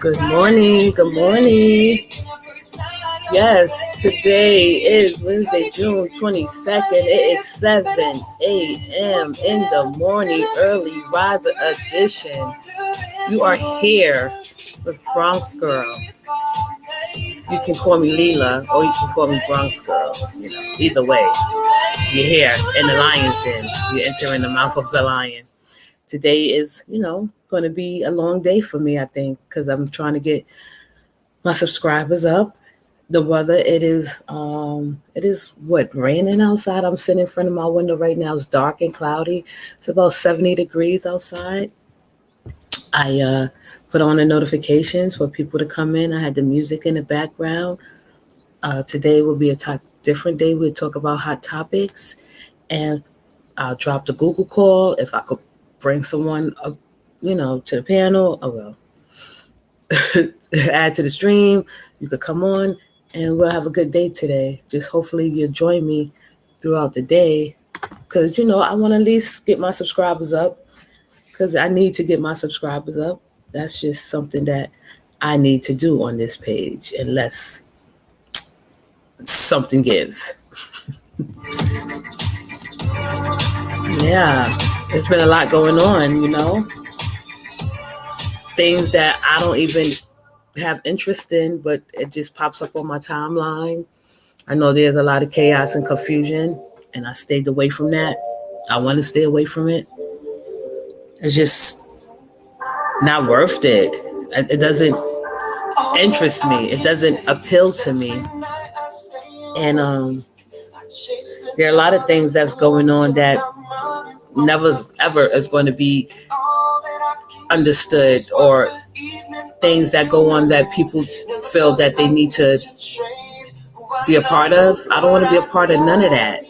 Good morning. Good morning. Yes, today is Wednesday, June 22nd. It is 7 a.m. in the morning, early riser edition. You are here with Bronx Girl. You can call me Leela or you can call me Bronx Girl. Either way, you're here in the lion's den. You're entering the mouth of the lion. Today is, going to be a long day for me, I think, because I'm trying to get my subscribers up. The weather, it is what, raining outside. I'm sitting in front of my window right now. It's dark and cloudy. It's about 70 degrees outside. I put on the notifications for people to come in. I had the music in the background. Today will be a different day. We'll talk about hot topics, and I'll drop the Google call if I could bring someone up, to the panel. I will add to the stream. You could come on and we'll have a good day today. Just hopefully you'll join me throughout the day because, I want to at least get my subscribers up because I need to get my subscribers up. That's just something that I need to do on this page unless something gives. Yeah, there's been a lot going on, things that I don't even have interest in, but it just pops up on my timeline. I know there's a lot of chaos and confusion, and I stayed away from that. I want to stay away from it. It's just not worth it. It doesn't interest me. It doesn't appeal to me. And there are a lot of things that's going on that never ever is going to be understood, or things that go on that people feel that they need to be a part of. I don't want to be a part of none of that.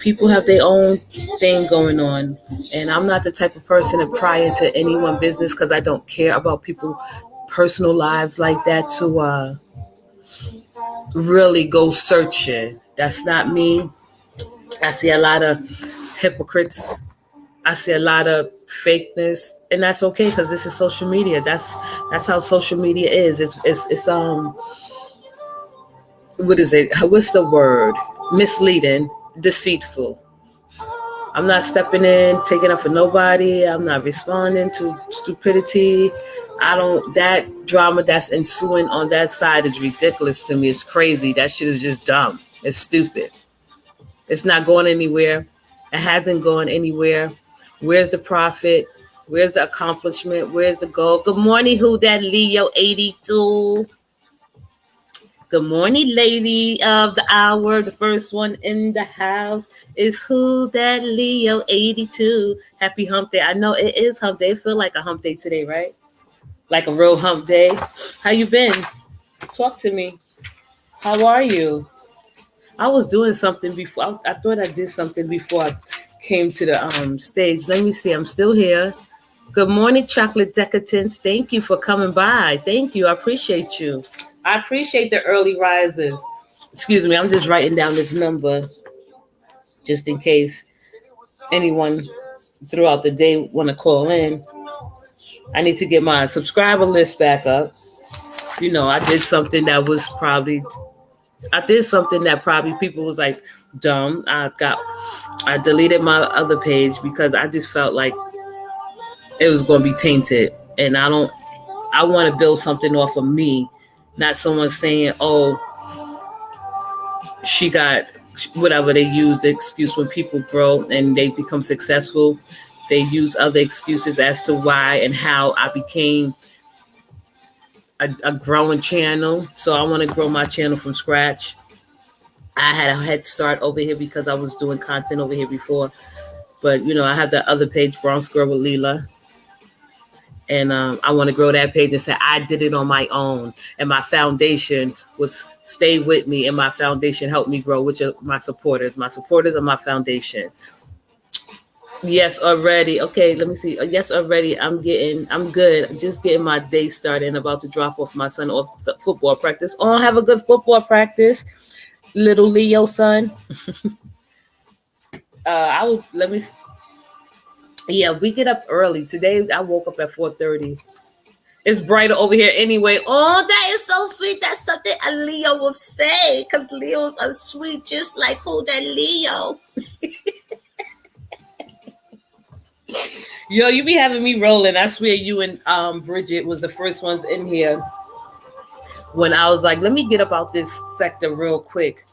People have their own thing going on, and I'm not the type of person to pry into anyone's business because I don't care about people's personal lives like that to really go searching. That's not me. I see a lot of hypocrites. I see a lot of fakeness, and that's okay because this is social media. That's how social media is. It's what is it? What's the word? Misleading, deceitful. I'm not stepping in, taking up for nobody. I'm not responding to stupidity. That drama that's ensuing on that side is ridiculous to me. It's crazy. That shit is just dumb. It's stupid. It's not going anywhere. It hasn't gone anywhere. Where's the profit? Where's the accomplishment? Where's the goal? Good morning, who that Leo 82? Good morning, lady of the hour. The first one in the house is who that Leo 82. Happy hump day. I know it is hump day. It feel like a hump day today, right? Like a real hump day. How you been? Talk to me. How are you? I was doing something before. I thought I did something before I came to the stage. Let me see. I'm still here. Good morning, Chocolate Decadence. Thank you for coming by. Thank you. I appreciate you. I appreciate the early risers. Excuse me. I'm just writing down this number just in case anyone throughout the day want to call in. I need to get my subscriber list back up. I did something that probably people was like dumb. I deleted my other page because I just felt like it was going to be tainted, and I want to build something off of me, not someone saying, oh, she got whatever. They use the excuse when people grow and they become successful. They use other excuses as to why and how I became a growing channel. So I want to grow my channel from scratch. I had a head start over here because I was doing content over here before. But, I have the other page, Bronx Girl with Leela. And I want to grow that page and say I did it on my own. And my foundation was stay with me. And my foundation helped me grow, which are my supporters. My supporters are my foundation. Yes, already. Okay, let me see. Yes, already. I'm good. I'm just getting my day started and about to drop off my son off football practice. Oh, have a good football practice, little Leo son. Let me. Yeah, we get up early today. I woke up at 4:30, It's brighter over here anyway. Oh, that is so sweet. That's something a Leo will say, because Leos are sweet, just like who that Leo. Yo, you be having me rolling. I swear you and Bridget was the first ones in here when I was like, let me get about this sector real quick.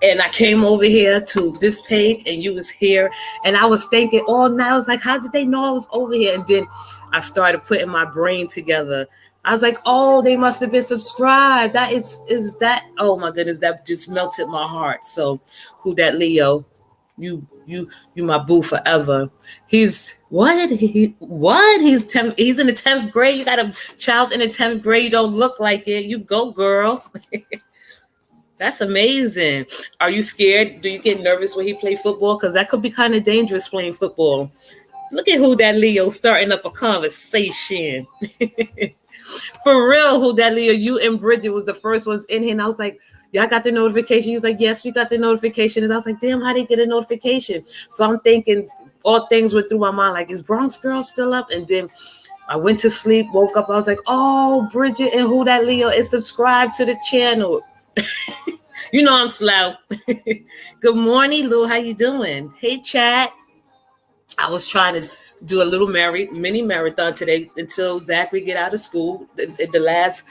And I came over here to this page and you was here. And I was thinking all night, I was like, how did they know I was over here? And then I started putting my brain together. I was like, oh, they must have been subscribed. That is that, oh my goodness, that just melted my heart. So who that Leo? You my boo forever. He's what? He's 10, he's in the 10th grade. You got a child in the 10th grade. You don't look like it. You go, girl. That's amazing. Are you scared? Do you get nervous when he play football? Because that could be kind of dangerous playing football. Look at who that Leo starting up a conversation. For real, who that Leo? You and Bridget was the first ones in here. And I was like, y'all got the notification? He was like, yes, we got the notification. And I was like, damn, how they get a notification? So I'm thinking all things went through my mind. Like, is Bronx Girl still up? And then I went to sleep, woke up. I was like, oh, Bridget and who that Leo is subscribed to the channel. You know I'm slow. Good morning, Lou. How you doing? Hey, chat. I was trying to do a little mini marathon today until Zachary get out of school. The last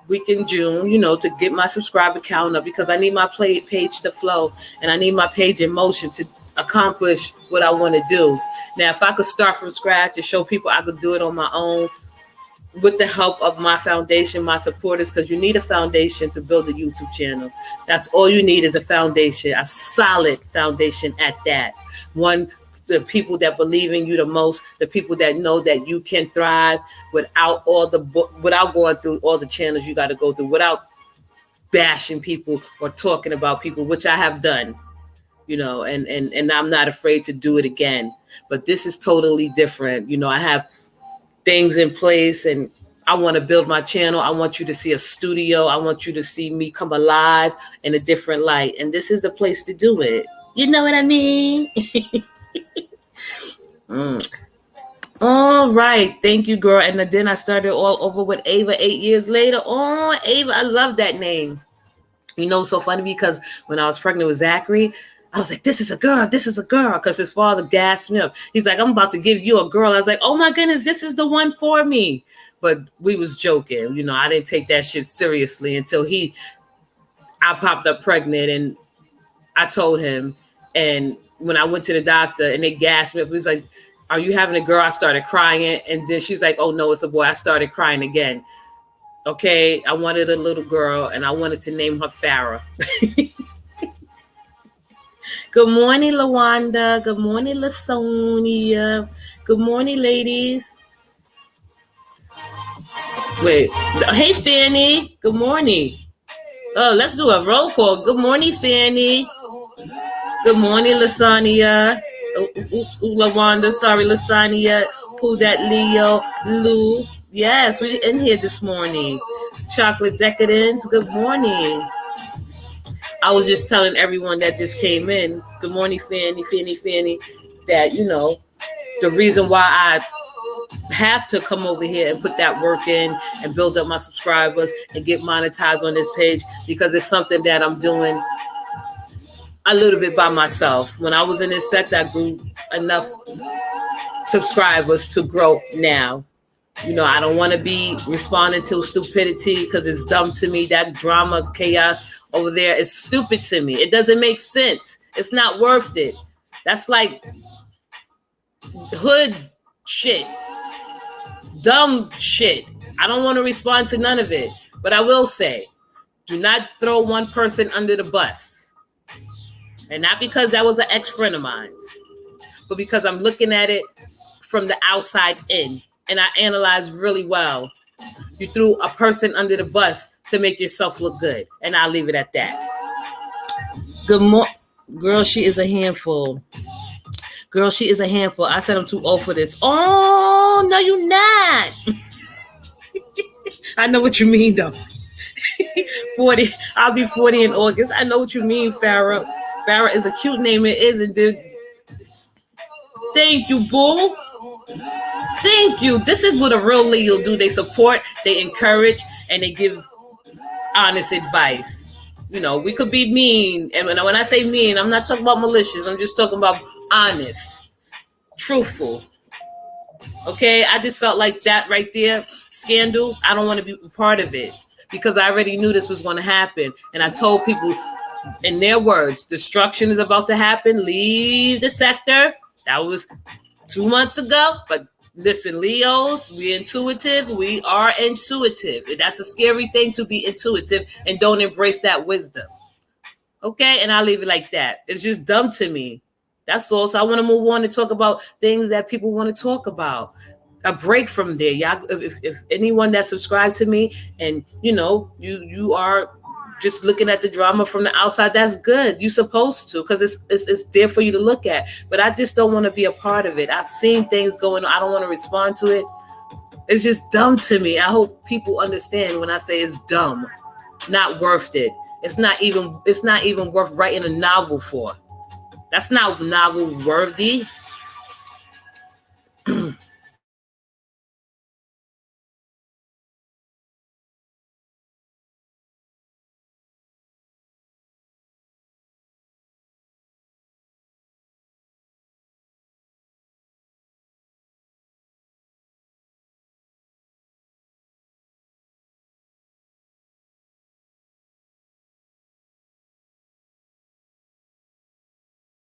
week in June, to get my subscriber count up, because I need my page to flow and I need my page in motion to accomplish what I want to do. Now, if I could start from scratch and show people I could do it on my own, with the help of my foundation, my supporters, because you need a foundation to build a YouTube channel. That's all you need is a foundation, a solid foundation at that. One, the people that believe in you the most, the people that know that you can thrive without without going through all the channels you got to go through, without bashing people or talking about people, which I have done, and I'm not afraid to do it again. But this is totally different. I have things in place and I want to build my channel. I want you to see a studio. I want you to see me come alive in a different light. And this is the place to do it. You know what I mean? All right. Thank you, girl. And then I started all over with Ava 8 years later. Oh, Ava, I love that name. So funny, because when I was pregnant with Zachary, I was like, this is a girl, because his father gassed me up. He's like, I'm about to give you a girl. I was like, oh my goodness, this is the one for me. But we was joking. I didn't take that shit seriously until I popped up pregnant and I told him. And when I went to the doctor and they gassed me up, he was like, are you having a girl? I started crying. And then she's like, oh no, it's a boy. I started crying again. Okay, I wanted a little girl and I wanted to name her Farrah. Good morning, LaWanda. Good morning, LaSonia. Good morning, ladies. Wait. Hey, Fanny. Good morning. Oh, let's do a roll call. Good morning, Fanny. Good morning, Lasania. Oops, LaWanda. Sorry, Lasania. Who that Leo? Lou. Yes, we're in here this morning. Chocolate Decadence. Good morning. I was just telling everyone that just came in, good morning, Fanny, that, the reason why I have to come over here and put that work in and build up my subscribers and get monetized on this page, because it's something that I'm doing a little bit by myself. When I was in this sector, I grew enough subscribers to grow now. I don't want to be responding to stupidity because it's dumb to me. That drama, chaos over there is stupid to me. It doesn't make sense. It's not worth it. That's like hood shit, dumb shit. I don't want to respond to none of it. But I will say, do not throw one person under the bus. And not because that was an ex-friend of mine, but because I'm looking at it from the outside in. And I analyzed really well. You threw a person under the bus to make yourself look good. And I'll leave it at that. Good morning. Girl, she is a handful. I said I'm too old for this. Oh, no, you're not. I know what you mean, though. 40. I'll be 40 in August. I know what you mean, Farrah. Farrah is a cute name. It is. And dude. Thank you, boo. Thank you. This is what a real Leo do. They support, they encourage, and they give honest advice. You know, we could be mean, and when I say mean, I'm not talking about malicious. I'm just talking about honest, truthful. Okay, I just felt like that right there, scandal. I don't want to be a part of it because I already knew this was going to happen, and I told people, in their words, destruction is about to happen. Leave the sector. That was 2 months ago, but listen, Leos, we intuitive. We are intuitive. And that's a scary thing to be intuitive and don't embrace that wisdom. Okay, and I'll leave it like that. It's just dumb to me. That's all. So I want to move on and talk about things that people want to talk about. A break from there. Y'all, if anyone that subscribed to me and you are just looking at the drama from the outside, that's good. You're supposed to, because it's there for you to look at. But I just don't want to be a part of it. I've seen things going on. I don't want to respond to it. It's just dumb to me. I hope people understand when I say it's dumb, not worth it. It's not even worth writing a novel for. That's not novel worthy.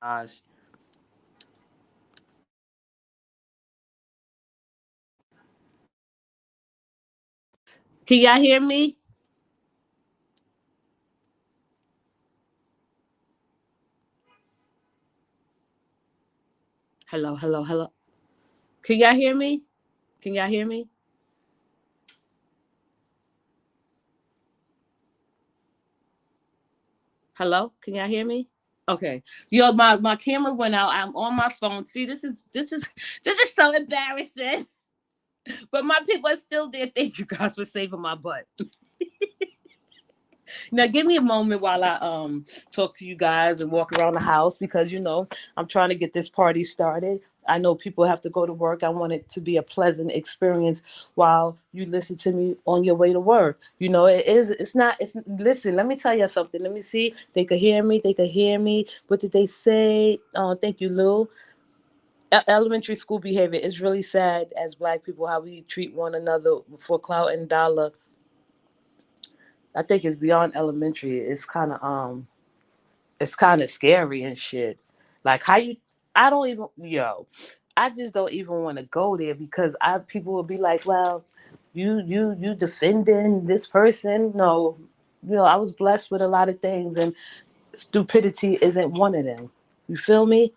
Gosh. Can y'all hear me? Hello, hello, hello. Can y'all hear me? Can y'all hear me? Hello? Can y'all hear me? Okay. Yo, my camera went out. I'm on my phone. See, this is so embarrassing. But my people are still there. Thank you guys for saving my butt. Now give me a moment while I talk to you guys and walk around the house because I'm trying to get this party started. I know people have to go to work. I want it to be a pleasant experience while you listen to me on your way to work. Listen, let me tell you something. Let me see. They could hear me. They could hear me. What did they say? Thank you, Lou. Elementary school behavior is really sad as Black people, how we treat one another for clout and dollar. I think it's beyond elementary. It's kind of scary and shit. Like how you, I don't even, I just don't even want to go there because people will be like, well, you defending this person. No, I was blessed with a lot of things, and stupidity isn't one of them. You feel me?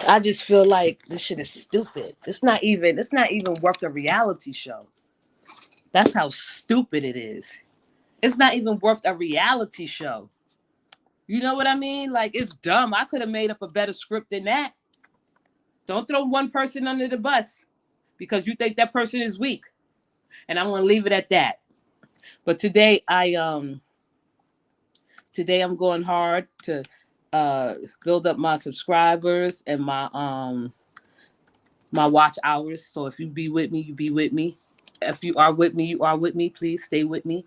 I just feel like this shit is stupid. It's not even worth a reality show. That's how stupid it is. It's not even worth a reality show. You know what I mean? Like, it's dumb. I could have made up a better script than that. Don't throw one person under the bus because you think that person is weak. And I'm gonna leave it at that. But today I'm going hard to build up my subscribers and my watch hours. So if you be with me, you be with me. If you are with me, you are with me. Please stay with me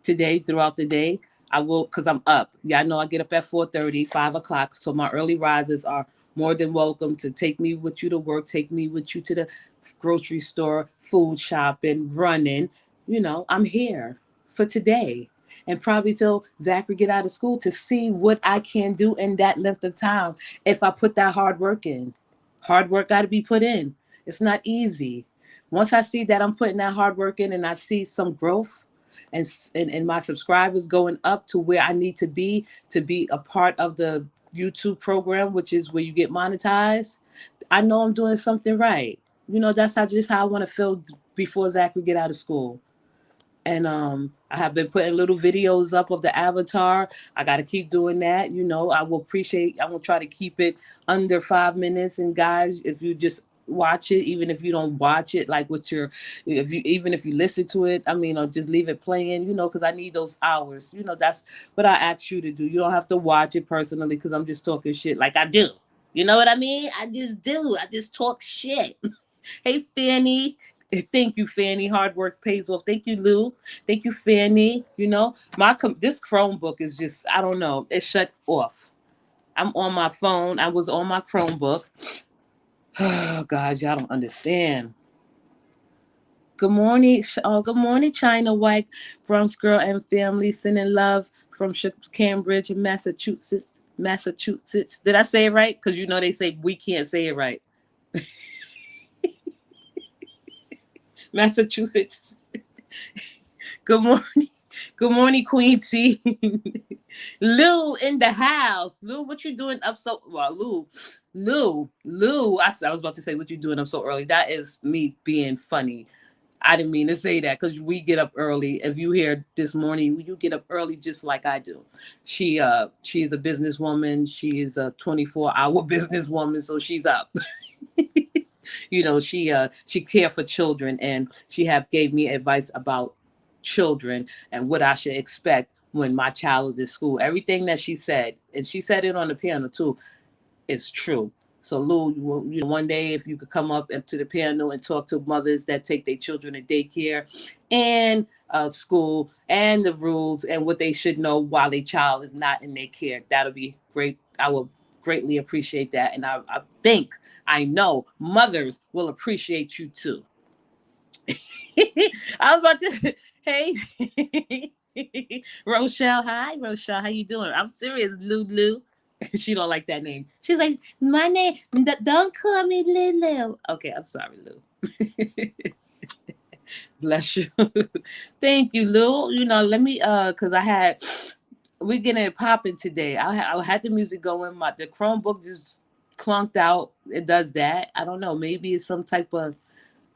today throughout the day. I will, because I'm up. Yeah, I know I get up at 4:30, 5 o'clock. So my early risers are more than welcome to take me with you to work, take me with you to the grocery store, food shopping, running. I'm here for today. And probably till Zachary get out of school to see what I can do in that length of time if I put that hard work in. Hard work got to be put in. It's not easy. Once I see that I'm putting that hard work in and I see some growth and my subscribers going up to where I need to be a part of the YouTube program, which is where you get monetized, I know I'm doing something right. That's how I want to feel before Zachary get out of school. And I have been putting little videos up of the avatar. I got to keep doing that. I will try to keep it under 5 minutes. And guys, if you just watch it, even if you don't watch it, like even if you listen to it, or just leave it playing, because I need those hours. That's what I ask you to do. You don't have to watch it personally because I'm just talking shit like I do. You know what I mean? I just do. I just talk shit. Hey, Fanny. Thank you, Fanny. Hard work pays off. Thank you, Lou. Thank you, Fanny. You know, this Chromebook is just, I don't know, it's shut off. I'm on my phone. I was on my Chromebook. Oh, God, y'all don't understand. Good morning. Good morning, China White, Bronx Girl and family. Sending love from Cambridge, Massachusetts. Massachusetts. Did I say it right? Because you know they say we can't say it right. Massachusetts. Good morning. Good morning, Queen T. Lou in the house. Lou, what you doing up so well? Lou. I was about to say what you doing up so early. That is me being funny. I didn't mean to say that because we get up early. If you hear this morning, you get up early just like I do. She's a businesswoman. She is a 24-hour businesswoman, so she's up. You know, she care for children, and she have gave me advice about children and what I should expect when my child is in school. Everything that she said, and she said it on the piano too, is true. So Lou, you know, one day if you could come up to the piano and talk to mothers that take their children to daycare and school and the rules and what they should know while their child is not in their care, that'll be great. I will greatly appreciate that. And I know mothers will appreciate you too. I was about to, hey, Rochelle, hi, Rochelle, how you doing? I'm serious, Lulu. She don't like that name. She's like, my name, don't call me Lulu. Okay, I'm sorry, Lou. Bless you. Thank you, Lou. You know, let me, cause we're getting it popping today. I had the music going. The Chromebook just clunked out. It does that. I don't know. Maybe it's some type of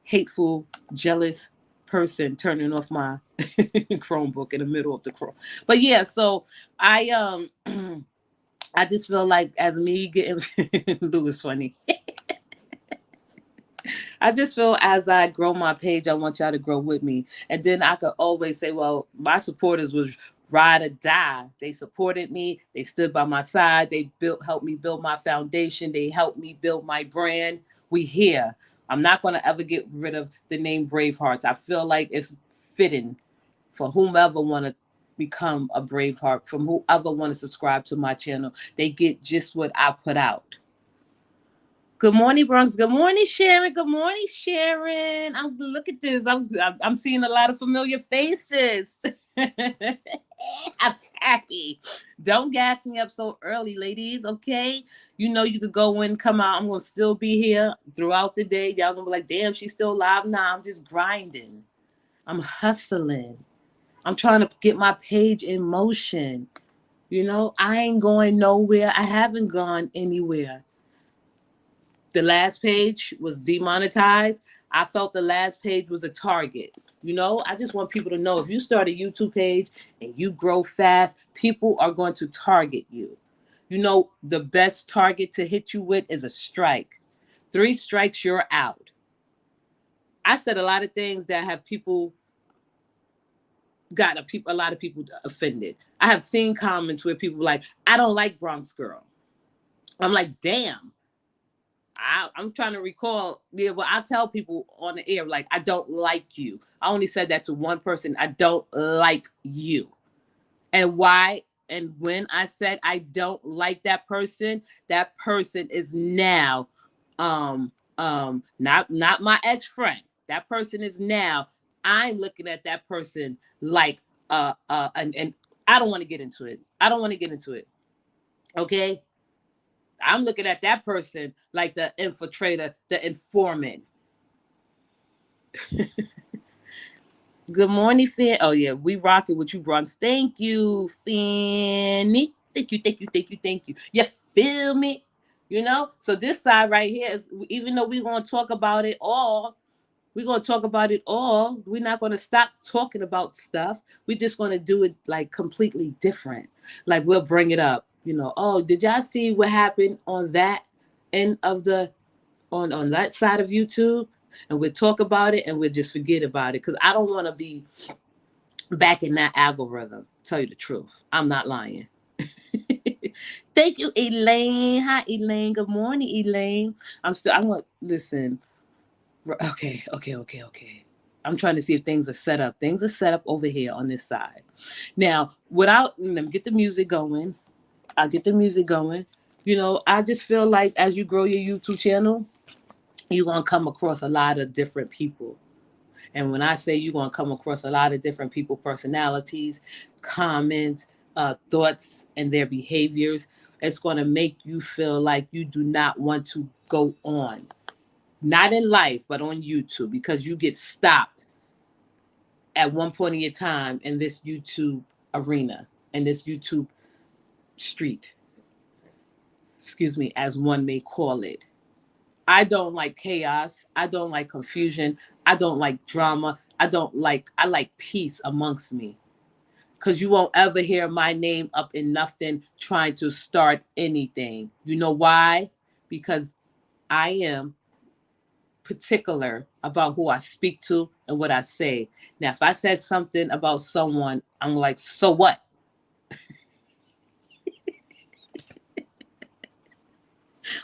hateful, jealous person turning off my Chromebook in the middle of the Chrome. But yeah, so I I just feel like as me getting Lou is funny. I just feel as I grow my page, I want y'all to grow with me. And then I could always say, well, my supporters was ride or die. They supported me. They stood by my side. They helped me build my foundation. They helped me build my brand. We here. I'm not going to ever get rid of the name Bravehearts. I feel like it's fitting for whomever want to become a Braveheart, from whoever want to subscribe to my channel. They get just what I put out. Good morning, Bronx. Good morning, Sharon. Good morning, Sharon. Look at this. I'm seeing a lot of familiar faces. I'm happy. Don't gas me up so early, ladies. Okay, you know you could go in, come out. I'm gonna still be here throughout the day. Y'all gonna be like, damn, she's still alive. Nah, I'm just grinding. I'm hustling. I'm trying to get my page in motion. You know, I ain't going nowhere. I haven't gone anywhere. The last page was demonetized. I felt the last page was a target. You know, I just want people to know if you start a YouTube page and you grow fast, people are going to target you. You know, the best target to hit you with is a strike. 3 strikes, you're out. I said a lot of things that have people got a lot of people offended. I have seen comments where people were like, I don't like Bronx Girl. I'm like, damn. I'm trying to recall. Yeah, well, I tell people on the air, like, I don't like you. I only said that to one person. I don't like you. And why? And when I said I don't like that person is now not my ex-friend. That person is now, I'm looking at that person like and I don't want to get into it. Okay? I'm looking at that person like the infiltrator, the informant. Good morning, Fan. Oh, yeah, we rock it with you, Bronx. Thank you, Fanny. Thank you. You feel me? You know? So this side right here is, even though we're going to talk about it all, we're not going to stop talking about stuff. We're just going to do it like completely different. Like we'll bring it up. You know, oh, did y'all see what happened on that end of the on that side of YouTube? And we'll talk about it and we'll just forget about it. Because I don't want to be back in that algorithm. Tell you the truth. I'm not lying. Thank you, Elaine. Hi, Elaine. Good morning, Elaine. I'm going to listen. Okay. I'm trying to see if things are set up. Things are set up over here on this side. Now, let me get the music going. I'll get the music going. I just feel like as you grow your YouTube channel, you're going to come across a lot of different people. And when I say you're going to come across a lot of different people, personalities, comments, thoughts, and their behaviors, it's going to make you feel like you do not want to go on. Not in life, but on YouTube, because you get stopped at one point in your time in this YouTube arena, in this YouTube street, excuse me, as one may call it. I don't like chaos. I don't like confusion. I don't like drama. I like peace amongst me. Because you won't ever hear my name up in nothing trying to start anything. You know why? Because I am particular about who I speak to and what I say. Now, if I said something about someone, I'm like, so what?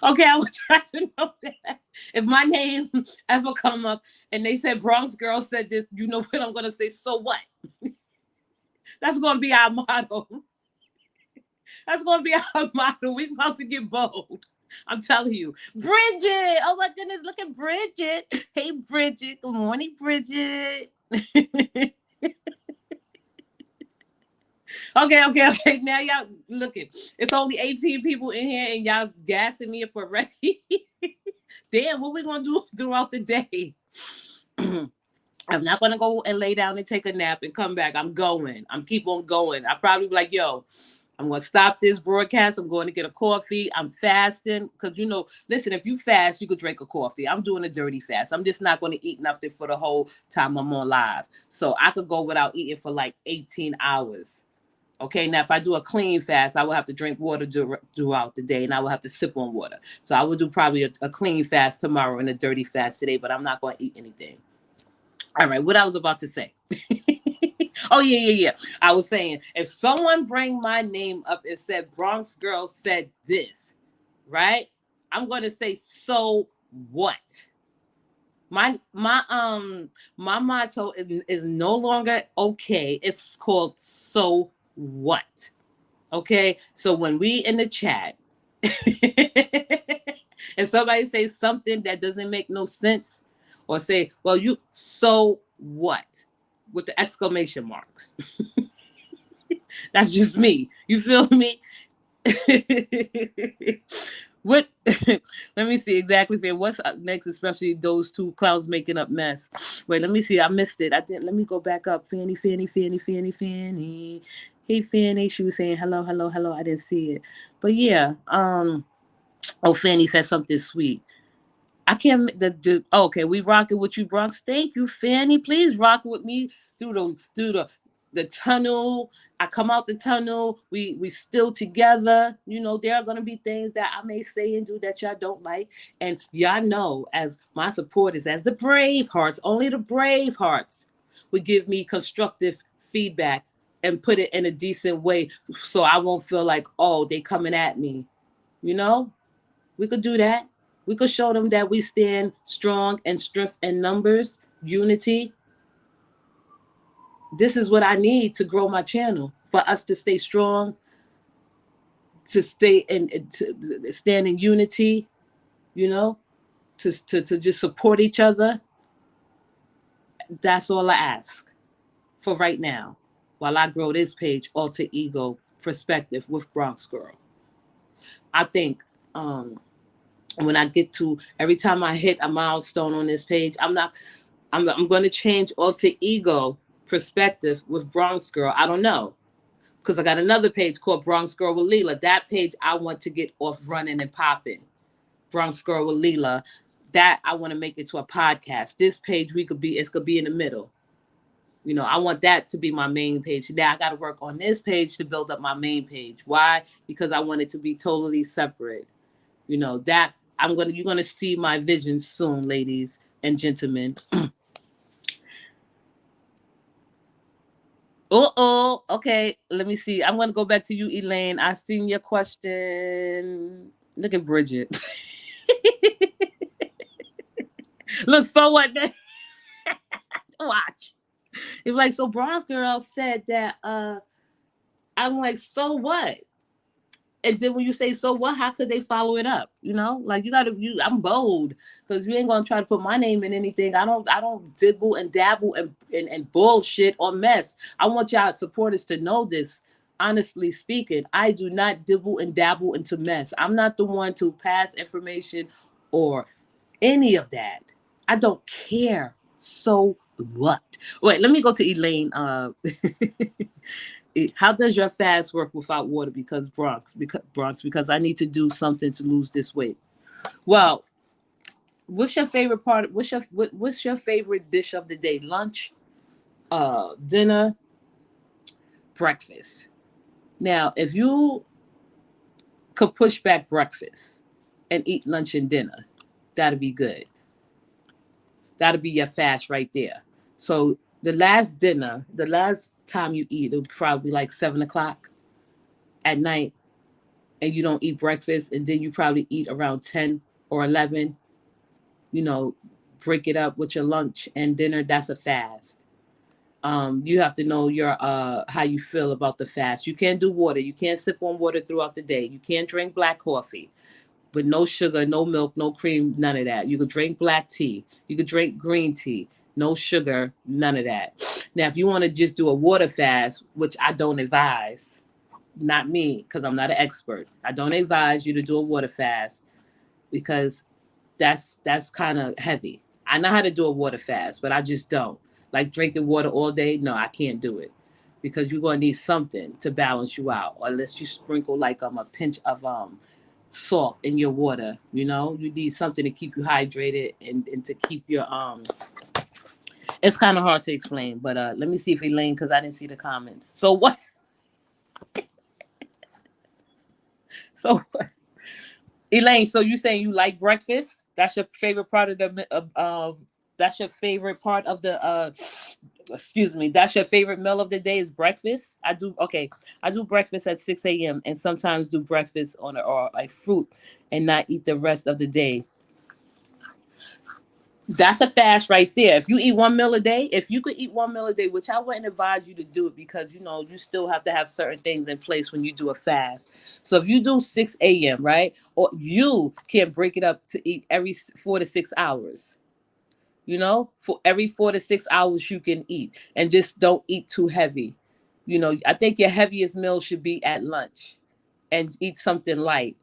Okay, I would try to know that. If my name ever come up and they said Bronx girl said this, you know what I'm going to say? So what? That's going to be our motto. That's going to be our motto. We're about to get bold. I'm telling you. Bridget. Oh, my goodness. Look at Bridget. Hey, Bridget. Good morning, Bridget. Okay. Now y'all looking. It's only 18 people in here and y'all gassing me up already. Damn, what we going to do throughout the day? I'm not going to go and lay down and take a nap and come back. I'm going. I'm keep on going. I probably be like, yo, I'm going to stop this broadcast. I'm going to get a coffee. I'm fasting. Because, listen, if you fast, you could drink a coffee. I'm doing a dirty fast. I'm just not going to eat nothing for the whole time I'm on live. So I could go without eating for like 18 hours. Okay, now if I do a clean fast, I will have to drink water throughout the day and I will have to sip on water. So I will do probably a clean fast tomorrow and a dirty fast today, but I'm not going to eat anything. All right, what I was about to say. Oh, yeah. I was saying, if someone bring my name up and said, Bronx girl said this, right? I'm going to say, so what? My motto is no longer okay. It's called so what? Okay? So when we in the chat and somebody says something that doesn't make no sense, or say, well, you so what? With the exclamation marks. That's just me. You feel me? What? Let me see exactly what's up next, especially those two clowns making up mess. Wait, let me see. I missed it. I didn't. Let me go back up. Fanny. Hey, Fanny. She was saying hello. I didn't see it, but yeah. Oh, Fanny said something sweet. I can't. Okay, we rocking with you, Bronx. Thank you, Fanny. Please rock with me through the tunnel. I come out the tunnel. We still together. There are gonna be things that I may say and do that y'all don't like, and y'all know, as my supporters, as the brave hearts, only the brave hearts would give me constructive feedback and put it in a decent way, so I won't feel like, oh, they coming at me. We could do that. We could show them that we stand strong and strength in numbers, unity. This is what I need to grow my channel, for us to stay strong, to stand in unity, to just support each other. That's all I ask for right now, while I grow this page, Alter Ego Perspective with Bronx Girl. I think when I get to, every time I hit a milestone on this page, I'm going to change Alter Ego Perspective with Bronx Girl. I don't know, because I got another page called Bronx Girl with Leela. That page I want to get off running and popping. Bronx Girl with Leela. That I want to make it to a podcast. This page it could be in the middle. I want that to be my main page. Now I got to work on this page to build up my main page. Why? Because I want it to be totally separate. That you're gonna see my vision soon, ladies and gentlemen. Okay, let me see. I'm gonna go back to you, Elaine. I seen your question. Look at Bridget. Look, so what? Watch. It's like, so Bronze Girl said that I'm like, so what? And then when you say so what, how could they follow it up? You know, like I'm bold because you ain't gonna try to put my name in anything. I don't dibble and dabble and bullshit or mess. I want y'all supporters to know this. Honestly speaking, I do not dibble and dabble into mess. I'm not the one to pass information or any of that. I don't care. So what? Wait, let me go to Elaine. How does your fast work without water? Because because I need to do something to lose this weight. Well, what's your favorite part? What's your favorite dish of the day? Lunch, dinner, breakfast. Now, if you could push back breakfast and eat lunch and dinner, that'd be good. That'll be your fast right there. So the last time you eat, it'll probably like 7 o'clock at night, and you don't eat breakfast, and then you probably eat around 10 or 11. You know, break it up with your lunch and dinner. That's a fast. You have to know your how you feel about the fast. You can't do water. You can't sip on water throughout the day. You can't drink black coffee. But no sugar, no milk, no cream, none of that. You could drink black tea. You could drink green tea. No sugar, none of that. Now, if you want to just do a water fast, which I don't advise, not me, because I'm not an expert. I don't advise you to do a water fast because that's kind of heavy. I know how to do a water fast, but I just don't. Like drinking water all day, no, I can't do it. Because you're gonna need something to balance you out, or unless you sprinkle like a pinch of salt in your water. You know, you need something to keep you hydrated and to keep your it's kind of hard to explain, but let me see if Elaine, because I didn't see the comments. So what? So what? Elaine, so you saying you like breakfast? That's your favorite part of the that's your favorite part of the excuse me, that's your favorite meal of the day is breakfast? I do, okay. I do breakfast at 6 a.m. and sometimes do breakfast on or like fruit and not eat the rest of the day. That's a fast right there. If you eat one meal a day, if you could eat one meal a day, which I wouldn't advise you to do it because you know you still have to have certain things in place when you do a fast. So if you do 6 a.m., right? Or you can break it up to eat every 4 to 6 hours. You know, for every 4 to 6 hours you can eat and just don't eat too heavy. You know, I think your heaviest meal should be at lunch and eat something light.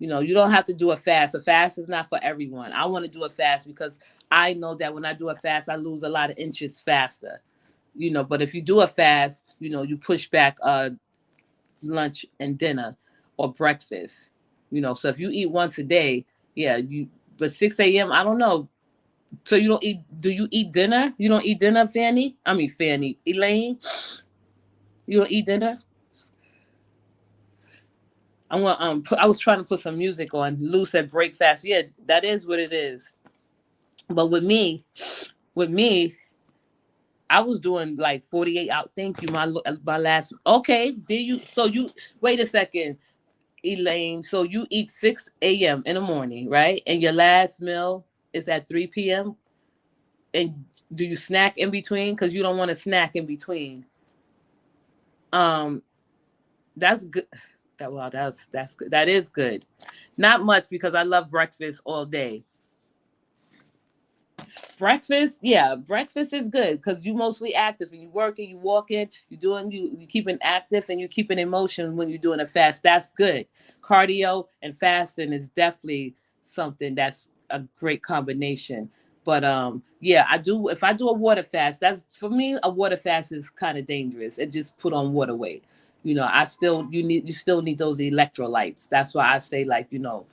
You know, you don't have to do a fast. A fast is not for everyone. I want to do a fast because I know that when I do a fast, I lose a lot of inches faster. You know, but if you do a fast, you know, you push back lunch and dinner or breakfast. You know, so if you eat once a day, yeah, but 6 a.m., I don't know. So you don't eat, do you eat dinner? You don't eat dinner, Fanny? I mean, Fanny. Elaine, you don't eat dinner? I'm gonna I was trying to put some music on. Lou said break fast. Yeah, that is what it is. But with me, I was doing like 48 out. Thank you, my last. Okay, did you? So you wait a second, Elaine. So you eat 6 a.m. in the morning, right? And your last meal is at 3 p.m. And do you snack in between? Because you don't want to snack in between. Um, that's good. That's good. That is good. Not much because I love breakfast all day. Breakfast, yeah, breakfast is good because you mostly active and you working, you walking, you keeping active and you keeping in motion when you're doing a fast. That's good. Cardio and fasting is definitely something that's a great combination. But yeah, I do if I do a water fast, that's for me a water fast is kind of dangerous. It just put on water weight. You know, you still need those electrolytes. That's why I say like, you know,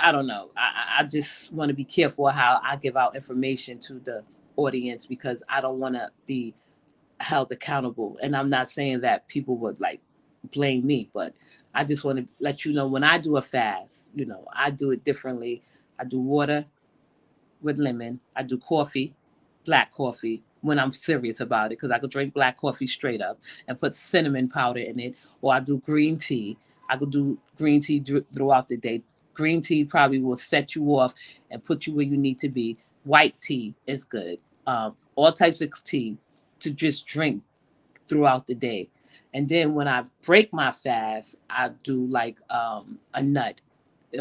I don't know. I just want to be careful how I give out information to the audience because I don't want to be held accountable. And I'm not saying that people would like blame me, but I just want to let you know when I do a fast, you know, I do it differently. I do water with lemon. I do coffee, black coffee when I'm serious about it because I could drink black coffee straight up and put cinnamon powder in it, or I do green tea. I could do green tea throughout the day. Green tea probably will set you off and put you where you need to be. White tea is good. All types of tea to just drink throughout the day. And then when I break my fast, I do like a nut.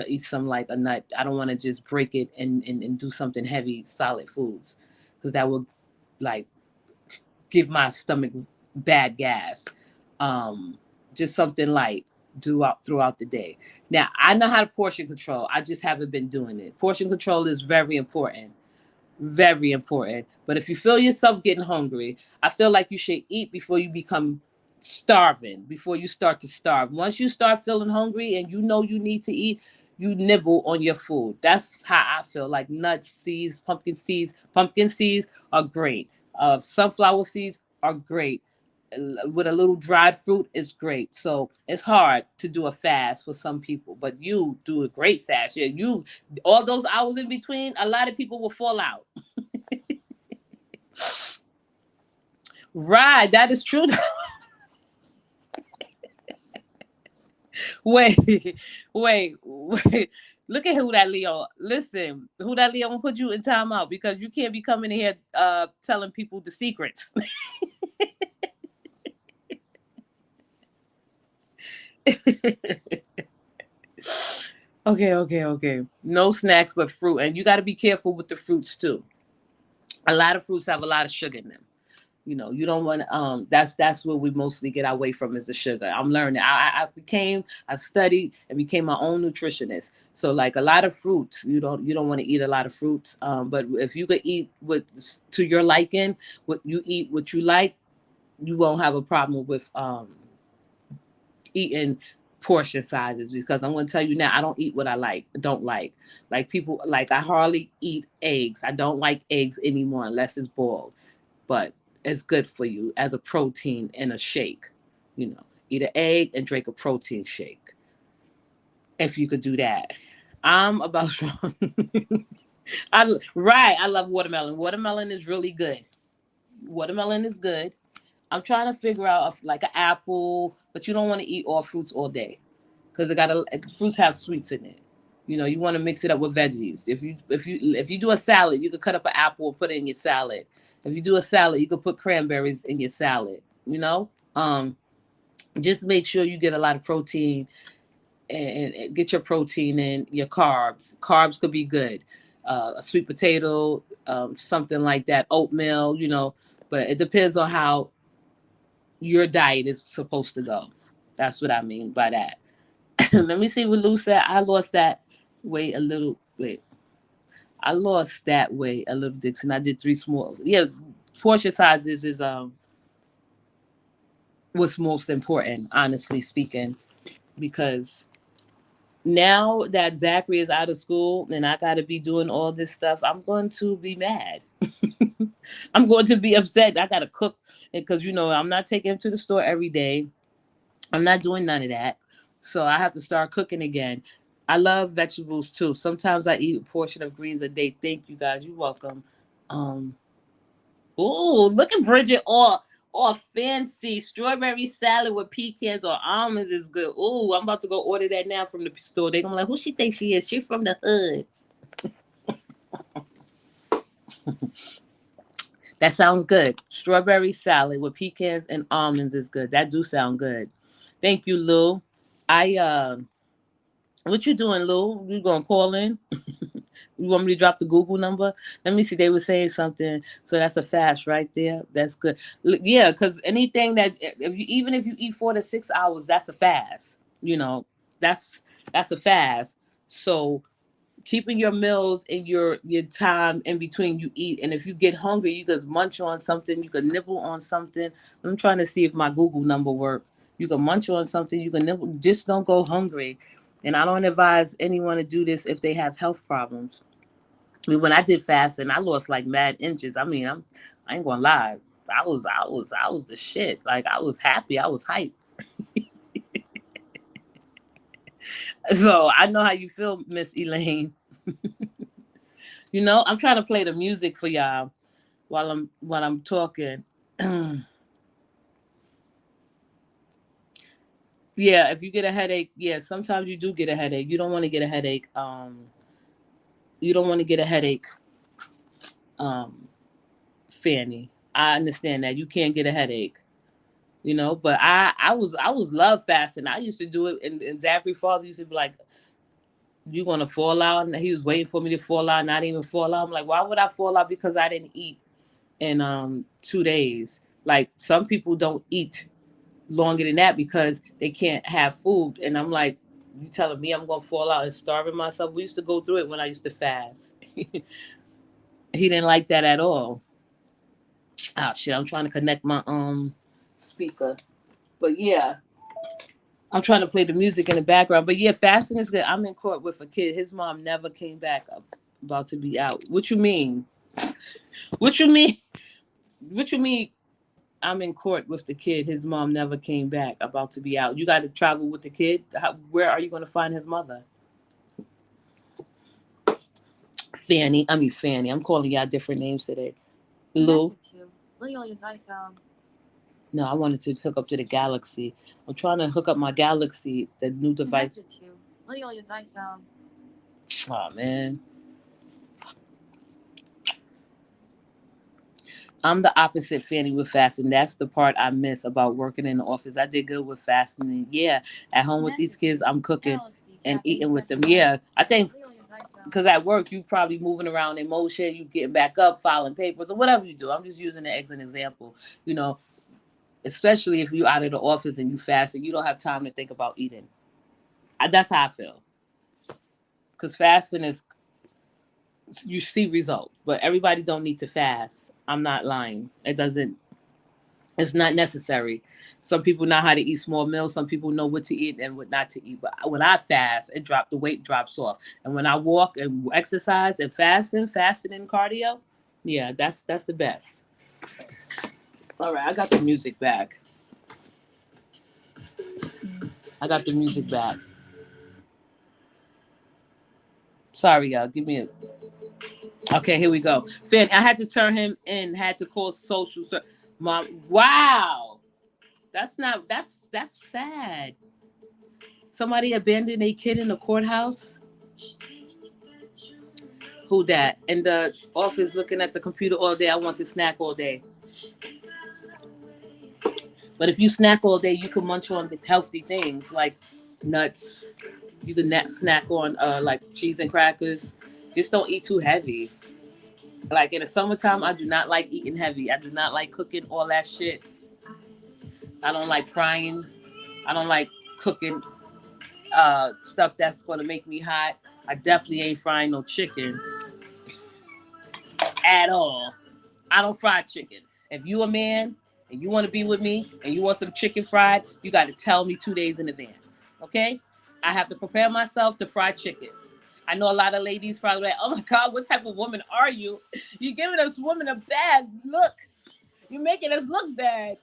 Eat some like a nut. I don't want to just break it and do something heavy, solid foods, because that will like give my stomach bad gas. Just something light throughout the day. Now I know how to portion control. I just haven't been doing it. Portion control is very important. Very important. But if you feel yourself getting hungry, I feel like you should eat before you become starving, before you start to starve. Once you start feeling hungry and you know you need to eat, you nibble on your food. That's how I feel. Like nuts, seeds, pumpkin seeds. Pumpkin seeds are great. Sunflower seeds are great. With a little dried fruit is great. So it's hard to do a fast for some people, but you do a great fast. Yeah, you all those hours in between, a lot of people will fall out. Right, that is true. wait, wait. Look at who that Leo. Listen, who that Leo will put you in timeout because you can't be coming in here telling people the secrets. Okay. No snacks but fruit, and you got to be careful with the fruits too. A lot of fruits have a lot of sugar in them. You know, you don't want to. That's where we mostly get our way from is the sugar. I'm learning. I studied and became my own nutritionist. So like a lot of fruits, you don't want to eat a lot of fruits. But if you could eat to your liking, what you eat, what you like, you won't have a problem with eating portion sizes, because I'm going to tell you now, I don't eat what I don't like. Like people, like I hardly eat eggs. I don't like eggs anymore unless it's boiled, but it's good for you as a protein in a shake. You know, eat an egg and drink a protein shake. If you could do that, I'm about strong. I love watermelon. Watermelon is really good. Watermelon is good. I'm trying to figure out like an apple, but you don't want to eat all fruits all day because fruits have sweets in it. You know, you want to mix it up with veggies. If you do a salad, you could cut up an apple and put it in your salad. If you do a salad, you could put cranberries in your salad. You know, just make sure you get a lot of protein and get your protein in your carbs. Carbs could be good. A sweet potato, something like that, oatmeal. You know, but it depends on how your diet is supposed to go. That's what I mean by that. Let me see what Lou said. I lost that weight a little. Wait, I lost that weight a little, Dixon. I did 3 small. Yeah, portion sizes is what's most important, honestly speaking, because now that Zachary is out of school and I got to be doing all this stuff, I'm going to be mad. I'm going to be upset. I got to cook because, you know, I'm not taking him to the store every day. I'm not doing none of that. So I have to start cooking again. I love vegetables too. Sometimes I eat a portion of greens a day. Thank you guys. You're welcome. Oh, look at Bridget all fancy. Strawberry salad with pecans or almonds is good. Oh, I'm about to go order that now from the store. They're gonna be like, who she think she is? She from the hood. That sounds good. Strawberry salad with pecans and almonds is good. That do sound good. Thank you, Lou. What you doing, Lou? You gonna call in? You want me to drop the Google number? Let me see. They were saying something. So that's a fast right there. That's good. Yeah, because anything that even if you eat 4 to 6 hours, that's a fast. You know, that's a fast. So keeping your meals and your time in between you eat. And if you get hungry, you just munch on something. You can nibble on something. I'm trying to see if my Google number works. You can munch on something. You can nibble. Just don't go hungry. And I don't advise anyone to do this if they have health problems. I mean, when I did fasting, I lost like mad inches. I mean, I ain't gonna lie. I was the shit. Like I was happy. I was hyped. So I know how you feel, Miss Elaine. You know, I'm trying to play the music for y'all while I'm talking. Yeah, if you get a headache, yeah, sometimes you do get a headache. You don't want to get a headache. You don't want to get a headache, um, Fanny. I understand that you can't get a headache, but I was love fasting. I used to do it, and Zachary father used to be like, "You gonna fall out?" And he was waiting for me to fall out, not even fall out. I'm like, why would I fall out because I didn't eat in 2 days? Like some people don't eat longer than that because they can't have food, and I'm like, you telling me I'm gonna fall out and starving myself? We used to go through it when I used to fast. He didn't like that at all. Oh shit! I'm trying to connect my speaker, but yeah, I'm trying to play the music in the background. But yeah, fasting is good. I'm in court with a kid. His mom never came back. About to be out. What you mean? What you mean? What you mean? I'm in court with the kid. His mom never came back. About to be out. You got to travel with the kid. Where are you going to find his mother? Fanny. I mean Fanny. I'm calling y'all different names today. Lou. No, I wanted to hook up to the Galaxy. I'm trying to hook up my Galaxy, the new device. Oh man. I'm the opposite, Fanny, with fasting. That's the part I miss about working in the office. I did good with fasting. And yeah, at home with these kids, I'm cooking and eating with them. Yeah, I think because at work, you probably moving around in motion, you getting back up, filing papers, or whatever you do. I'm just using it as an example. You know, especially if you're out of the office and you fast and you don't have time to think about eating. That's how I feel. Because fasting is, you see results, but everybody don't need to fast. I'm not lying. It's not necessary. Some people know how to eat small meals. Some people know what to eat and what not to eat. But when I fast, the weight drops off. And when I walk and exercise and fasting and cardio, yeah, that's the best. All right, I got the music back. I got the music back. Sorry, y'all. Give me a. Okay, here we go. Finn, I had to turn him in. Had to call social. Mom, wow, that's sad. Somebody abandoned a kid in the courthouse. Who that? In the office looking at the computer all day. I want to snack all day. But if you snack all day, you can munch on the healthy things like nuts. You can snack on like cheese and crackers. Just don't eat too heavy. Like in the summertime, I do not like eating heavy. I do not like cooking all that shit. I don't like frying. I don't like cooking stuff that's going to make me hot. I definitely ain't frying no chicken at all. I don't fry chicken. If you a man and you want to be with me and you want some chicken fried, you got to tell me 2 days in advance. Okay? I have to prepare myself to fry chicken. I know a lot of ladies probably like, oh my God, what type of woman are you? You're giving us women a bad look. You're making us look bad.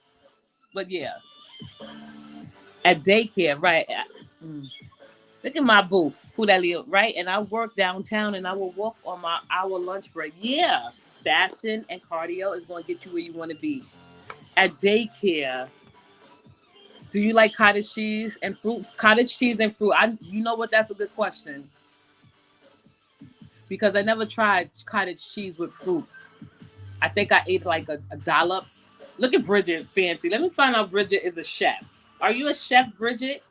But yeah, at daycare, right? Look at my boo, Julio, right? And I work downtown and I will walk on my hour lunch break. Yeah, fasting and cardio is going to get you where you want to be. At daycare, do you like cottage cheese and fruit? Cottage cheese and fruit. You know what? That's a good question because I never tried cottage cheese with fruit. I think I ate like a dollop. Look at Bridget, fancy. Let me find out Bridget is a chef. Are you a chef, Bridget?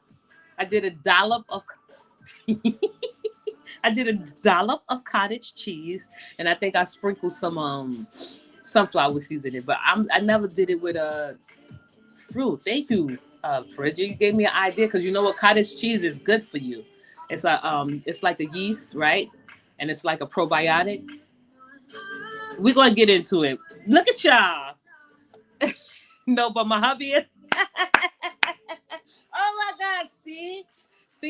I did a dollop of I did a dollop of cottage cheese, and I think I sprinkled some sunflower seeds in it. But I never did it with fruit. Thank you, Bridget. You gave me an idea because you know what, cottage cheese is good for you. It's like a yeast, right? And it's like a probiotic. We're gonna get into it. Look at y'all. No, but my hubby is. Oh my God! See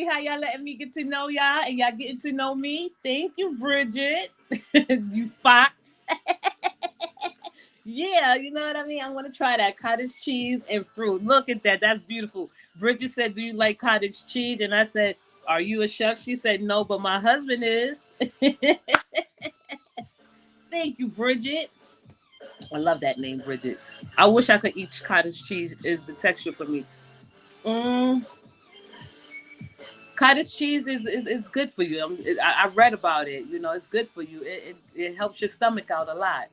how y'all letting me get to know y'all, and y'all getting to know me. Thank you, Bridget. You fox. Yeah, you know what I mean? I want to try that cottage cheese and fruit. Look at that. That's beautiful. Bridget said, do you like cottage cheese? And I said, are you a chef? She said, no, but my husband is. Thank you, Bridget. I love that name, Bridget. I wish I could eat cottage cheese. Is the texture for me. Cottage cheese is good for you. I read about it. You know, it's good for you. It helps your stomach out a lot.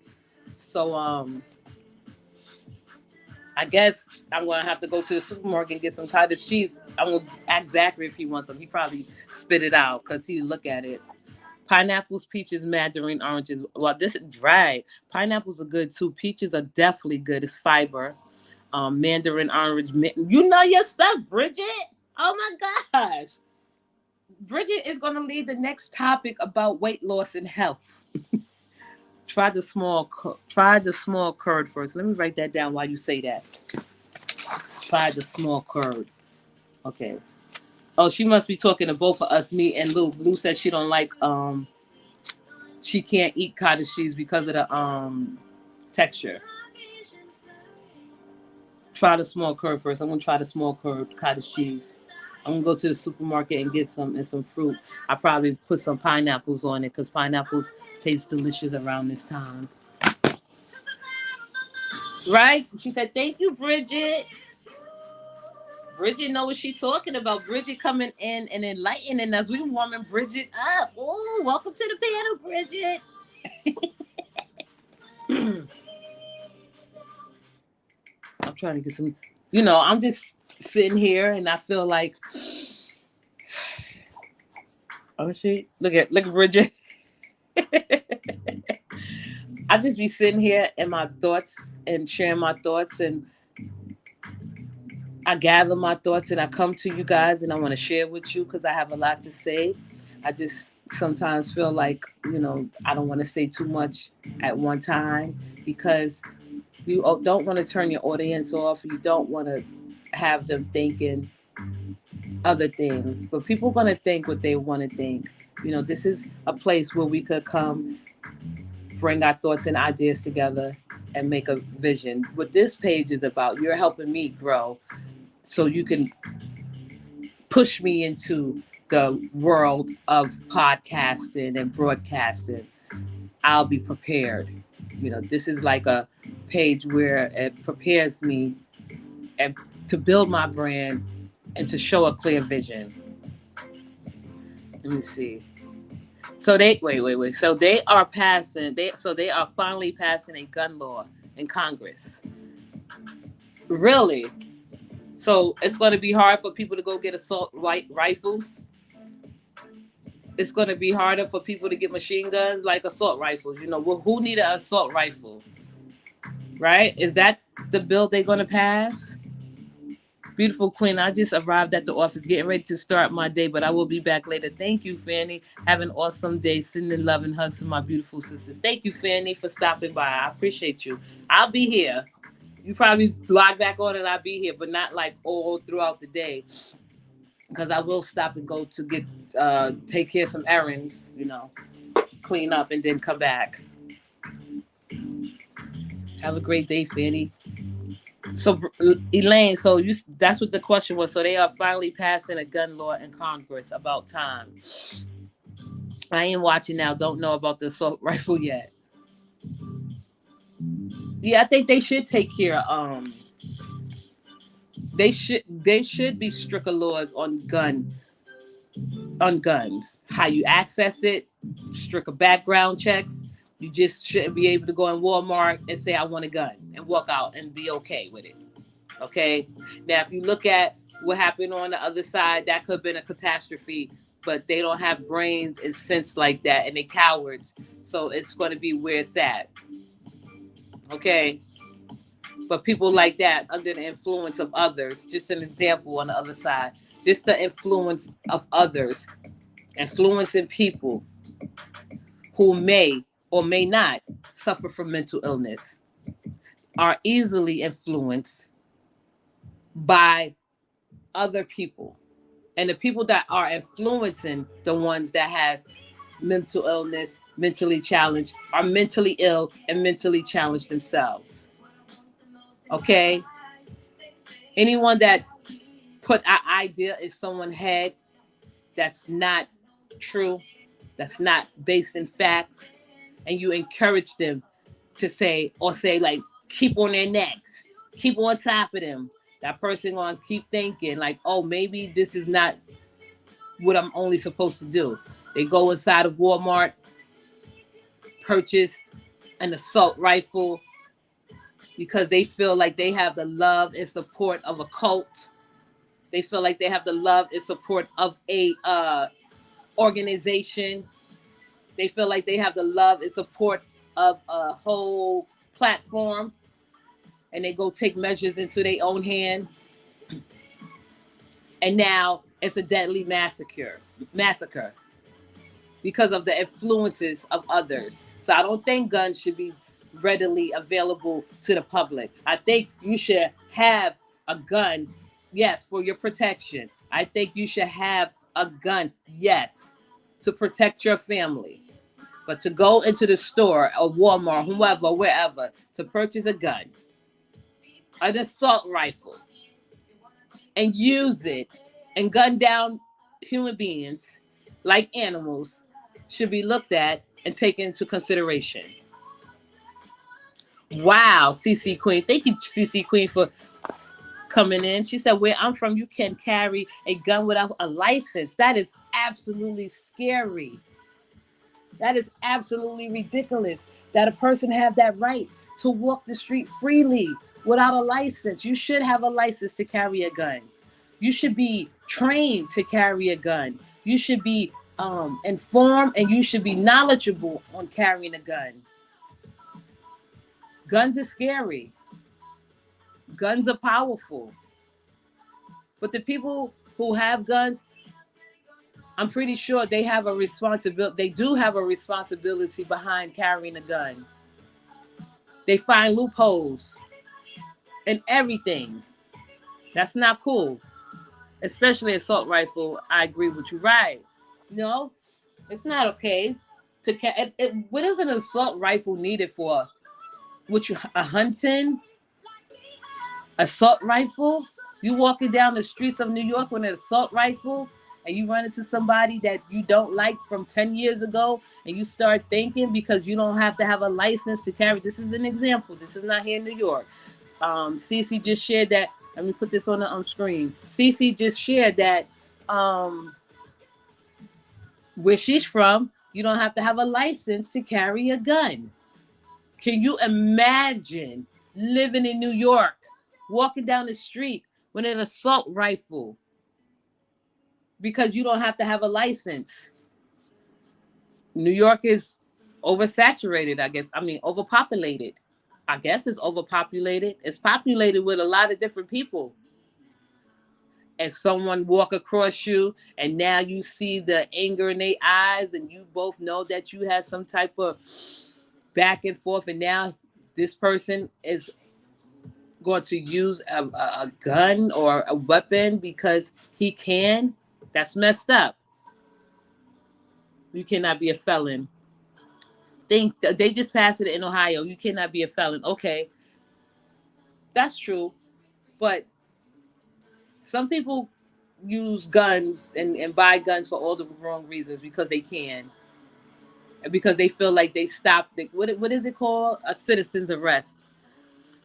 So I guess I'm gonna have to go to the supermarket and get some cottage cheese. I'm gonna ask Zachary if he wants them. He probably spit it out because he look at it. Pineapples, peaches, mandarin, oranges. Well, this is right. Pineapples are good too. Peaches are definitely good. It's fiber. Mandarin, orange. You know your stuff, Bridget. Oh my gosh. Bridget is going to lead the next topic about weight loss and health. Try the small curd first. Let me write that down while you say that. Try the small curd. Okay. Oh, she must be talking to both of us, me and Lou. Lou says she don't like she can't eat cottage cheese because of the texture. Try the small curd first. I'm gonna try the small curd cottage cheese. I'm gonna go to the supermarket and get some fruit. I probably put some pineapples on it because pineapples taste delicious around this time. Right? She said, "Thank you, Bridget." Bridget know what she's talking about. Bridget coming in and enlightening us. We warming Bridget up. Oh, welcome to the panel, Bridget. I'm trying to get some, I'm just sitting here and I feel like, oh shit, look at Bridget. I just be sitting here in my thoughts and sharing my thoughts, and I gather my thoughts and I come to you guys and I want to share with you because I have a lot to say. I just sometimes feel like, I don't want to say too much at one time because you don't want to turn your audience off. You don't want to have them thinking other things, but people are going to think what they want to think. This is a place where we could come, bring our thoughts and ideas together and make a vision. What this page is about, you're helping me grow so you can push me into the world of podcasting and broadcasting. I'll be prepared. This is like a page where it prepares me and to build my brand and to show a clear vision. Let me see. So they wait. So they are finally passing a gun law in Congress. Really? So it's going to be hard for people to go get assault rifles. It's going to be harder for people to get machine guns like assault rifles. Who need an assault rifle? Right? Is that the bill they're going to pass? Beautiful Queen, I just arrived at the office getting ready to start my day, but I will be back later. Thank you, Fanny. Have an awesome day. Sending love and hugs to my beautiful sisters. Thank you, Fanny, for stopping by. I appreciate you. I'll be here. You probably log back on and I'll be here, but not like all throughout the day. Because I will stop and go to get take care of some errands, clean up and then come back. Have a great day, Fanny. So Elaine, that's what the question was. So they are finally passing a gun law in Congress. About time. I ain't watching now. Don't know about the assault rifle yet. Yeah, I think they should take care. They should be stricter laws on guns. How you access it, stricter background checks. You just shouldn't be able to go in Walmart and say I want a gun and walk out and be okay with it. Okay. Now, if you look at what happened on the other side, that could have been a catastrophe, but they don't have brains and sense like that, and they cowards. So it's going to be where it's at. Okay. But people like that under the influence of others, just an example on the other side, just the influence of others, influencing people who may or may not suffer from mental illness, are easily influenced by other people. And the people that are influencing the ones that has mental illness, mentally challenged, are mentally ill and mentally challenged themselves. Okay? Anyone that put an idea in someone's head that's not true, that's not based in facts, and you encourage them to say like, keep on their necks, keep on top of them, that person gonna keep thinking like, oh, maybe this is not what I'm only supposed to do. They go inside of Walmart, purchase an assault rifle because they feel like they have the love and support of a cult. They feel like they have the love and support of a organization. They feel like they have the love and support of a whole platform, and they go take measures into their own hand. And now it's a deadly massacre because of the influences of others. So I don't think guns should be readily available to the public. I think you should have a gun, yes, for your protection. I think you should have a gun, yes, to protect your family. But to go into the store or Walmart, whoever, wherever, to purchase a gun, an assault rifle, and use it and gun down human beings like animals should be looked at and taken into consideration. Wow, CC Queen. Thank you, CC Queen, for coming in. She said, where I'm from, you can carry a gun without a license. That is absolutely scary. That is absolutely ridiculous that a person have that right to walk the street freely without a license. You should have a license to carry a gun. You should be trained to carry a gun. You should be informed, and you should be knowledgeable on carrying a gun. Guns are scary. Guns are powerful. But the people who have guns, I'm pretty sure they have a responsibility. They do have a responsibility behind carrying a gun. They find loopholes in everything. That's not cool. Especially assault rifle. I agree with you. Right. No, it's not okay to carry. What is an assault rifle needed for? A hunting assault rifle? You walking down the streets of New York with an assault rifle, and you run into somebody that you don't like from 10 years ago, and you start thinking, because you don't have to have a license to carry. This is an example. This is not here in New York. Cece just shared that. Let me put this on the screen. Cece just shared that where she's from, you don't have to have a license to carry a gun. Can you imagine living in New York, walking down the street with an assault rifle because you don't have to have a license? New York is oversaturated, I guess. I mean, overpopulated. I guess it's overpopulated. It's populated with a lot of different people. And someone walk across you, and now you see the anger in their eyes, and you both know that you had some type of back and forth, and now this person is going to use a gun or a weapon because he can. That's messed up. You cannot be a felon. They just passed it in Ohio. You cannot be a felon. Okay, that's true, but some people use guns and buy guns for all the wrong reasons, because they can, and because they feel like they stopped what is it called? A citizen's arrest.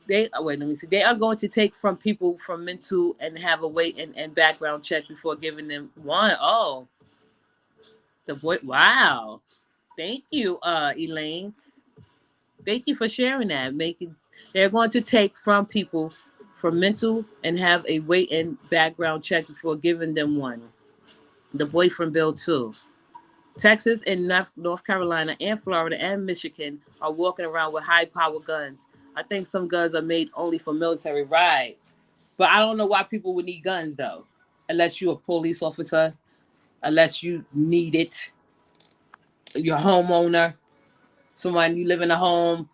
Let me see. They are going to take from people from mental and have a weight and background check before giving them one. Oh, the boy. Wow. Thank you, Elaine. Thank you for sharing that. They're going to take from people from mental and have a weight and background check before giving them one. The boyfriend bill too. Texas and North Carolina and Florida and Michigan are walking around with high-power guns. I think some guns are made only for military, right? But I don't know why people would need guns, though, unless you're a police officer, unless you need it. You're a homeowner, someone, you live in a home,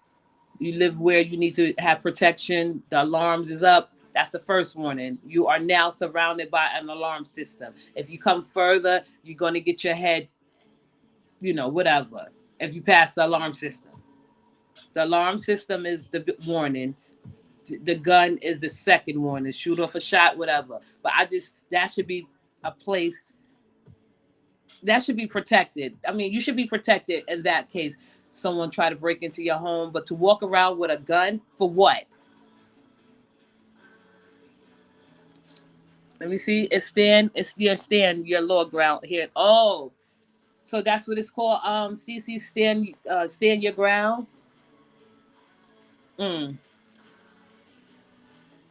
you live where you need to have protection, the alarms is up. That's the first warning. You are now surrounded by an alarm system. If you come further, you're going to get your head, whatever, if you pass the alarm system. The alarm system is the warning. The gun is the second warning. Shoot off a shot, whatever. But that should be a place that should be protected. I mean, you should be protected in that case. Someone try to break into your home, but to walk around with a gun, for what? Let me see. It's your lower ground here. Oh, so that's what it's called. CC stand your ground. Mm.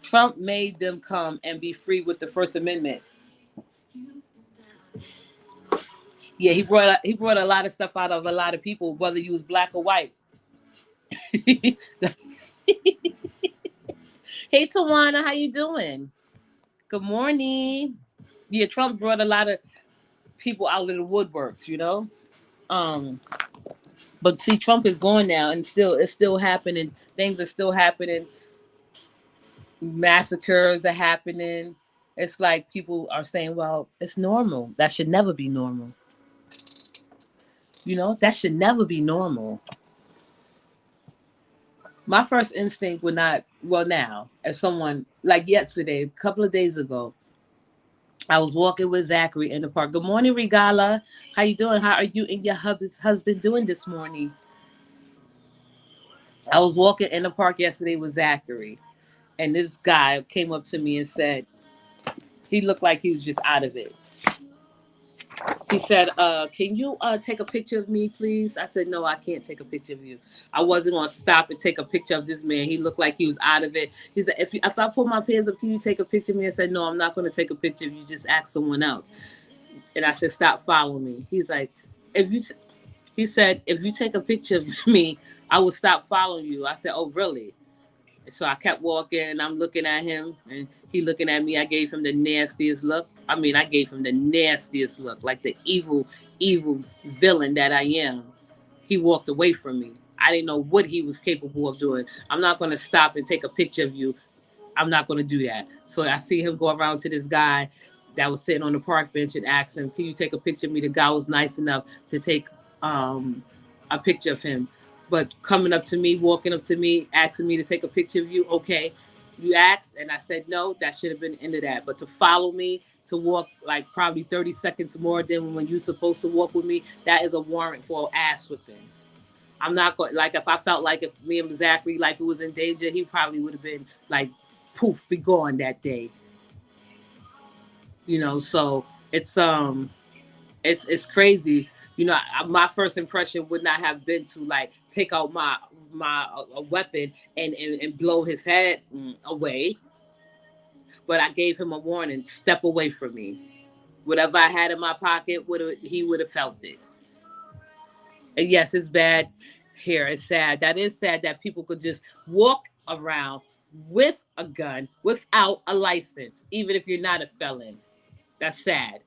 Trump made them come and be free with the First Amendment. Yeah, he brought a lot of stuff out of a lot of people, whether you was black or white. Hey Tawana, how you doing? Good morning. Yeah, Trump brought a lot of people out of the woodworks, you know. Um, but see, Trump is gone now, and it's still happening. Things are still happening. Massacres are happening. It's like people are saying, "Well, it's normal. That should never be normal." You know, that should never be normal. My first instinct would not. Well, now, as someone like yesterday, a couple of days ago, I was walking with Zachary in the park. Good morning, Regala. How you doing? How are you and your husband doing this morning? I was walking in the park yesterday with Zachary, and this guy came up to me and said he looked like he was just out of it. He said, "Can you take a picture of me, please?" I said, "No, I can't take a picture of you. I wasn't gonna stop and take a picture of this man. He looked like he was out of it." He said, "If I pull my pants up, can you take a picture of me?" I said, "No, I'm not gonna take a picture of you. Just ask someone else." And I said, "Stop following me." He's like, "If you," he said, "if you take a picture of me, I will stop following you." I said, "Oh, really?" So I kept walking and I'm looking at him and he looking at me. I gave him the nastiest look. I mean, I gave him the nastiest look, like the evil villain that I am. He walked away from me. I didn't know what he was capable of doing. I'm not going to stop and take a picture of you. I'm not going to do that. So I see him go around to this guy that was sitting on the park bench and asked him, "Can you take a picture of me?" The guy was nice enough to take um, a picture of him. But coming up to me, walking up to me, asking me to take a picture of you, okay. You asked, and I said no. That should have been the end of that. But to follow me, to walk like probably 30 seconds more than when you're supposed to walk with me, that is a warrant for an ass whipping. I'm not going like if I felt like if me and Zachary like it was in danger, he probably would have been like poof, be gone that day. You know, so it's crazy. You know, my first impression would not have been to like take out my a weapon and blow his head away, but I gave him a warning: step away from me. Whatever I had in my pocket would have felt it. And yes, it's bad here. It's sad. That is sad that people could just walk around with a gun without a license, even if you're not a felon. That's sad.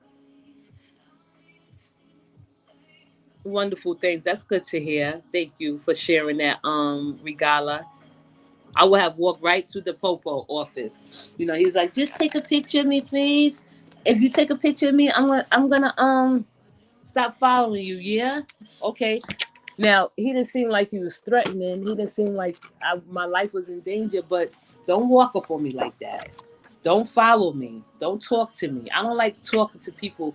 Wonderful things. That's good to hear. Thank you for sharing that, Regala. I would have walked right to the Popo office. You know, he's like, just take a picture of me, please. If you take a picture of me, I'm gonna stop following you, yeah? Okay. Now he didn't seem like he was threatening. He didn't seem like my life was in danger, but don't walk up on me like that. Don't follow me. Don't talk to me. I don't like talking to people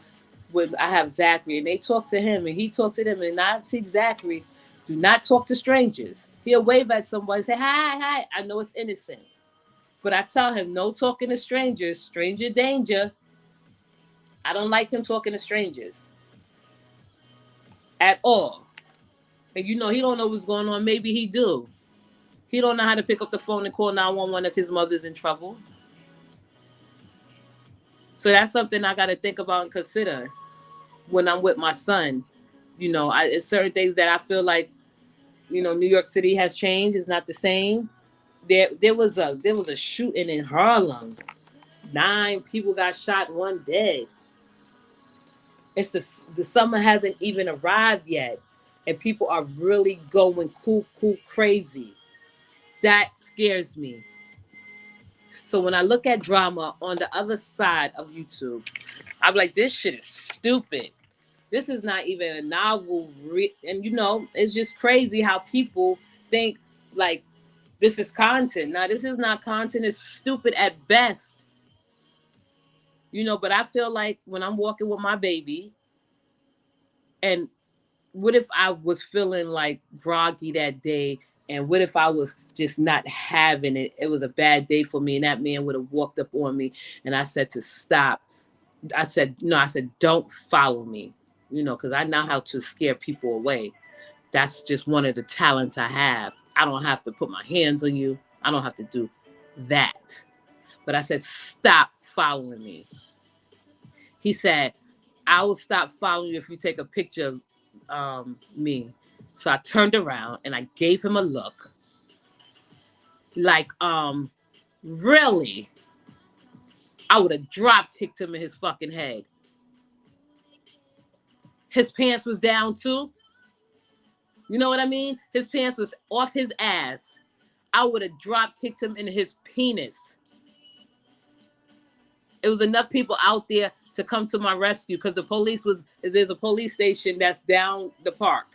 when I have Zachary and they talk to him and he talked to them and I see Zachary. Do not talk to strangers. He'll wave at somebody, say, hi, hi. I know it's innocent. But I tell him, no talking to strangers, stranger danger. I don't like him talking to strangers at all. And you know, he don't know what's going on. Maybe he do. He don't know how to pick up the phone and call 911 if his mother's in trouble. So that's something I got to think about and consider when I'm with my son. You know, it's certain things that I feel like, you know, New York City has changed. It's not the same. There was a shooting in Harlem. 9 people got shot one day. It's the summer hasn't even arrived yet, and people are really going cool crazy. That scares me. So when I look at drama on the other side of YouTube, I'm like, this shit is stupid. This is not even a novel, and you know, it's just crazy how people think like this is content. Now, this is not content. It's stupid at best. You know, but I feel like when I'm walking with my baby, and what if I was feeling like groggy that day And what if I was just not having it? It was a bad day for me, and that man would have walked up on me, and I said to stop. I said, no, I said, don't follow me, because I know how to scare people away. That's just one of the talents I have. I don't have to put my hands on you. I don't have to do that. But I said, stop following me. He said, I will stop following you if you take a picture of me. So I turned around and I gave him a look like, really? I would have drop kicked him in his fucking head. His pants was down too. You know what I mean? His pants was off his ass. I would have drop kicked him in his penis. It was enough people out there to come to my rescue because there's a police station that's down the park.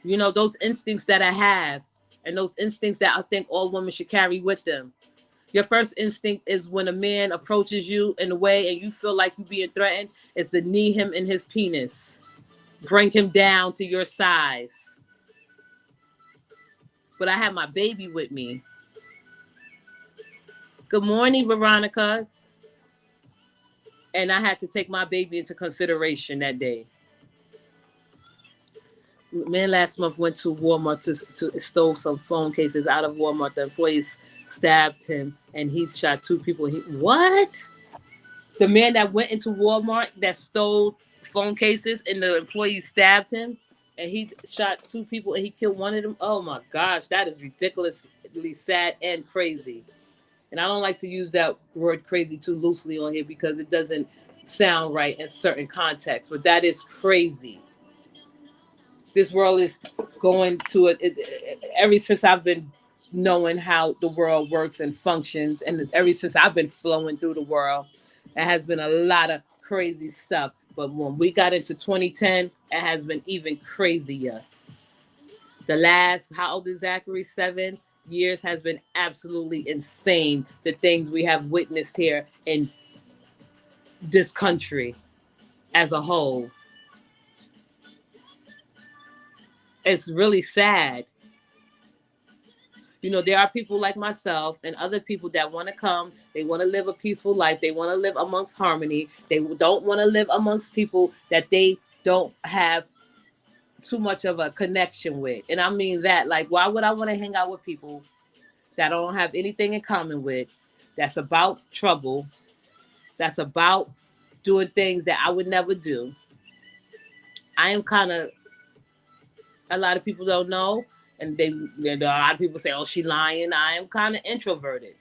Those instincts that I have, and those instincts that I think all women should carry with them. Your first instinct is when a man approaches you in a way and you feel like you're being threatened, is to knee him in his penis. Bring him down to your size. But I had my baby with me. Good morning, Veronica. And I had to take my baby into consideration that day. Man last month went to Walmart to stole some phone cases out of Walmart. The employees stabbed him and he shot 2 people. What? The man that went into Walmart that stole phone cases and the employees stabbed him and he shot 2 people and he killed one of them. Oh my gosh, that is ridiculously sad and crazy. And I don't like to use that word crazy too loosely on here because it doesn't sound right in certain contexts, but that is crazy. This world is going to it ever since I've been knowing how the world works and functions, and ever since I've been flowing through the world, there has been a lot of crazy stuff. But when we got into 2010, it has been even crazier. The last, how old is Zachary? 7 years has been absolutely insane. The things we have witnessed here in this country as a whole. It's really sad. There are people like myself and other people that want to come. They want to live a peaceful life. They want to live amongst harmony. They don't want to live amongst people that they don't have too much of a connection with. And I mean that, like, why would I want to hang out with people that I don't have anything in common with, that's about trouble, that's about doing things that I would never do? I am kind of, a lot of people don't know, and a lot of people say, oh, she lying. I am kind of introverted.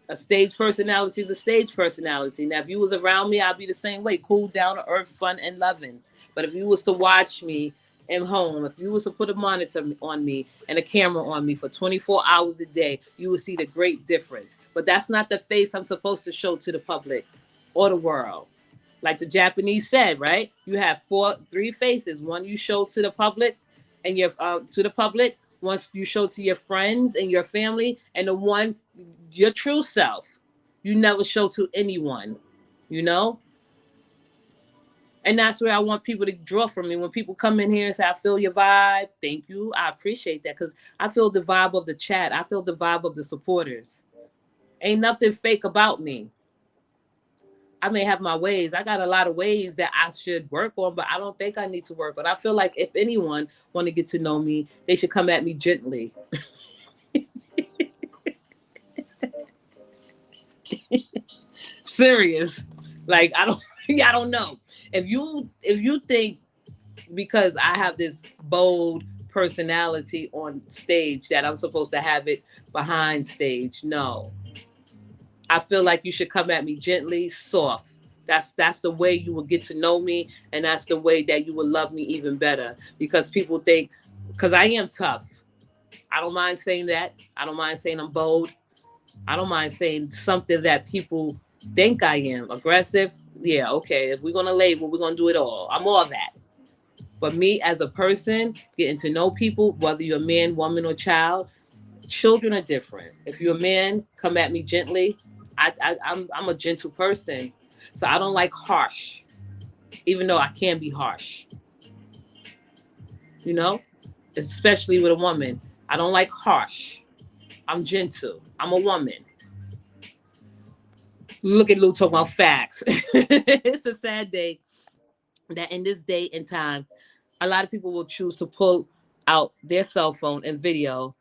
A stage personality is a stage personality. Now, if you was around me, I'd be the same way, cool, down to earth, fun, and loving. But if you was to watch me at home, if you was to put a monitor on me and a camera on me for 24 hours a day, you would see the great difference. But that's not the face I'm supposed to show to the public or the world. Like the Japanese said, right? You have 3 faces. One you show to the public, and once you show to your friends and your family, and the one, your true self, you never show to anyone, And that's where I want people to draw from me. When people come in here and say, I feel your vibe, thank you. I appreciate that because I feel the vibe of the chat. I feel the vibe of the supporters. Ain't nothing fake about me. I may have my ways. I got a lot of ways that I should work on, but I don't think I need to work on. I feel like if anyone want to get to know me, they should come at me gently. Serious. Like, I don't know. If you think because I have this bold personality on stage that I'm supposed to have it behind stage, no. I feel like you should come at me gently, soft. That's the way you will get to know me, and that's the way that you will love me even better. Because people think, because I am tough. I don't mind saying that. I don't mind saying I'm bold. I don't mind saying something that people think I am. Aggressive, yeah, okay. If we're going to label, we're going to do it all. I'm all that. But me as a person, getting to know people, whether you're a man, woman, or child, children are different. If you're a man, come at me gently. I'm a gentle person. So I don't like harsh, even though I can be harsh. especially with a woman. I don't like harsh. I'm gentle. I'm a woman. Look at Lou talking about facts. It's a sad day that in this day and time, a lot of people will choose to pull out their cell phone and video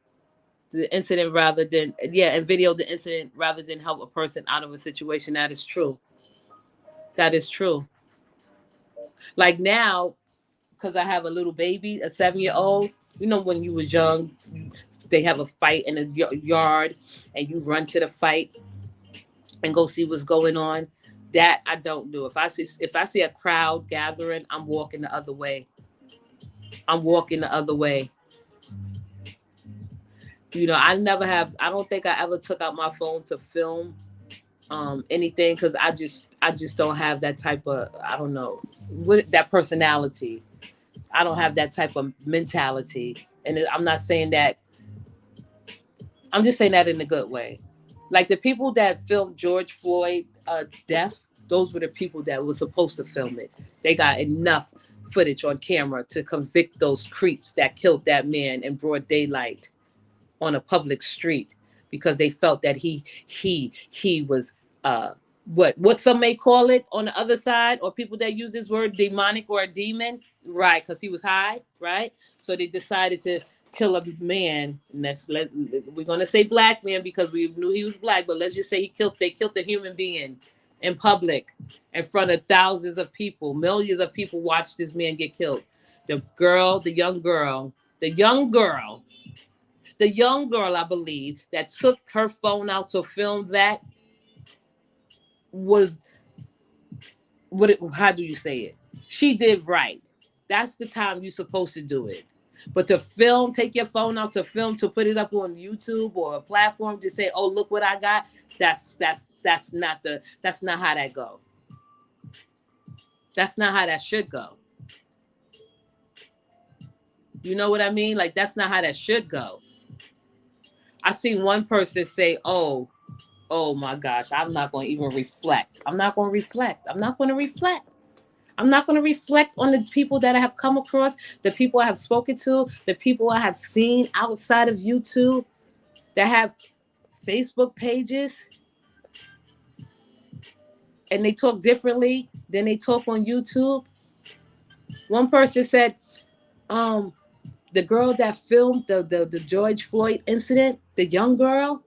the incident and video the incident rather than help a person out of a situation. That is true. That is true. Like now, because I have a little baby, a 7-year-old. You know, when you was young, they have a fight in a yard, and you run to the fight and go see what's going on. That I don't do. If I see a crowd gathering, I'm walking the other way. I'm walking the other way. You know, I don't think I ever took out my phone to film anything, because I just don't have that type of, I don't know, that personality. I don't have that type of mentality. And I'm not saying that, I'm just saying that in a good way. Like the people that filmed George Floyd death, those were the people that were supposed to film it. They got enough footage on camera to convict those creeps that killed that man in broad daylight on a public street, because they felt that he was what some may call it on the other side, or people that use this word demonic or a demon, right? Because he was high, right? So they decided to kill a man, and we're gonna say black man because we knew he was black, but let's just say they killed a human being in public in front of thousands of people. Millions of people watched this man get killed. The young girl, I believe, that took her phone out to film that was how do you say it? She did right. That's the time you're supposed to do it. But to film, take your phone out to film, to put it up on YouTube or a platform to say, "Oh, look what I got." That's not how that go. That's not how that should go. You know what I mean? Like, that's not how that should go. I seen one person say, "Oh my gosh, I'm not going to even reflect. I'm not going to reflect. I'm not going to reflect. I'm not going to reflect on the people that I have come across, the people I have spoken to, the people I have seen outside of YouTube that have Facebook pages, and they talk differently than they talk on YouTube." One person said, the girl that filmed the George Floyd incident, the young girl,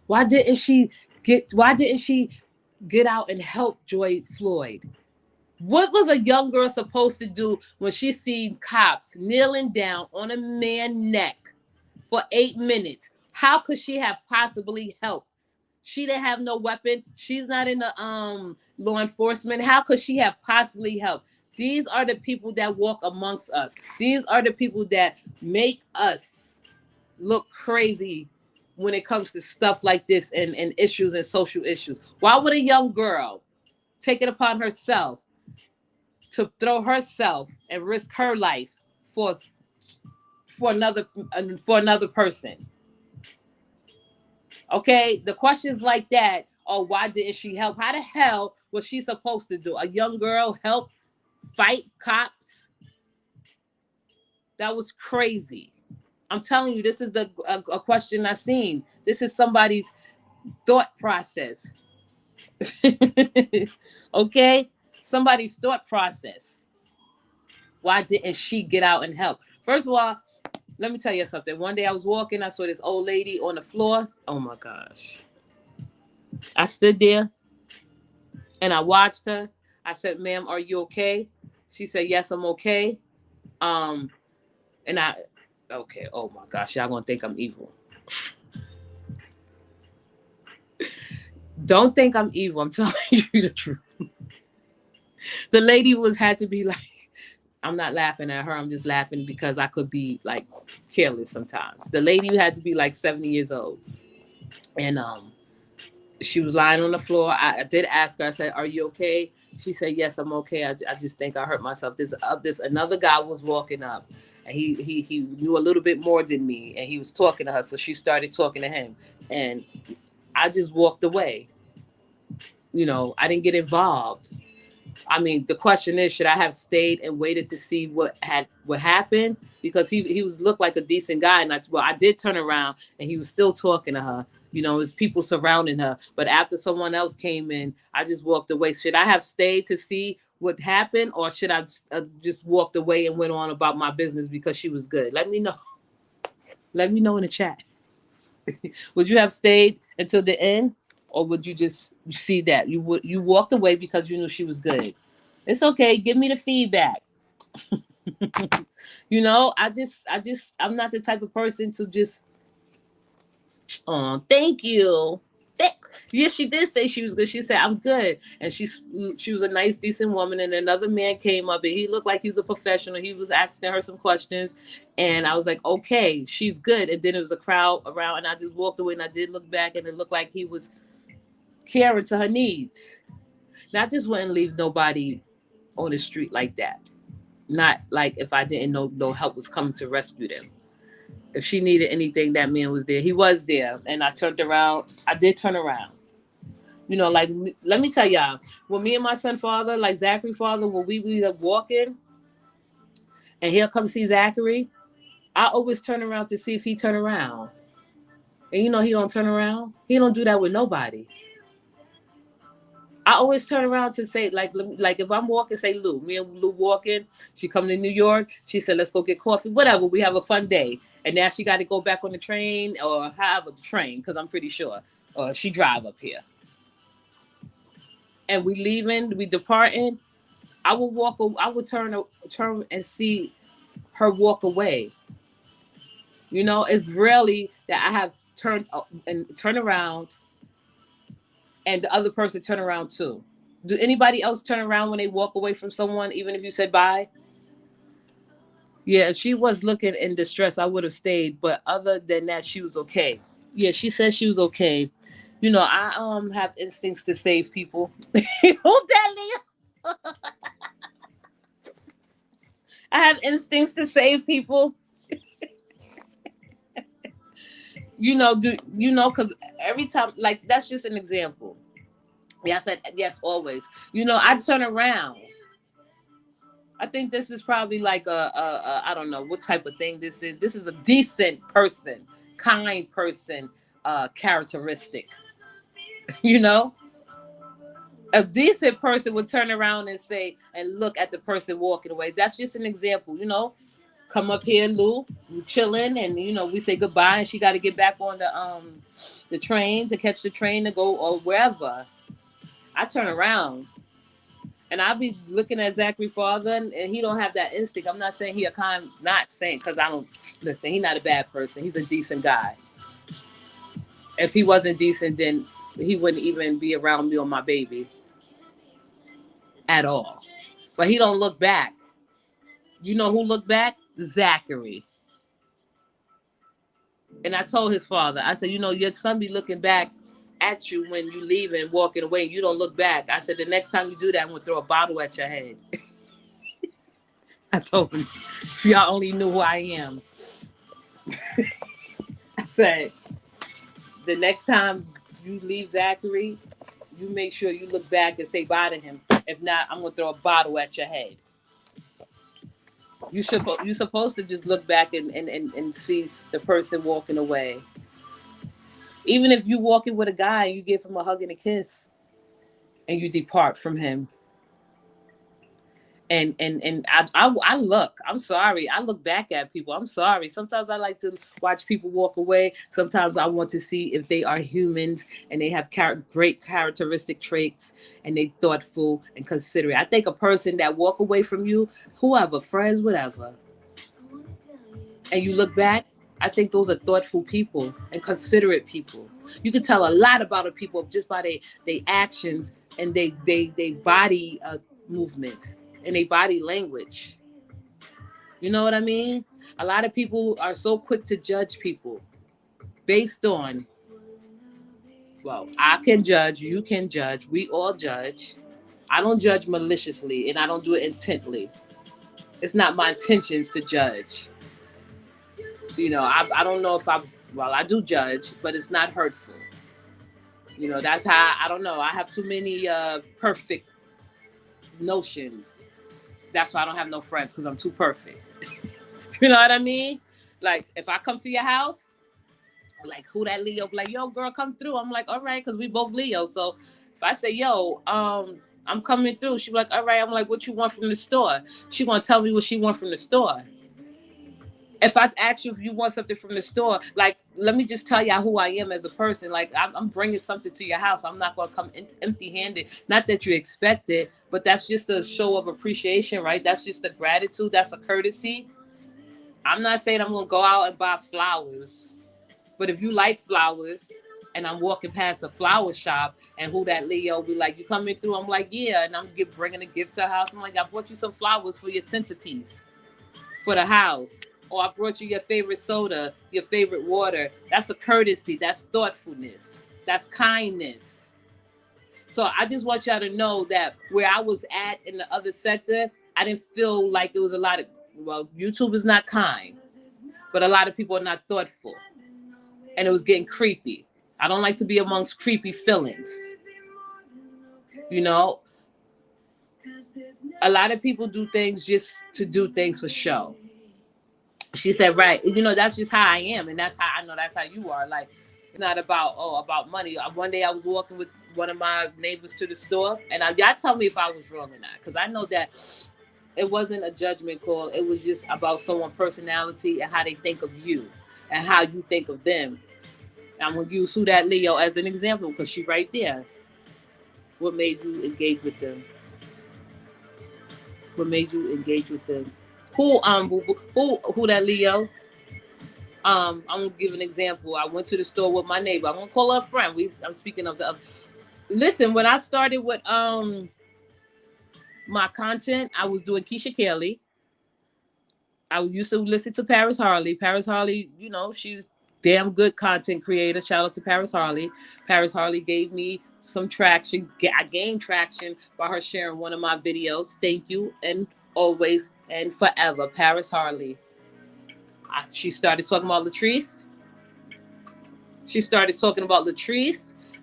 why didn't she get out and help George Floyd? What was a young girl supposed to do when she seen cops kneeling down on a man's neck for 8 minutes? How could she have possibly helped? She didn't have no weapon. She's not in the law enforcement. How could she have possibly helped? These are the people that walk amongst us. These are the people that make us look crazy when it comes to stuff like this and issues and social issues. Why would a young girl take it upon herself to throw herself and risk her life for another person? Okay, the questions like that, or why didn't she help? How the hell was she supposed to do? A young girl help fight cops? That was crazy. I'm telling you, this is a question I've seen. This is somebody's thought process. Okay? Somebody's thought process. Why didn't she get out and help? First of all, let me tell you something. One day I was walking, I saw this old lady on the floor. Oh my gosh. I stood there and I watched her. I said, "Ma'am, are you okay?" She said, "Yes, I'm okay." Okay, oh my gosh, y'all gonna think I'm evil. Don't think I'm evil. I'm telling you the truth. The lady had to be like, I'm not laughing at her. I'm just laughing because I could be like careless sometimes. The lady had to be like 70 years old. And she was lying on the floor. I did ask her, I said, "Are you okay?" She said, "Yes, I'm okay. I just think I hurt myself." This another guy was walking up, and he knew a little bit more than me, and he was talking to her. So she started talking to him, and I just walked away. You know, I didn't get involved. I mean, the question is, should I have stayed and waited to see what happened? Because he looked like a decent guy, and I did turn around and he was still talking to her. You know, there's people surrounding her. But after someone else came in, I just walked away. Should I have stayed to see what happened, or should I just walked away and went on about my business because she was good? Let me know. Let me know in the chat. Would you have stayed until the end, or would you just see that you walked away because you knew she was good? It's okay. Give me the feedback. You know, I'm not the type of person to just, oh, thank you. Yes, she did say she was good. She said, I'm good. And she was a nice, decent woman. And another man came up and he looked like he was a professional. He was asking her some questions. And I was like, okay, she's good. And then there was a crowd around and I just walked away and I did look back and it looked like he was caring to her needs. Now, I just wouldn't leave nobody on the street like that. Not like if I didn't know no help was coming to rescue them. If she needed anything, that man was there. He was there. And I turned around. I did turn around. You know, like, let me tell y'all, when me and my son father, like Zachary father, when we be walking and he'll come see Zachary, I always turn around to see if he turn around. And you know, he don't turn around. He don't do that with nobody. I always turn around to say, like if I'm walking, say Lou, me and Lou walking, she come to New York, she said, let's go get coffee, whatever, we have a fun day. And now she got to go back on the train or however the train, because I'm pretty sure, or she drive up here. And we leaving, we departing, I would turn and see her walk away. You know, it's rarely that I have turned and turn around and the other person turn around too. Do anybody else turn around when they walk away from someone, even if you said bye? Yeah, if she was looking in distress, I would have stayed. But other than that, she was okay. Yeah, she said she was okay. You know, I have instincts to save people. Who that Leah? I have instincts to save people. Because every time, like, that's just an example. Yeah, I said yes, always. You know, I turn around. I think this is probably like I don't know what type of thing this is. This is a decent person, kind person, characteristic. You know, a decent person would turn around and say and look at the person walking away. That's just an example. You know, come up here, Lou, we chilling, and you know we say goodbye, and she got to get back on the train to catch the train to go or wherever. I turn around. And I'll be looking at Zachary father, and he don't have that instinct. I'm not saying not saying because I don't listen. He's not a bad person. He's a decent guy. If he wasn't decent, then he wouldn't even be around me or my baby at all. But he don't look back. You know who looked back? Zachary. And I told his father, I said, you know, your son be looking back at you when you leave and walking away. You don't look back. I said, the next time you do that, I'm going to throw a bottle at your head. I told him, if y'all only knew who I am. I said, the next time you leave Zachary, you make sure you look back and say bye to him. If not, I'm going to throw a bottle at your head. You're supposed to just look back and see the person walking away. Even if you walking with a guy and you give him a hug and a kiss and you depart from him. And I look, I'm sorry. I look back at people. I'm sorry. Sometimes I like to watch people walk away. Sometimes I want to see if they are humans and they have great characteristic traits and they thoughtful and considerate. I think a person that walk away from you, whoever, friends, whatever, and you look back, I think those are thoughtful people and considerate people. You can tell a lot about a people just by their actions and they body movement and their body language. You know what I mean? A lot of people are so quick to judge people based on, well, I can judge, you can judge, we all judge. I don't judge maliciously and I don't do it intently. It's not my intentions to judge. You know, I don't know if I do judge, but it's not hurtful. You know, that's how, I don't know. I have too many perfect notions. That's why I don't have no friends, because I'm too perfect. You know what I mean? Like, if I come to your house, like, who that Leo? Like, yo, girl, come through. I'm like, all right, because we both Leo. So if I say, yo, I'm coming through, she be like, all right. I'm like, what you want from the store? She gonna tell me what she want from the store. If I ask you if you want something from the store, like, let me just tell y'all who I am as a person. Like, I'm bringing something to your house. I'm not going to come empty-handed. Not that you expect it, but that's just a show of appreciation, right? That's just a gratitude. That's a courtesy. I'm not saying I'm going to go out and buy flowers, but if you like flowers and I'm walking past a flower shop and who that Leo be like, you coming through? I'm like, yeah. And I'm bringing a gift to her house. I'm like, I brought you some flowers for your centerpiece for the house. Or I brought you your favorite soda, your favorite water. That's a courtesy. That's thoughtfulness. That's kindness. So I just want y'all to know that where I was at in the other sector, I didn't feel like it was a lot of, well, YouTube is not kind, but a lot of people are not thoughtful. And it was getting creepy. I don't like to be amongst creepy feelings. You know, a lot of people do things just to do things for show. She said, right, you know, that's just how I am. And that's how I know that's how you are. Like, it's not about money. One day I was walking with one of my neighbors to the store, and y'all tell me if I was wrong or not, because I know that it wasn't a judgment call. It was just about someone's personality and how they think of you and how you think of them. I'm going to use who that Leo as an example, because she right there. What made you engage with them? What made you engage with them? Who that Leo? I'm gonna give an example. I went to the store with my neighbor. I'm gonna call her a friend. I'm speaking of the. Listen, when I started with my content, I was doing Keisha Kelly. I used to listen to Paris Harley. Paris Harley, you know, she's damn good content creator. Shout out to Paris Harley. Paris Harley gave me some traction. I gained traction by her sharing one of my videos. Thank you, and always and forever, Paris Harley. She started talking about Latrice.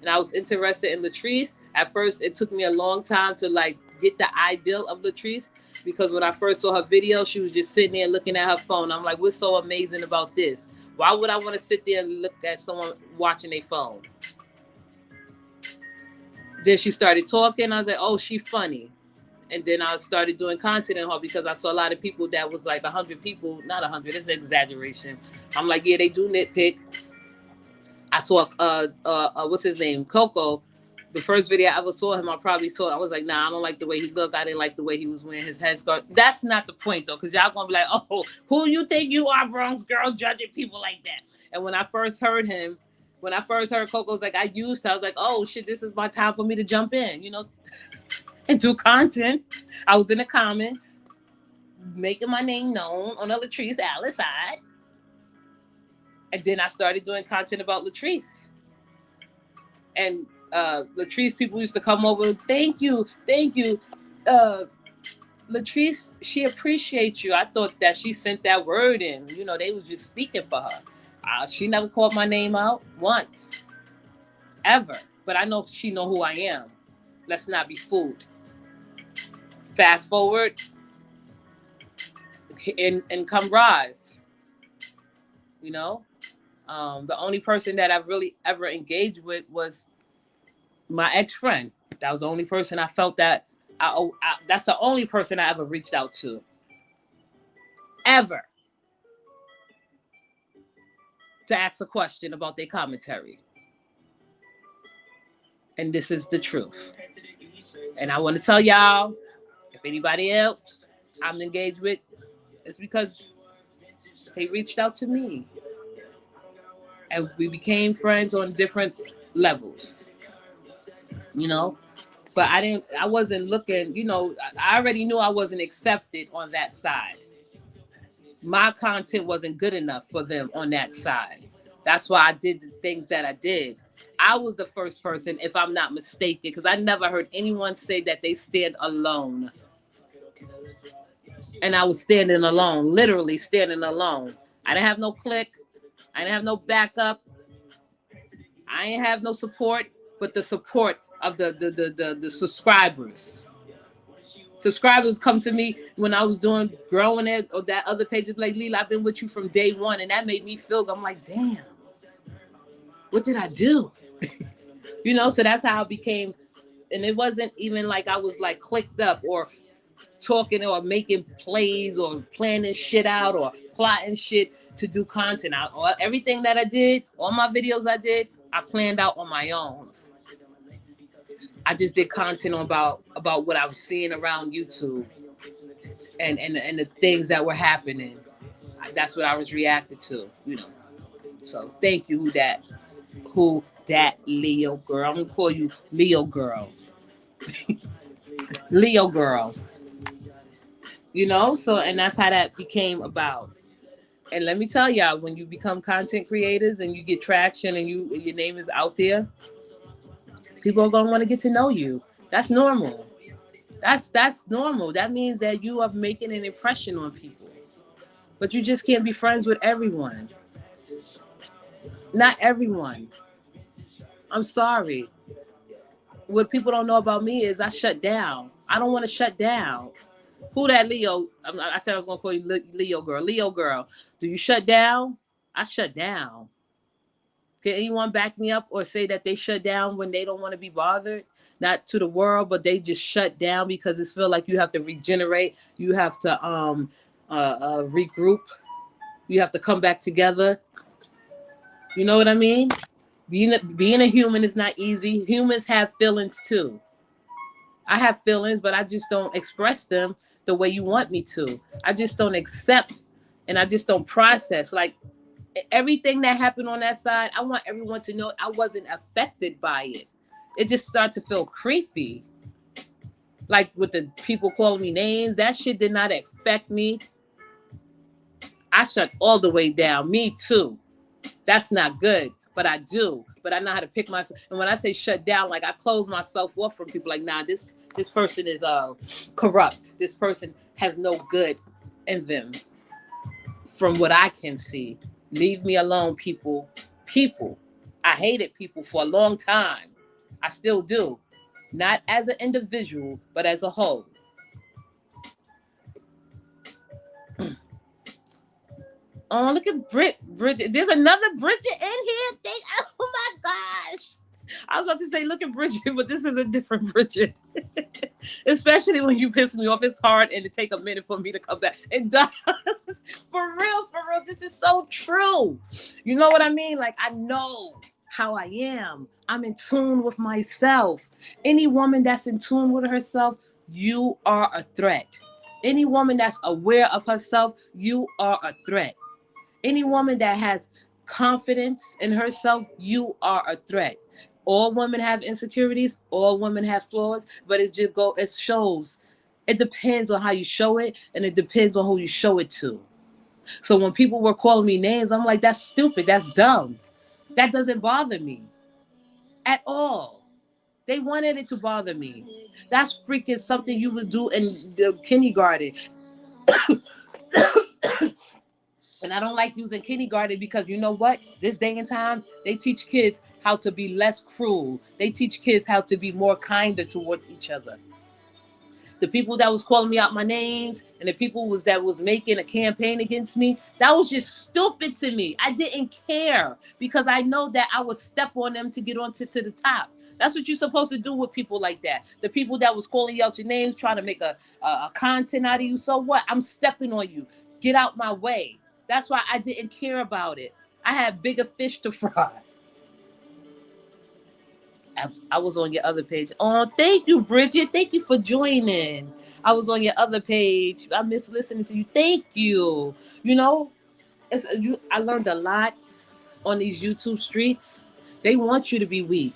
And I was interested in Latrice. At first, it took me a long time to like get the ideal of Latrice, because when I first saw her video, she was just sitting there looking at her phone. I'm like, what's so amazing about this? Why would I want to sit there and look at someone watching their phone? Then she started talking. I was like, oh, she's funny. And then I started doing content in her, because I saw a lot of people that was like 100 people, not 100, it's an exaggeration. I'm like, yeah, they do nitpick. I saw, what's his name? Coco. The first video I ever saw him, I was like, nah, I don't like the way he looked. I didn't like the way he was wearing his headscarf. That's not the point, though, because y'all gonna be like, oh, who you think you are, Bronx girl, judging people like that? And when I first heard Coco's like, I was like, oh, shit, this is my time for me to jump in, you know, and do content. I was in the comments, making my name known on the Latrice Alice side. And then I started doing content about Latrice. And Latrice, people used to come over, thank you. Latrice, she appreciates you. I thought that she sent that word in. You know, they was just speaking for her. She never called my name out once, ever. But I know she know who I am. Let's not be fooled. Fast forward, and come rise. You know, the only person that I've really ever engaged with was my ex-friend. That was the only person I felt that that's the only person I ever reached out to. Ever. To ask a question about their commentary. And this is the truth. And I want to tell y'all, if anybody else I'm engaged with, it's because they reached out to me. And we became friends on different levels. You know? But I wasn't looking, you know, I already knew I wasn't accepted on that side. My content wasn't good enough for them on that side. That's why I did the things that I did. I was the first person, if I'm not mistaken, because I never heard anyone say that they stand alone. And I was standing alone, literally standing alone. I didn't have no clique. I didn't have no backup. I didn't have no support, but the support of the subscribers. Subscribers come to me when I was doing growing it or that other page like, Leela, I've been with you from day one, and that made me feel good. I'm like, damn, what did I do? You know, so that's how I became. And it wasn't even like I was like clicked up or talking or making plays or planning shit out or plotting shit to do content out. Or everything that I did, all my videos I did, I planned out on my own. I just did content about what I was seeing around YouTube and the things that were happening. That's what I was reacting to, you know. So thank you, who that Leo girl. I'm gonna call you Leo girl. Leo girl. You know, so and that's how that became about. And let me tell y'all, when you become content creators and you get traction and your name is out there, people are gonna want to get to know you. That's normal. That's normal. That means that you are making an impression on people. But you just can't be friends with everyone. Not everyone. I'm sorry. What people don't know about me is I shut down. I don't want to shut down. Who that Leo? I said I was going to call you Leo girl. Leo girl. Do you shut down? I shut down. Can anyone back me up or say that they shut down when they don't want to be bothered? Not to the world, but they just shut down because it feels like you have to regenerate. You have to regroup. You have to come back together. You know what I mean? Being a human is not easy. Humans have feelings too. I have feelings, but I just don't express them the way you want me to. I just don't accept and I just don't process. Like everything that happened on that side, I want everyone to know I wasn't affected by it. It just started to feel creepy. Like with the people calling me names, that shit did not affect me. I shut all the way down. Me too. That's not good, but I do. But I know how to pick myself. And when I say shut down, like I close myself off from people. Like, nah, this person is corrupt. This person has no good in them. From what I can see, leave me alone, people. People. I hated people for a long time. I still do. Not as an individual, but as a whole. Oh, look at Bridget. There's another Bridget in here. Oh my gosh. I was about to say, look at Bridget, but this is a different Bridget. Especially when you piss me off. It's hard and it take a minute for me to come back. It does. For real. This is so true. You know what I mean? Like, I know how I am. I'm in tune with myself. Any woman that's in tune with herself, you are a threat. Any woman that's aware of herself, you are a threat. Any woman that has confidence in herself, you are a threat. All women have insecurities. All women have flaws, but it shows. It depends on how you show it, and it depends on who you show it to. So when people were calling me names, I'm like, that's stupid. That's dumb. That doesn't bother me at all. They wanted it to bother me. That's freaking something you would do in the kindergarten. And I don't like using kindergarten because you know what? This day and time, they teach kids how to be less cruel. They teach kids how to be more kinder towards each other. The people that was calling me out my names and the people that was making a campaign against me, that was just stupid to me. I didn't care because I know that I would step on them to get on to the top. That's what you're supposed to do with people like that. The people that was calling you out your names, trying to make a content out of you. So what? I'm stepping on you. Get out my way. That's why I didn't care about it. I had bigger fish to fry. I was on your other page. Oh, thank you, Bridget. Thank you for joining. I was on your other page. I miss listening to you. Thank you. You know, I learned a lot on these YouTube streets. They want you to be weak.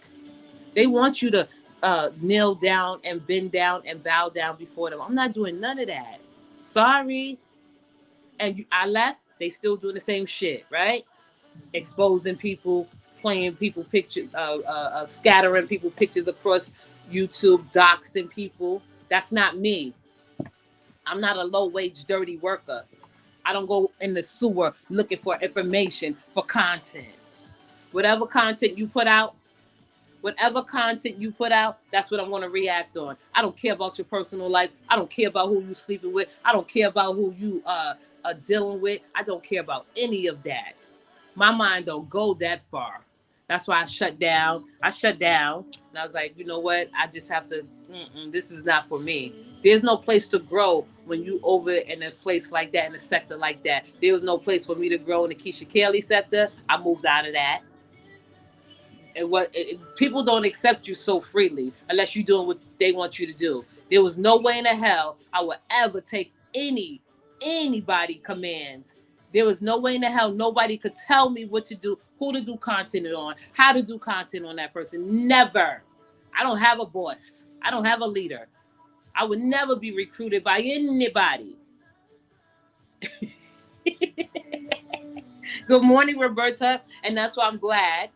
They want you to kneel down and bend down and bow down before them. I'm not doing none of that. Sorry. And I left. They still doing the same shit, right? Exposing people, playing people pictures, scattering people pictures across YouTube, doxing people. That's not me. I'm not a low-wage, dirty worker. I don't go in the sewer looking for information, for content. Whatever content you put out, Whatever content you put out, that's what I'm going to react on. I don't care about your personal life. I don't care about who you sleeping with. I don't care about who you are dealing with. I don't care about any of that. My mind don't go that far. That's why I shut down. And I was like, you know what? I just have to, this is not for me. There's no place to grow when you over in a place like that, in a sector like that. There was no place for me to grow in the Keisha Kelly sector. I moved out of that. And people don't accept you so freely unless you're doing what they want you to do. There was no way in the hell I would ever take anybody commands. There was no way in the hell nobody could tell me what to do, who to do content on, how to do content on that person. Never. I don't have a boss. I don't have a leader. I would never be recruited by anybody. Good morning, Roberta. And that's why I'm glad.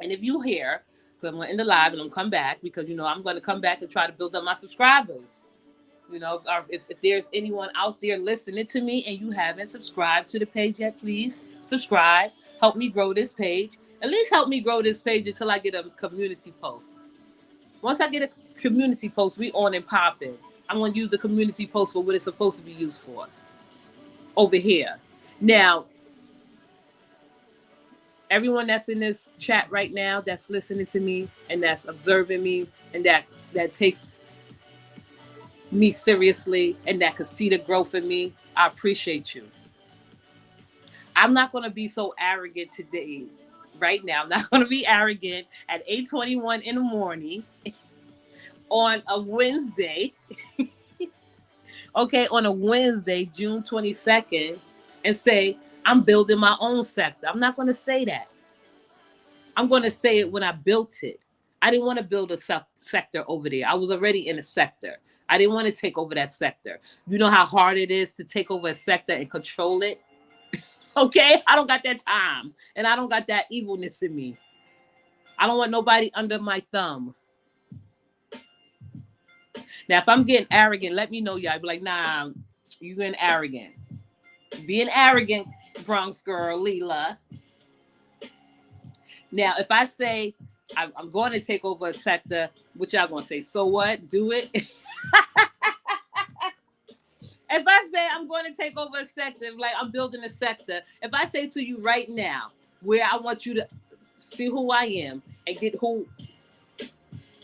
And if you hear, because I'm going to end the live and I'm going to come back, because, I'm going to come back and try to build up my subscribers. If there's anyone out there listening to me and you haven't subscribed to the page yet, please subscribe. Help me grow this page. At least help me grow this page until I get a community post. Once I get a community post, we on and popping. I'm going to use the community post for what it's supposed to be used for. Over here. Now, everyone that's in this chat right now, that's listening to me and that's observing me and that takes me seriously and that could see the growth in me, I appreciate you. I'm not going to be so arrogant today. Right now, I'm not going to be arrogant at 8:21 in the morning on a Wednesday. Okay, on a Wednesday, June 22nd, and say, I'm building my own sector. I'm not going to say that. I'm going to say it when I built it. I didn't want to build a sector over there. I was already in a sector. I didn't want to take over that sector. You know how hard it is to take over a sector and control it? Okay? I don't got that time. And I don't got that evilness in me. I don't want nobody under my thumb. Now, if I'm getting arrogant, let me know, y'all. Be like, nah, you getting arrogant. Being arrogant, Bronx girl, Leela. Now, if I say I'm going to take over a sector, what y'all going to say? So what? Do it? If I say I'm going to take over a sector, like I'm building a sector, if I say to you right now, where I want you to see who I am and get who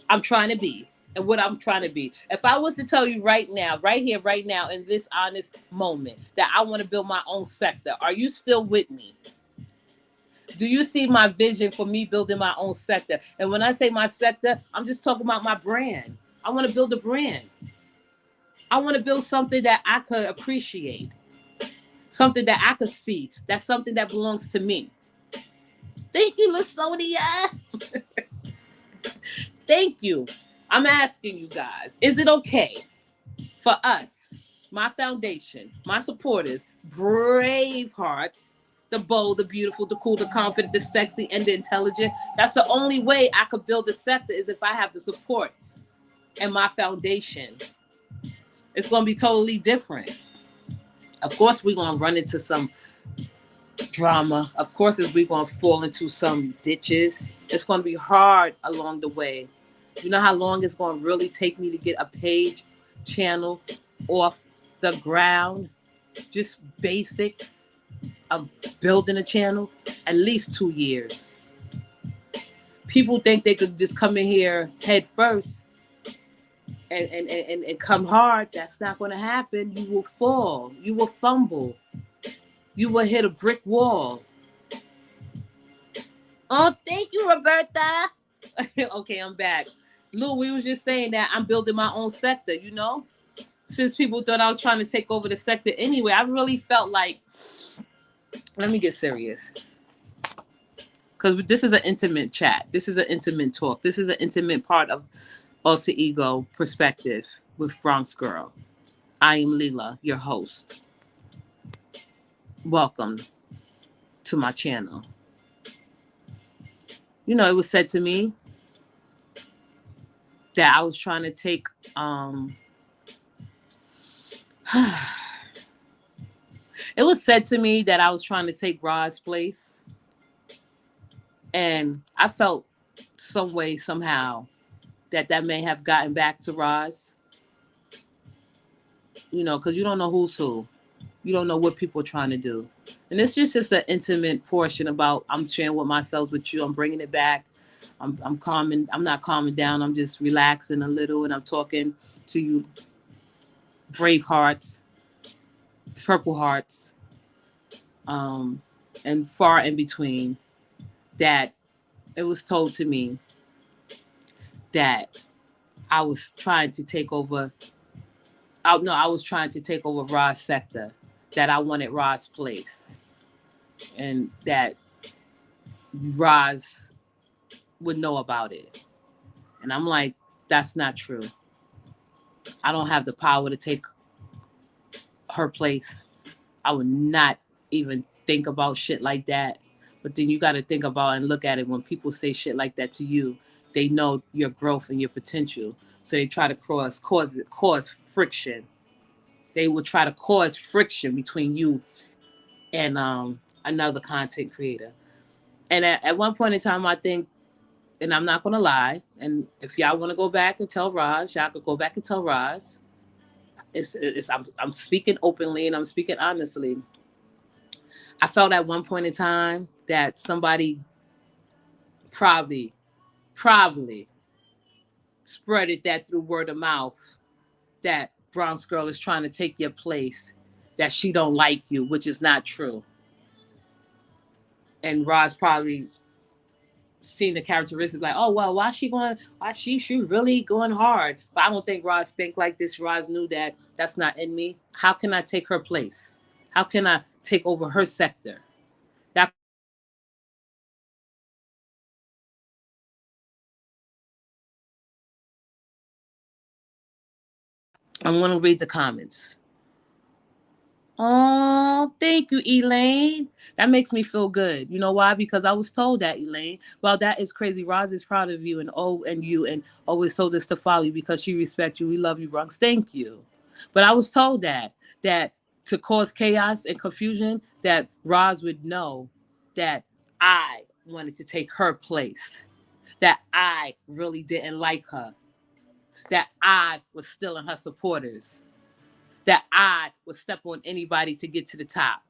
I'm trying to be and what I'm trying to be. If I was to tell you right now, right here, right now, in this honest moment, that I want to build my own sector, are you still with me? Do you see my vision for me building my own sector? And when I say my sector, I'm just talking about my brand. I want to build a brand. I want to build something that I could appreciate. Something that I could see. That's something that belongs to me. Thank you, LaSonia. Thank you. I'm asking you guys, is it okay for us, my foundation, my supporters, brave hearts, the bold, the beautiful, the cool, the confident, the sexy, and the intelligent? That's the only way I could build a sector, is if I have the support and my foundation. It's going to be totally different. Of course, we're going to run into some drama. Of course, we're going to fall into some ditches. It's going to be hard along the way. You know how long it's going to really take me to get a page channel off the ground? Just basics of building a channel? At least 2 years. People think they could just come in here head first and come hard. That's not going to happen. You will fall. You will fumble. You will hit a brick wall. Oh, thank you, Roberta. Okay, I'm back. Lou, we was just saying that I'm building my own sector, Since people thought I was trying to take over the sector anyway, I really felt like, let me get serious. Because this is an intimate chat. This is an intimate talk. This is an intimate part of Alter Ego Perspective with Bronx Girl. I am Leela, your host. Welcome to my channel. It was said to me that I was trying to take it was said to me that I was trying to take Rod's place. And I felt some way, somehow, that may have gotten back to Roz. You know, because you don't know who's who. You don't know what people are trying to do. And it's just the intimate portion about I'm sharing with myself with you. I'm bringing it back. I'm calming. I'm not calming down. I'm just relaxing a little, and I'm talking to you, brave hearts, purple hearts, and far in between. That it was told to me that I was trying to take over. I was trying to take over Rod's sector. That I wanted Rod's place, and that Roz would know about it. And I'm like, that's not true. I don't have the power to take her place. I would not even think about shit like that. But then you got to think about and look at it when people say shit like that to you. They know your growth and your potential. So they try to cause friction. They will try to cause friction between you and another content creator. And at one point in time, I think, and I'm not going to lie, and if y'all want to go back and tell Roz, y'all could go back and tell Roz. I'm speaking openly and I'm speaking honestly. I felt at one point in time that somebody probably spreaded that through word of mouth that Bronx girl is trying to take your place, that she don't like you, which is not true. And Roz probably seen the characteristics like, oh well, why she really going hard? But I don't think Roz think like this. Roz knew that that's not in me. How can I take her place? How can I take over her sector? That I'm gonna read the comments. Oh, thank you, Elaine. That makes me feel good. You know why? Because I was told that, Elaine. Well, that is crazy. Roz is proud of you and always told us to follow you because she respects you. We love you, Bronx. Thank you. But I was told that to cause chaos and confusion, that Roz would know that I wanted to take her place, that I really didn't like her, that I was stealing her supporters, that I would step on anybody to get to the top.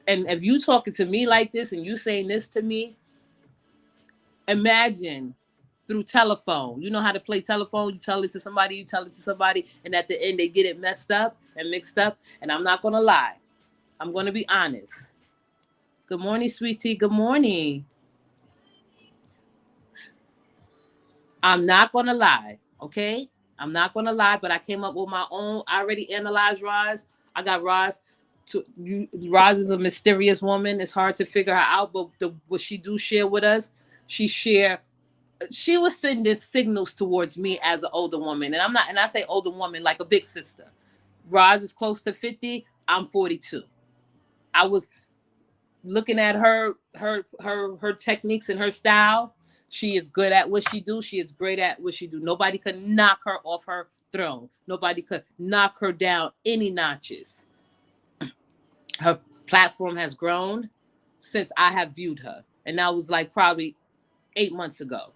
And if you talking to me like this and you saying this to me, imagine through telephone. You know how to play telephone. You tell it to somebody, and at the end they get it messed up and mixed up. And I'm not going to lie. I'm going to be honest. Good morning, sweetie. Good morning. I'm not going to lie, okay? I'm not going to lie, but I came up with my own. I already analyzed Roz. I got Roz. Roz is a mysterious woman. It's hard to figure her out, but what she do share with us, she was sending signals towards me as an older woman. And I say older woman like a big sister. Roz is close to 50. I'm 42. I was looking at her techniques and her style. She is good at what she do. She is great at what she do. Nobody could knock her off her throne. Nobody could knock her down any notches. Her platform has grown since I have viewed her. And that was like probably 8 months ago.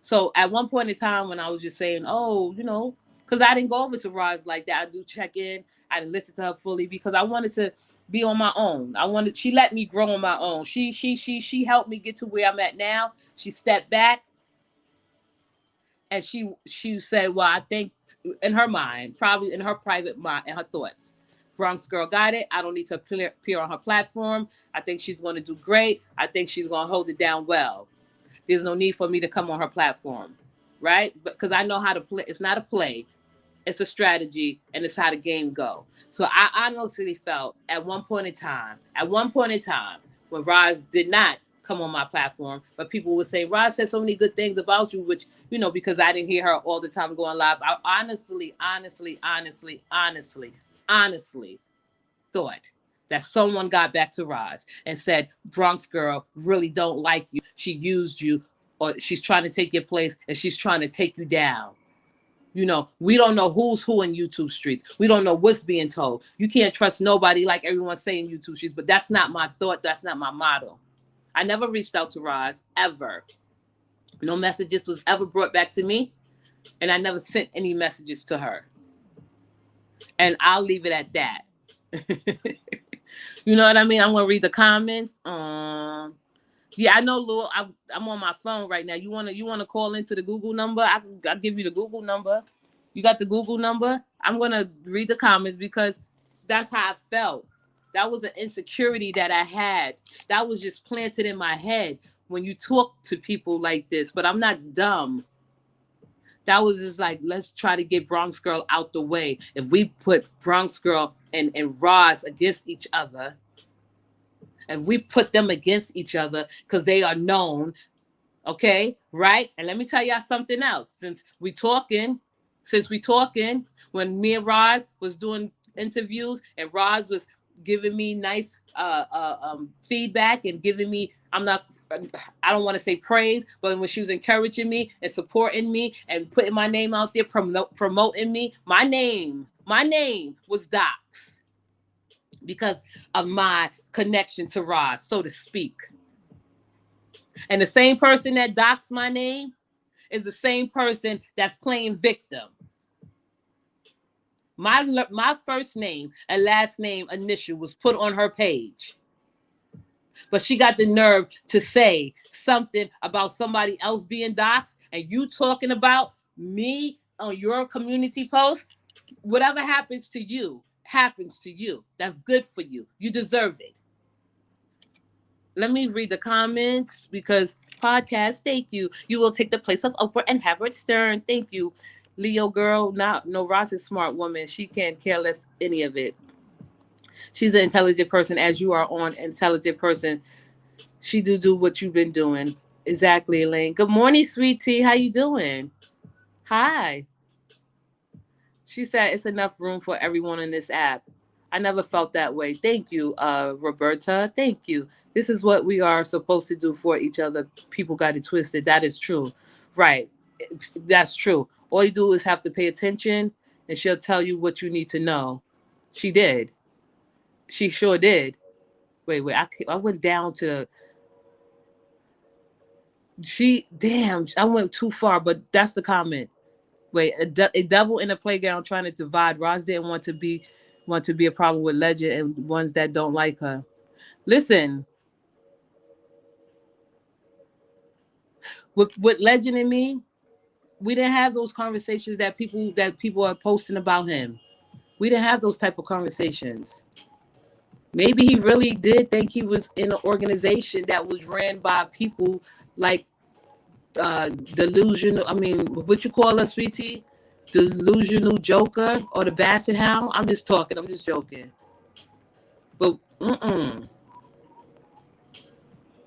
So at one point in time when I was just saying, oh, because I didn't go over to Roz like that. I do check in. I didn't listen to her fully because I wanted to be on my own. She let me grow on my own. She helped me get to where I'm at now. She stepped back and she said, well, I think in her mind, probably in her private mind and her thoughts, Bronx girl got it. I don't need to appear on her platform. I think she's going to do great. I think she's going to hold it down well. There's no need for me to come on her platform, right? Because I know how to play. It's not a play. It's a strategy, and it's how the game go. So I honestly felt at one point in time, when Roz did not come on my platform, but people would say, Roz said so many good things about you, which, because I didn't hear her all the time going live. I honestly thought that someone got back to Roz and said, Bronx girl really don't like you. She used you, or she's trying to take your place, and she's trying to take you down. We don't know who's who in YouTube streets. We don't know what's being told. You can't trust nobody like everyone's saying YouTube streets, but that's not my thought. That's not my motto. I never reached out to Roz, ever. No messages was ever brought back to me, and I never sent any messages to her. And I'll leave it at that. You know what I mean? I'm gonna read the comments. Yeah, I know, Lou. I'm on my phone right now. You wanna call into the Google number? I'll give you the Google number. You got the Google number? I'm gonna read the comments because that's how I felt. That was an insecurity that I had. That was just planted in my head when you talk to people like this. But I'm not dumb. That was just like, let's try to get Bronx Girl out the way. If we put Bronx Girl and Roz against each other, if we put them against each other because they are known, okay, right? And let me tell y'all something else. Since we talking, when me and Roz was doing interviews and Roz was giving me nice feedback and giving me, I don't want to say praise, but when she was encouraging me and supporting me and putting my name out there, promoting me, my name was Docs because of my connection to Roz, so to speak. And the same person that doxed my name is the same person that's playing victim. My first name and last name initial was put on her page. But she got the nerve to say something about somebody else being doxxed, and you talking about me on your community post. Whatever happens to you, happens to you. That's good for you. You deserve it. Let me read the comments because podcast, thank you. You will take the place of Oprah and Howard Stern. Thank you. Leo girl, no, Roz is a smart woman. She can't care less any of it. She's an intelligent person, as you are an intelligent person. She do what you've been doing. Exactly, Elaine. Good morning, sweetie. How you doing? Hi. She said it's enough room for everyone in this app. I never felt that way. Thank you, Roberta. Thank you. This is what we are supposed to do for each other. People got it twisted. That is true. Right. That's true. All you do is have to pay attention, and she'll tell you what you need to know. She did. She sure did. Wait. I went down to. I went too far, but that's the comment. Wait, a devil in a playground trying to divide. Roz didn't want to be a problem with Legend and ones that don't like her. Listen, with Legend and me, we didn't have those conversations that people are posting about him. We didn't have those type of conversations. Maybe he really did think he was in an organization that was ran by people like delusional. I mean, what you call us, sweetie? Delusional Joker or the Basset Hound? I'm just talking. I'm just joking. But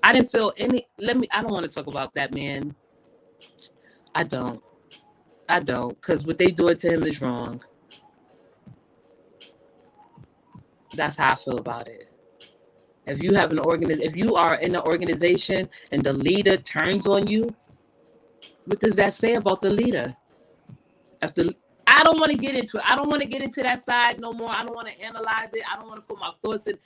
I didn't feel any. I don't want to talk about that, man. I don't. Because what they doing to him is wrong. That's how I feel about it. If you have if you are in an organization and the leader turns on you, what does that say about the leader? I don't want to get into it. I don't want to get into that side no more. I don't want to analyze it. I don't want to put my thoughts and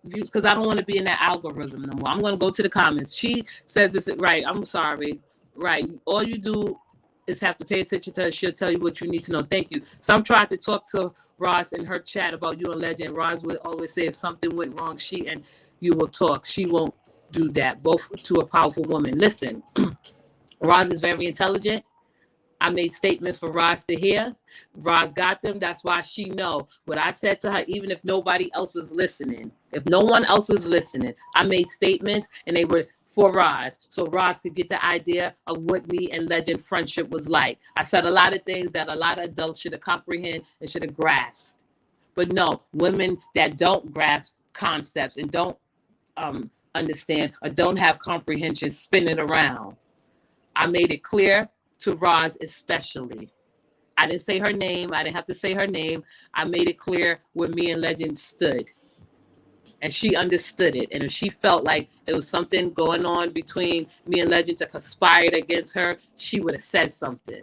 views because I don't want to be in that algorithm no more. I'm going to go to the comments. She says this right. I'm sorry. Right. All you do is have to pay attention to her. She'll tell you what you need to know. Thank you. So I'm trying to talk to Roz in her chat about you and Legend. Roz would always say if something went wrong, she and you will talk. She won't do that. Both to a powerful woman. Listen, Roz is very intelligent. I made statements for Roz to hear. Roz got them. That's why she know what I said to her, even if nobody else was listening. If no one else was listening, I made statements and they were for Roz. So Roz could get the idea of what me and Legend friendship was like. I said a lot of things that a lot of adults should have comprehended and should have grasped. But no, women that don't grasp concepts and don't understand or don't have comprehension spin it around. I made it clear to Roz especially. I didn't say her name. I didn't have to say her name. I made it clear where me and Legend stood. And she understood it. And if she felt like it was something going on between me and Legend to conspire against her, she would have said something.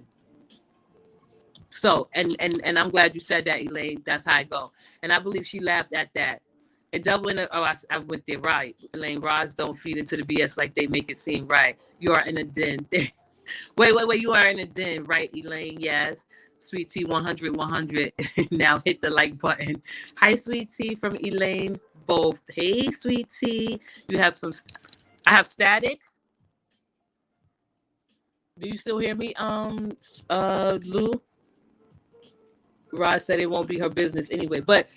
So, and I'm glad you said that, Elaine. That's how I go. And I believe she laughed at that. A devil in a, oh, I went there, right. Elaine, Roz don't feed into the BS like they make it seem, right. You are in a den. Wait. You are in a den, right, Elaine? Yes. Sweet Tea 100. Now hit the like button. Hi, Sweet Tea from Elaine. Both. Hey, Sweet Tea. You have some. I have static. Do you still hear me, Lou? Roz said it won't be her business anyway, but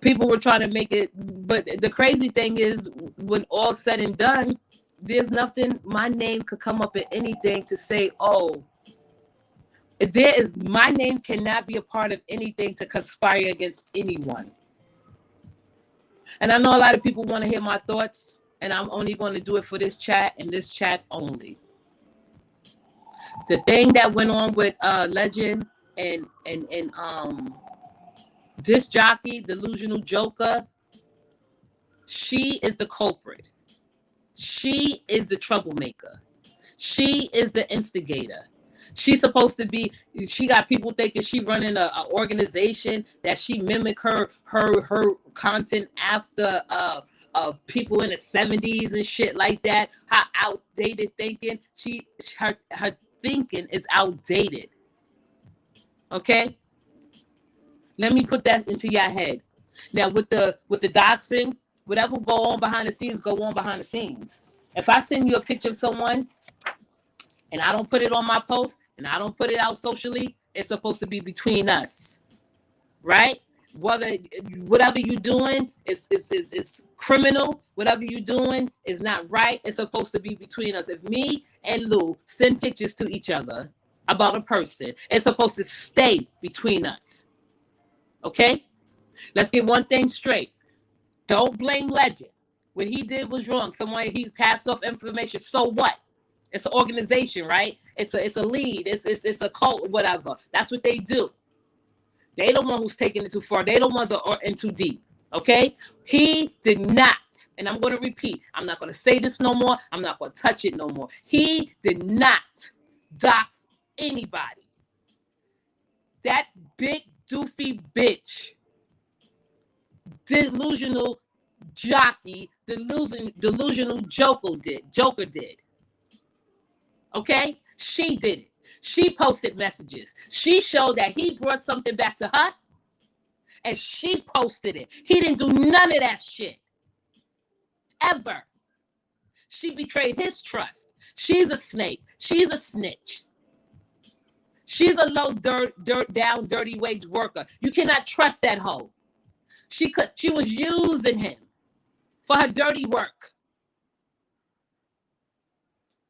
people were trying to make it. But the crazy thing is, when all said and done, there's nothing. My name could come up at anything to say, oh, my name cannot be a part of anything to conspire against anyone. And I know a lot of people want to hear my thoughts, and I'm only going to do it for this chat and this chat only. The thing that went on with Legend and this jockey, Delusional Joker, she is the culprit. She is the troublemaker. She is the instigator. She's supposed to be, she got people thinking she running an organization that she mimic her content after people in the 70s and shit like that. How outdated thinking. Her thinking is outdated. Okay? Let me put that into your head. Now with the doxing, whatever go on behind the scenes, go on behind the scenes. If I send you a picture of someone and I don't put it on my post and I don't put it out socially, it's supposed to be between us. Right? Whatever you're doing is criminal. Whatever you're doing is not right. It's supposed to be between us. If me and Lou send pictures to each other about a person, it's supposed to stay between us. Okay? Let's get one thing straight. Don't blame Legend. What he did was wrong. He passed off information. So what? It's an organization, right? It's a lead. It's a cult, whatever. That's what they do. They the one who's taking it too far. They the ones that are in too deep. Okay? He did not, and I'm going to repeat, I'm not going to say this no more. I'm not going to touch it no more. He did not dox anybody. That big doofy bitch, delusional jockey, delusional Joker did. Okay? She did it. She posted messages. She showed that he brought something back to her, and she posted it. He didn't do none of that shit. Ever. She betrayed his trust. She's a snake. She's a snitch. She's a low down, dirty wage worker. You cannot trust that hoe. She was using him for her dirty work.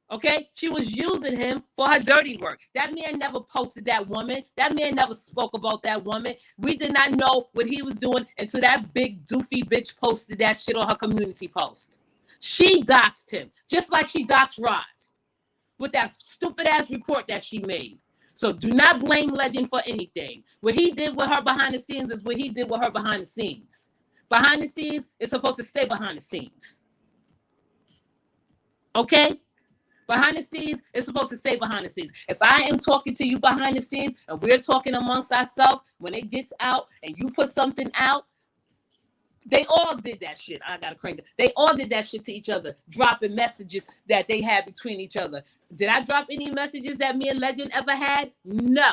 Okay? She was using him for her dirty work. That man never posted that woman. That man never spoke about that woman. We did not know what he was doing until that big doofy bitch posted that shit on her community post. She doxed him, just like she doxed Roz with that stupid ass report that she made. So do not blame Legend for anything. What he did with her behind the scenes is what he did with her behind the scenes. Behind the scenes, it's supposed to stay behind the scenes. Okay? Behind the scenes, it's supposed to stay behind the scenes. If I am talking to you behind the scenes and we're talking amongst ourselves, when it gets out and you put something out, they all did that shit. I gotta crank it. They all did that shit to each other, dropping messages that they had between each other. Did I drop any messages that me and Legend ever had? No.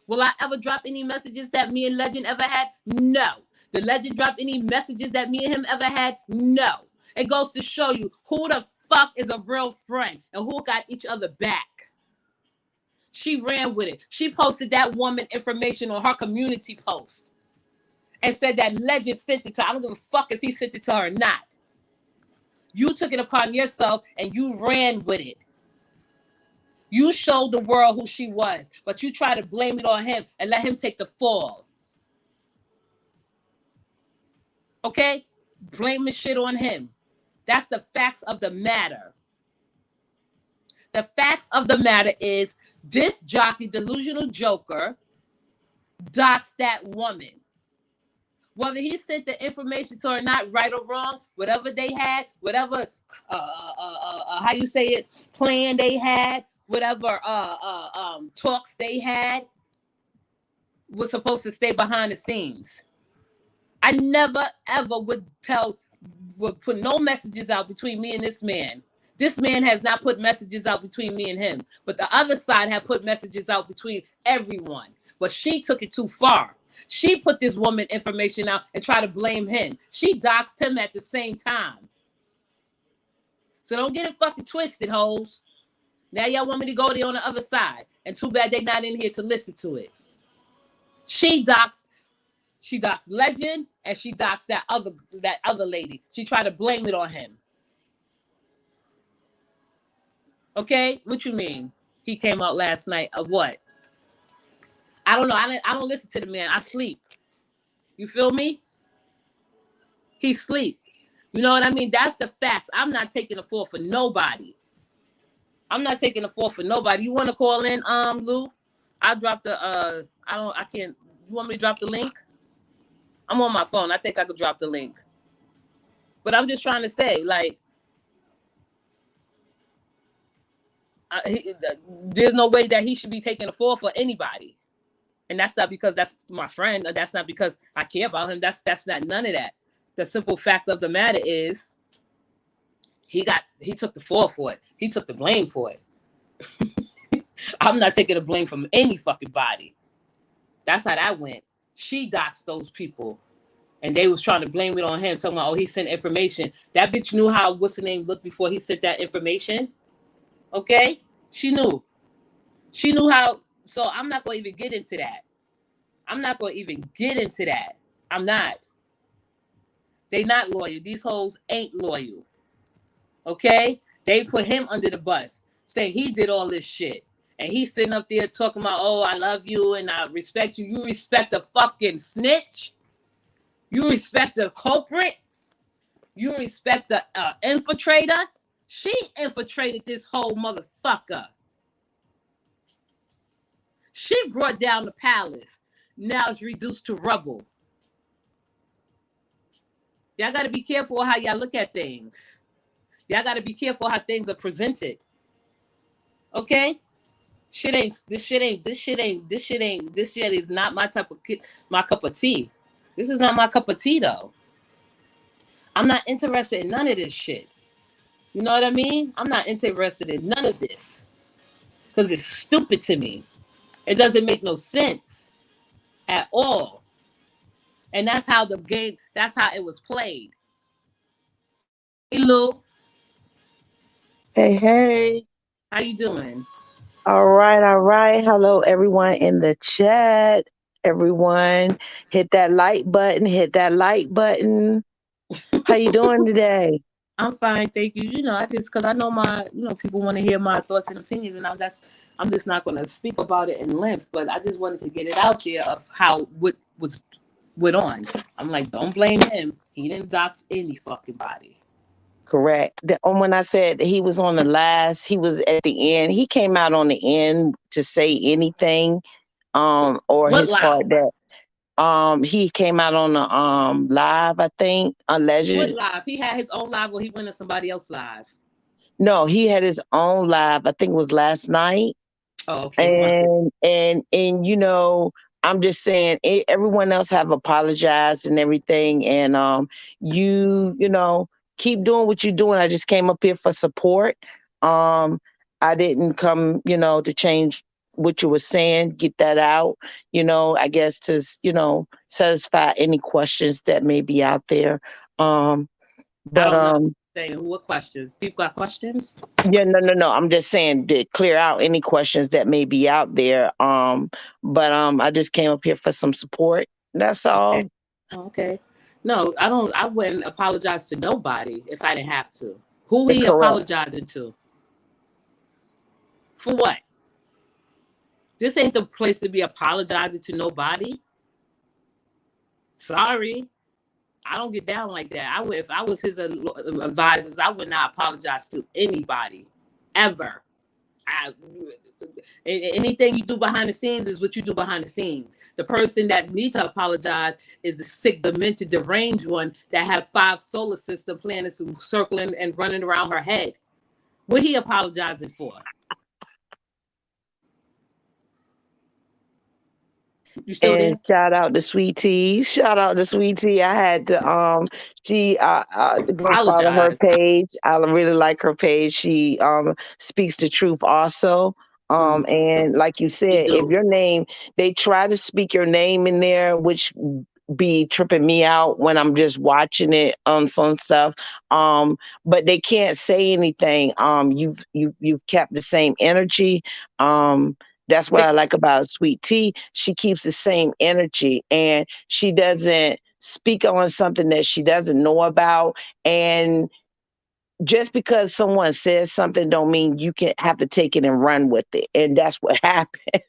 Will I ever drop any messages that me and Legend ever had? No. Did Legend drop any messages that me and him ever had? No. It goes to show you who the fuck is a real friend and who got each other back. She ran with it. She posted that woman information on her community post and said that Legend sent it to her. I don't give a fuck if he sent it to her or not. You took it upon yourself and you ran with it. You showed the world who she was, but you try to blame it on him and let him take the fall. Okay? Blame the shit on him. That's the facts of the matter. The facts of the matter is this jockey, delusional Joker, doxed that woman. Whether he sent the information to her or not, right or wrong, whatever they had, whatever, how you say it, plan they had, whatever talks they had, was supposed to stay behind the scenes. I never ever would put no messages out between me and this man. This man has not put messages out between me and him, but the other side have put messages out between everyone. But she took it too far. She put this woman information out and tried to blame him. She doxed him at the same time. So don't get it fucking twisted, hoes. Now y'all want me to go there on the other side. And too bad they not in here to listen to it. She doxed Legend, and she doxed that other lady. She tried to blame it on him. Okay, what you mean? He came out last night of what? I don't know. I don't listen to the man. I sleep. You feel me? He sleep. You know what I mean? That's the facts. I'm not taking the fall for nobody. I'm not taking the fall for nobody. You want to call in, Lou? I dropped the I can't. You want me to drop the link? I'm on my phone. I think I could drop the link. But I'm just trying to say, like, there's no way that he should be taking the fall for anybody. And that's not because that's my friend. Or that's not because I care about him. That's not none of that. The simple fact of the matter is he took the fall for it. He took the blame for it. I'm not taking the blame from any fucking body. That's how that went. She doxed those people. And they was trying to blame it on him, talking about, oh, he sent information. That bitch knew how what's the name looked before he sent that information. Okay? She knew how. So I'm not going to even get into that. I'm not. They not loyal. These hoes ain't loyal. Okay? They put him under the bus, saying he did all this shit. And he's sitting up there talking about, oh, I love you and I respect you. You respect a fucking snitch? You respect the culprit? You respect the infiltrator? She infiltrated this whole motherfucker. She brought down the palace. Now it's reduced to rubble. Y'all got to be careful how y'all look at things. Y'all got to be careful how things are presented. Okay? This shit is not my cup of tea. This is not my cup of tea, though. I'm not interested in none of this shit. You know what I mean? I'm not interested in none of this. Because it's stupid to me. It doesn't make no sense at all. And that's how it was played. Hey, Lou. Hey. How you doing? All right. Hello, everyone in the chat. Everyone, hit that like button. How you doing today? I'm fine, thank you. Because I know people want to hear my thoughts and opinions, and I'm just not going to speak about it in length, but I just wanted to get it out there of what went on. I'm like, don't blame him. He didn't dox any fucking body. Correct. When I said he was on the last, he was at the end. He came out on the end to say anything, or what his live? part that he came out on the live, I think, alleged. What live? He had his own live, or he went to somebody else live? No, he had his own live. I think it was last night. Oh, okay. And I'm just saying everyone else have apologized and everything, and you keep doing what you're doing. I just came up here for support. I didn't come to change what you were saying, get that out, I guess to satisfy any questions that may be out there. Saying what questions? People got questions? Yeah, no. I'm just saying to clear out any questions that may be out there. But I just came up here for some support. That's all. Okay. No, I wouldn't apologize to nobody if I didn't have to. Who he apologizing to? For what? This ain't the place to be apologizing to nobody. Sorry. I don't get down like that. If I was his advisors, I would not apologize to anybody, ever. Anything you do behind the scenes is what you do behind the scenes. The person that needs to apologize is the sick, demented, deranged one that have 5 solar system planets circling and running around her head. What he apologizing for? You still And there? shout out to Sweet Tea. Shout out to Sweet Tea. I had to she go follow her Apologize. page. I really like her page. She speaks the truth also. Mm, And like you you said, if do. your name, they try to speak your name in there, which be tripping me out when I'm just watching it on some stuff. But they can't say anything. You've kept the same energy. That's what I like about Sweet Tea. She keeps the same energy and she doesn't speak on something that she doesn't know about. And just because someone says something don't mean you can have to take it and run with it. And that's what happened.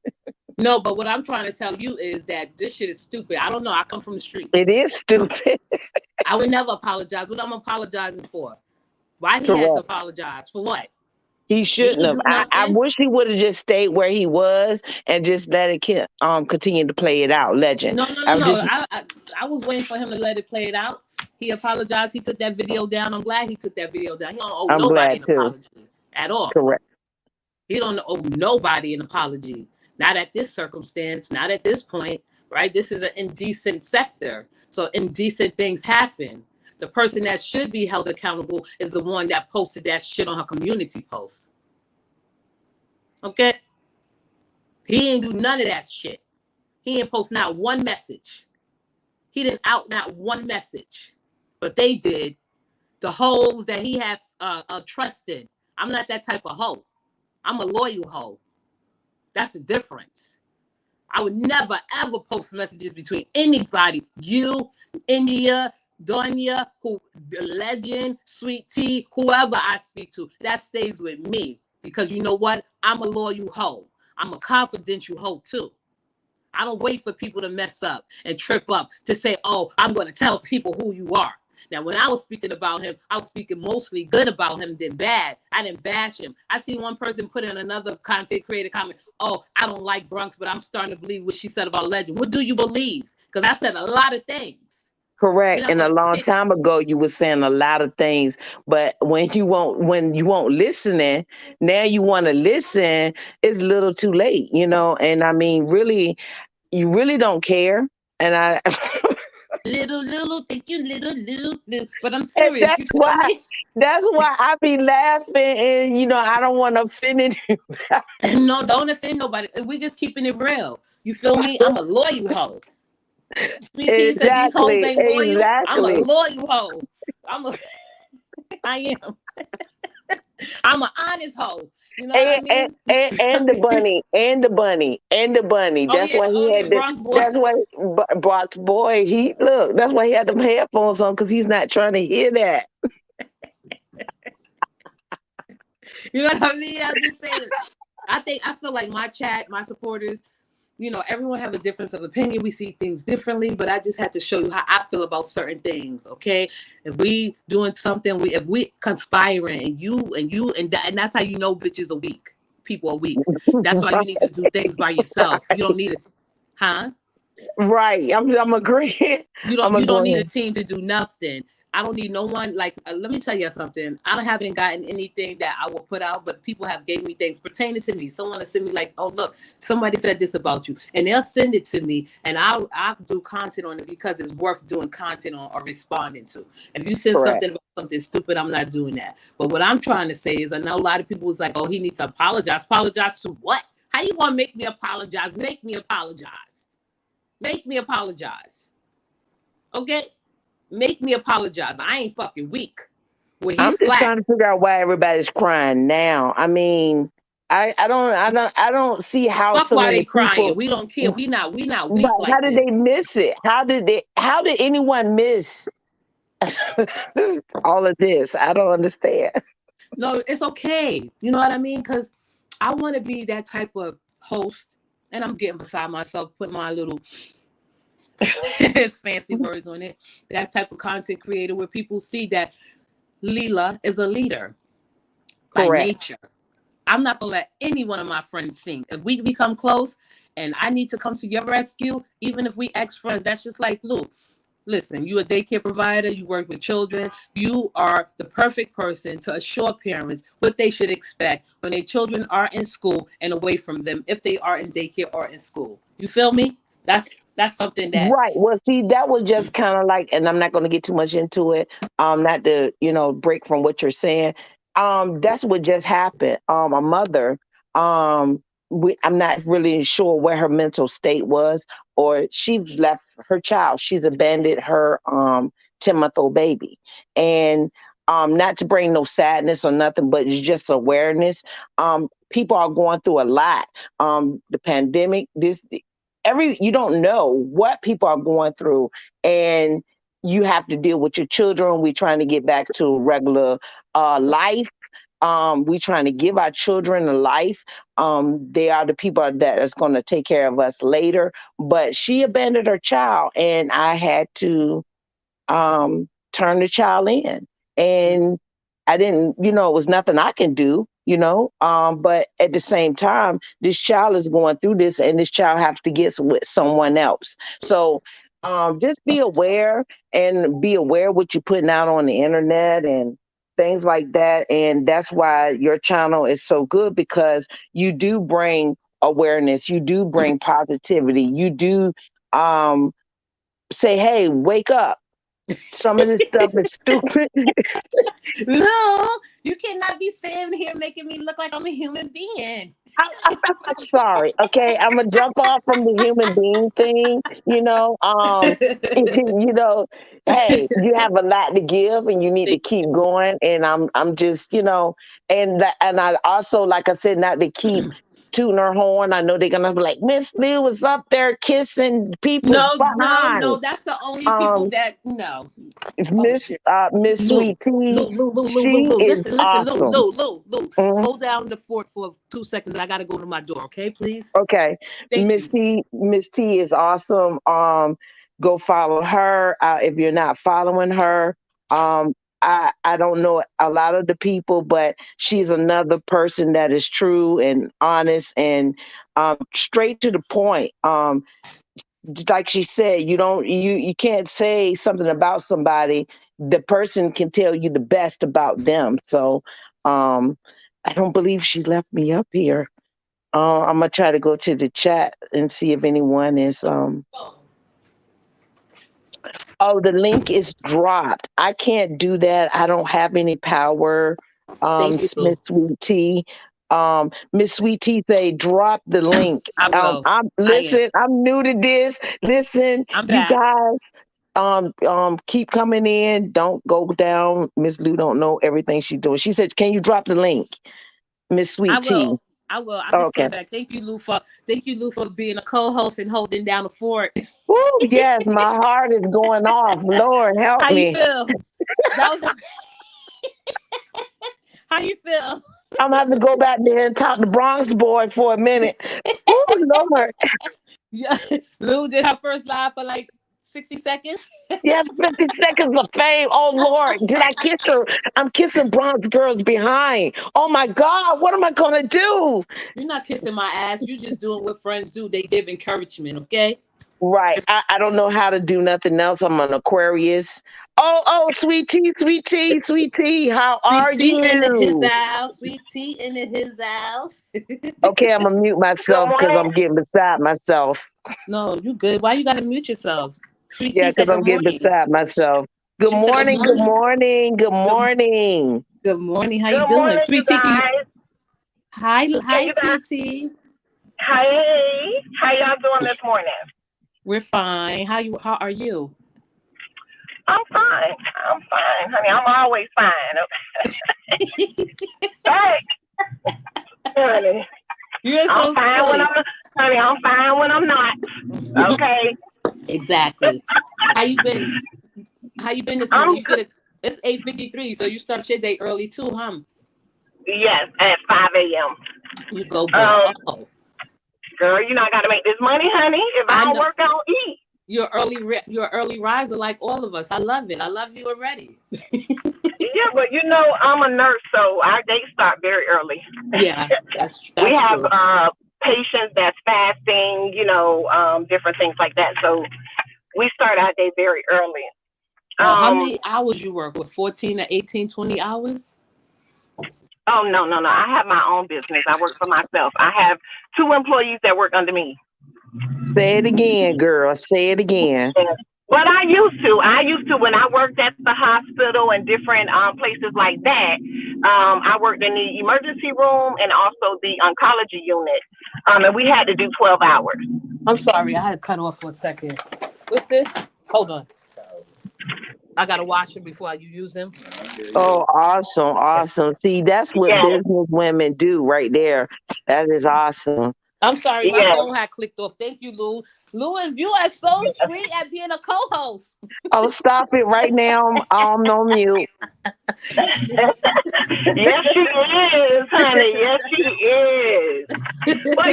No, but what I'm trying to tell you is that this shit is stupid. I don't know. I come from the It streets. is stupid. I would never apologize. What I'm apologizing for? Why he had to Correct. apologize? For what? He He shouldn't ain't have. do I nothing. wish he would have just stayed where he was and just let it continue to play it out. Legend. No, no, no, I'm no. just I was waiting for him to let it play it out. He apologized. He took that video down. I'm glad he took that video down. He don't owe I'm nobody glad an too. apology at all. Correct. He don't owe nobody an apology. Not at this circumstance. Not at this point. Right? This is an indecent sector. So indecent things happen. The person that should be held accountable is the one that posted that shit on her community post. Okay? He ain't do none of that shit. He ain't post not one message. He didn't out not one message. But they did. The hoes that he had trust in. I'm not that type of hoe. I'm a loyal hoe. That's the difference. I would never ever post messages between anybody. You, India, Donya, who the legend, Sweet Tea, whoever I speak to. That stays with me. Because you know what? I'm a loyal hoe. I'm a confidential hoe too. I don't wait for people to mess up and trip up to say, oh, I'm going to tell people who you are. Now, when I was speaking about him, I was speaking mostly good about him than bad. I didn't bash him. I seen one person put in another content creator comment, oh, I don't like Bronx, but I'm starting to believe what she said about Legend. What do you believe? Because I said a lot of things. You're Correct. not And a going to long pick. time ago, you were saying a lot of things, but when you won't listening, now you want to listen. It's a little too late, you know. And I mean, really, you really don't care. And I, Little, thank you, little. But I'm and serious. You that's feel why. me? That's why I be laughing, and I don't want to offend anyone. No, don't offend nobody. We just keeping it real. You feel me? I'm a loyal hoe. Sweet Tea said these hoes Exactly, ain't loyal. I'm a exactly. loyal hoe. I'm a I am. I'm an honest hoe. You know what I mean? And the bunny, and the bunny, and the bunny. That's why Oh he yeah, had the. Bronx boy. That's why Brock's boy. He look. That's why he had them headphones on because he's not trying to hear that. You know what I mean? I'm just saying. I feel like my chat, my supporters, everyone have a difference of opinion. We see things differently, but I just had to show you how I feel about certain things. Okay, if we doing something, if we conspiring, and that's how you know bitches are weak. People are weak. That's why you need to do things by yourself. You don't need it, huh? Right. I'm agreeing. You I'm don't you don't need a agreeing. team to do nothing. I don't need no one. Like, let me tell you something. I haven't gotten anything that I will put out, but people have gave me things pertaining to me. Someone will send me like, oh look, somebody said this about you, and they'll send it to me, and I'll do content on it because it's worth doing content on or responding to. If you send Correct. something about something stupid, I'm not doing that. But what I'm trying to say is, I know a lot of people was like, oh, he needs to apologize. Apologize to what? How you want to make me apologize? Make me apologize. Make me apologize. Okay? Make me apologize. I ain't fucking weak. Well, I'm he's just trying to slack. figure out why everybody's crying now. I mean, I don't see how Fuck so why they many crying. people. We don't care. We not But weak how like did this. they miss it? How did anyone miss all of this? I don't understand. No, it's okay. You know what I mean? Because I want to be that type of host, and I'm getting beside myself, put my little his fancy words on it. That type of content creator where people see that Leela is a leader by Correct. nature. I'm not gonna let any one of my friends sing. If we become close and I need to come to your rescue, even if we ex friends, that's just like Lou. Listen, you a daycare provider, you work with children, you are the perfect person to assure parents what they should expect when their children are in school and away from them if they are in daycare or in school. You feel me? That's something that Right. Well, see, that was just kind of like, and I'm not going to get too much into it. Not to, break from what you're saying. That's what just happened. A mother, I'm not really sure where her mental state was, or she left her child. She's abandoned her 10-month-old baby, and not to bring no sadness or nothing, but it's just awareness. People are going through a lot. The pandemic, you don't know what people are going through, and you have to deal with your children. We're trying to get back to regular life. We trying to give our children a life. They are the people that is going to take care of us later. But she abandoned her child, and I had to turn the child in. And I didn't, it was nothing I can do, but at the same time, this child is going through this, and this child has to get with someone else. So just be aware, and be aware what you're putting out on the internet and things like that. And that's why your channel is so good, because you do bring awareness, you do bring positivity, you do say, hey, wake up. Some of this stuff is stupid. no, you cannot be sitting here making me look like I'm a human being. I'm sorry. Okay, I'm gonna jump off from the human being thing. Hey, you have a lot to give, and you need to keep going. And I'm just, and I also, like I said, not to keep tooting her horn. I know they're gonna be like, Miss Lou was up there kissing people's No, behind. that's the only people that no. Oh Miss shit. Miss Lou, Sweet Tea, Lou. she is Listen, awesome. Lou. Mhm. Hold down the fort for 2 seconds. I gotta go to my door, okay, please? Okay. Thank you. Miss T is awesome. Go follow her. If you're not following her, I don't know a lot of the people, but she's another person that is true and honest, and straight to the point. Just like she said, you can't say something about somebody. The person can tell you the best about them. So I don't believe she left me up here. I'm gonna try to go to the chat and see if anyone is. Oh, the link is dropped. I can't do that. I don't have any power. Thank you, Lou. Miss Sweet Tea. Miss Sweet Tea say drop the link. I will. I'm I am. listen. I'm new to this. Listen, I'm you back. guys. Keep coming in. Don't go down. Miss Lou don't know everything she's doing. She said, "Can you drop the link, Miss I Sweet Tea?" will. I will. I just Okay. came back. Thank you, Lou, for being a co-host and holding down the fort. Woo, yes, my heart is going off. Lord, help How you me. feel? That was your how you feel? I'm gonna have to go back there and talk to Bronx Boy for a minute. Oh Lord. Yeah. Lou did her first live for like 60 seconds. Yes, 50 seconds of fame. Oh Lord. Did I kiss her? I'm kissing Bronx girls behind. Oh my God, what am I gonna do? You're not kissing my ass. You just doing what friends do. They give encouragement, okay? Right. I don't know how to do nothing else. I'm an Aquarius. Oh, sweet tea, sweet tea, sweet tea. How Sweet are tea in his you? house. Sweet tea in his house. Okay, I'm gonna mute Good myself because morning. I'm getting beside myself. No, you good. Why you gotta mute yourselves? Sweet Yeah, tea because said I'm good getting morning. beside myself. Good She said good morning, good morning. morning, good Good, morning. good morning. How you Good doing? morning, you Sweet tea, can you guys. Can hi, you guys? sweet tea. Hey, how y'all doing this morning? We're fine. How are you? I'm fine. I'm fine, honey. I'm always fine. Hey, honey. You're I'm so fine when silly. honey. I'm fine when I'm not. Okay. Exactly. How you been? How you been this morning? I'm You get it. It's 8:53, so you start your day early too, huh? yes at 5 a.m. You go, girl. Um, Oh, girl, you know I got to make this money, honey. If I I don't know. work, I don't eat. You're early riser like all of us. I love it. I love you already. Yeah, but you know I'm a nurse, so our days start very early. Yeah, We that's have true. patients that's fasting, different things like that. So we start our day very early. How Um, many hours you work with? 14 to 18, 20 hours? oh no. I have my own business. I work for myself. I have two employees that work under me. Say it again, girl. Say it again. But I used to when I worked at the hospital and different places like that. I worked in the emergency room and also the oncology unit. And we had to do 12 hours. I'm sorry, I had to cut off for a second. What's this? Hold on. I gotta wash them before you use them. Oh, awesome, awesome. See, that's what Yeah, business women do right there. That is awesome. I'm sorry, my yeah. phone had clicked off. Thank you, Lou. Louis, you are so sweet at being a co-host. Oh, stop it right now. I'm on mute. Yes, she is, honey. Yes, she is. But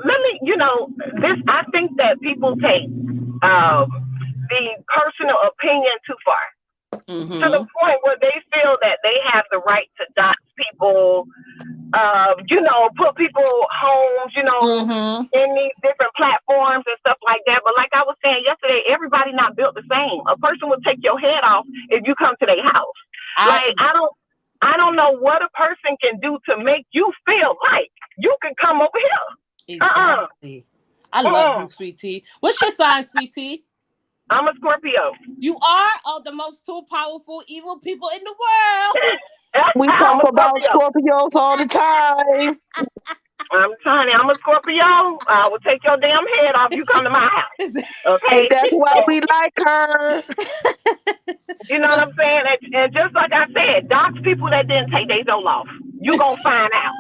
let me, this. I think that people take the personal opinion too far to the Mm-hmm. point where they feel that they have the right to dox people, put people homes, Mm-hmm. in these different platforms and stuff like that. But like I was saying yesterday, everybody not built the same. A person will take your head off if you come to their house. Like I don't know what a person can do to make you feel like you can come over here. Exactly. I love you, sweetie. What's your sign, sweetie? I'm a Scorpio. You are the most two powerful evil people in the world. We I'm talk a about Scorpio. Scorpios all the time. I'm telling you, I'm a Scorpio. I will take your damn head off. You come to my house, And okay? that's why we like her. You know what I'm saying? And just like I said, dox people that didn't take their Zol off. You gonna find out.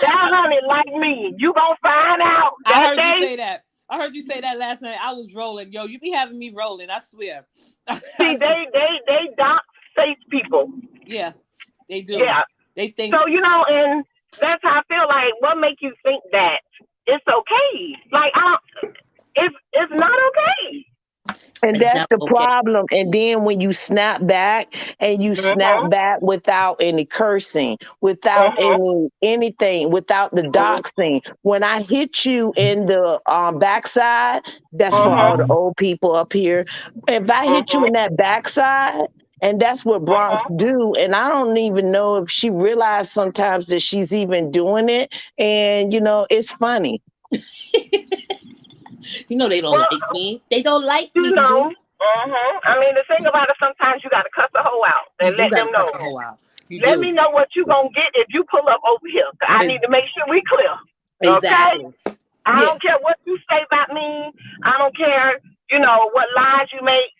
That honey like me. You gonna find out I that heard day. you say that. I heard you say that last night. I was rolling. Yo, you be having me rolling. I swear. See, they dox safe people. Yeah, they do. Yeah. They think. So and that's how I feel like. What make you think that it's okay? Like it's not okay. And It's that's not the okay. problem. And then when you snap back and you snap Mhm. back without any cursing, without Mhm. anything, without the Mhm. doxing. When I hit you in the backside, that's for all the Mhm. old people up here. If I hit you Mhm. in that backside, and that's what Bronx Mhm. do. And I don't even know if she realized sometimes that she's even doing it. And it's funny. They don't Well, like me. They don't like you me, know. Lou. I mean, the thing about it, sometimes you got to cuss the hoe out You and do let got to them cut know. the whole out. You Let do. me know what you gonna get if you pull up over here. I need It's, to make sure we clear. Okay? exactly. I Yeah. don't care what you say about me. I don't care, what lies you make,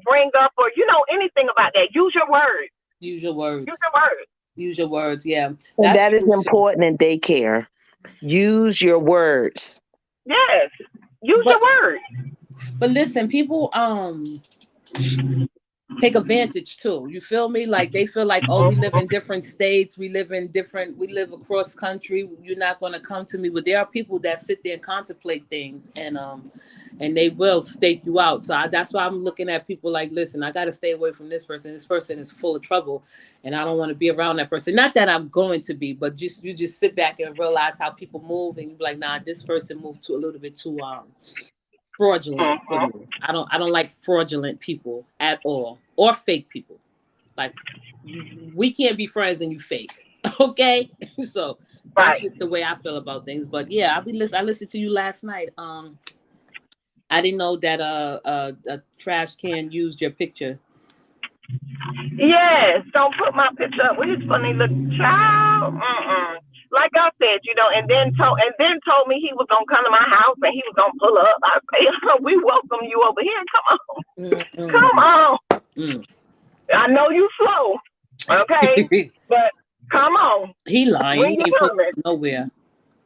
bring up or anything about that. Use your words. Use your Use words. your words. Use your words. Yeah, And that's that is true too. important in daycare. Use your words. Yes. Use But your words. listen, people take advantage too. You feel me? Like they feel like, oh, we live in different states, we live across country. You're not gonna come to me. But there are people that sit there and contemplate things and they will stake you out. So that's why I'm looking at people like, listen, I gotta stay away from this person. This person is full of trouble and I don't want to be around that person. Not that I'm going to be, but you just sit back and realize how people move and you be like, nah, this person moved to a little bit too fraudulent for Mm-hmm. me. I don't like fraudulent people at all or fake people. Like we can't be friends and you fake. Okay? So that's Right. just the way I feel about things. But yeah, I listened to you last night. I didn't know that a trash can used your picture. Yes. Don't put my picture up with his funny little child. Like I said, and then told me he was gonna come to my house and he was gonna pull up. I say, we welcome you over here. Come on, come Mm-mm. on. Mm. I know you slow, okay, but come on. He lying. When He you ain't pulling coming? up nowhere.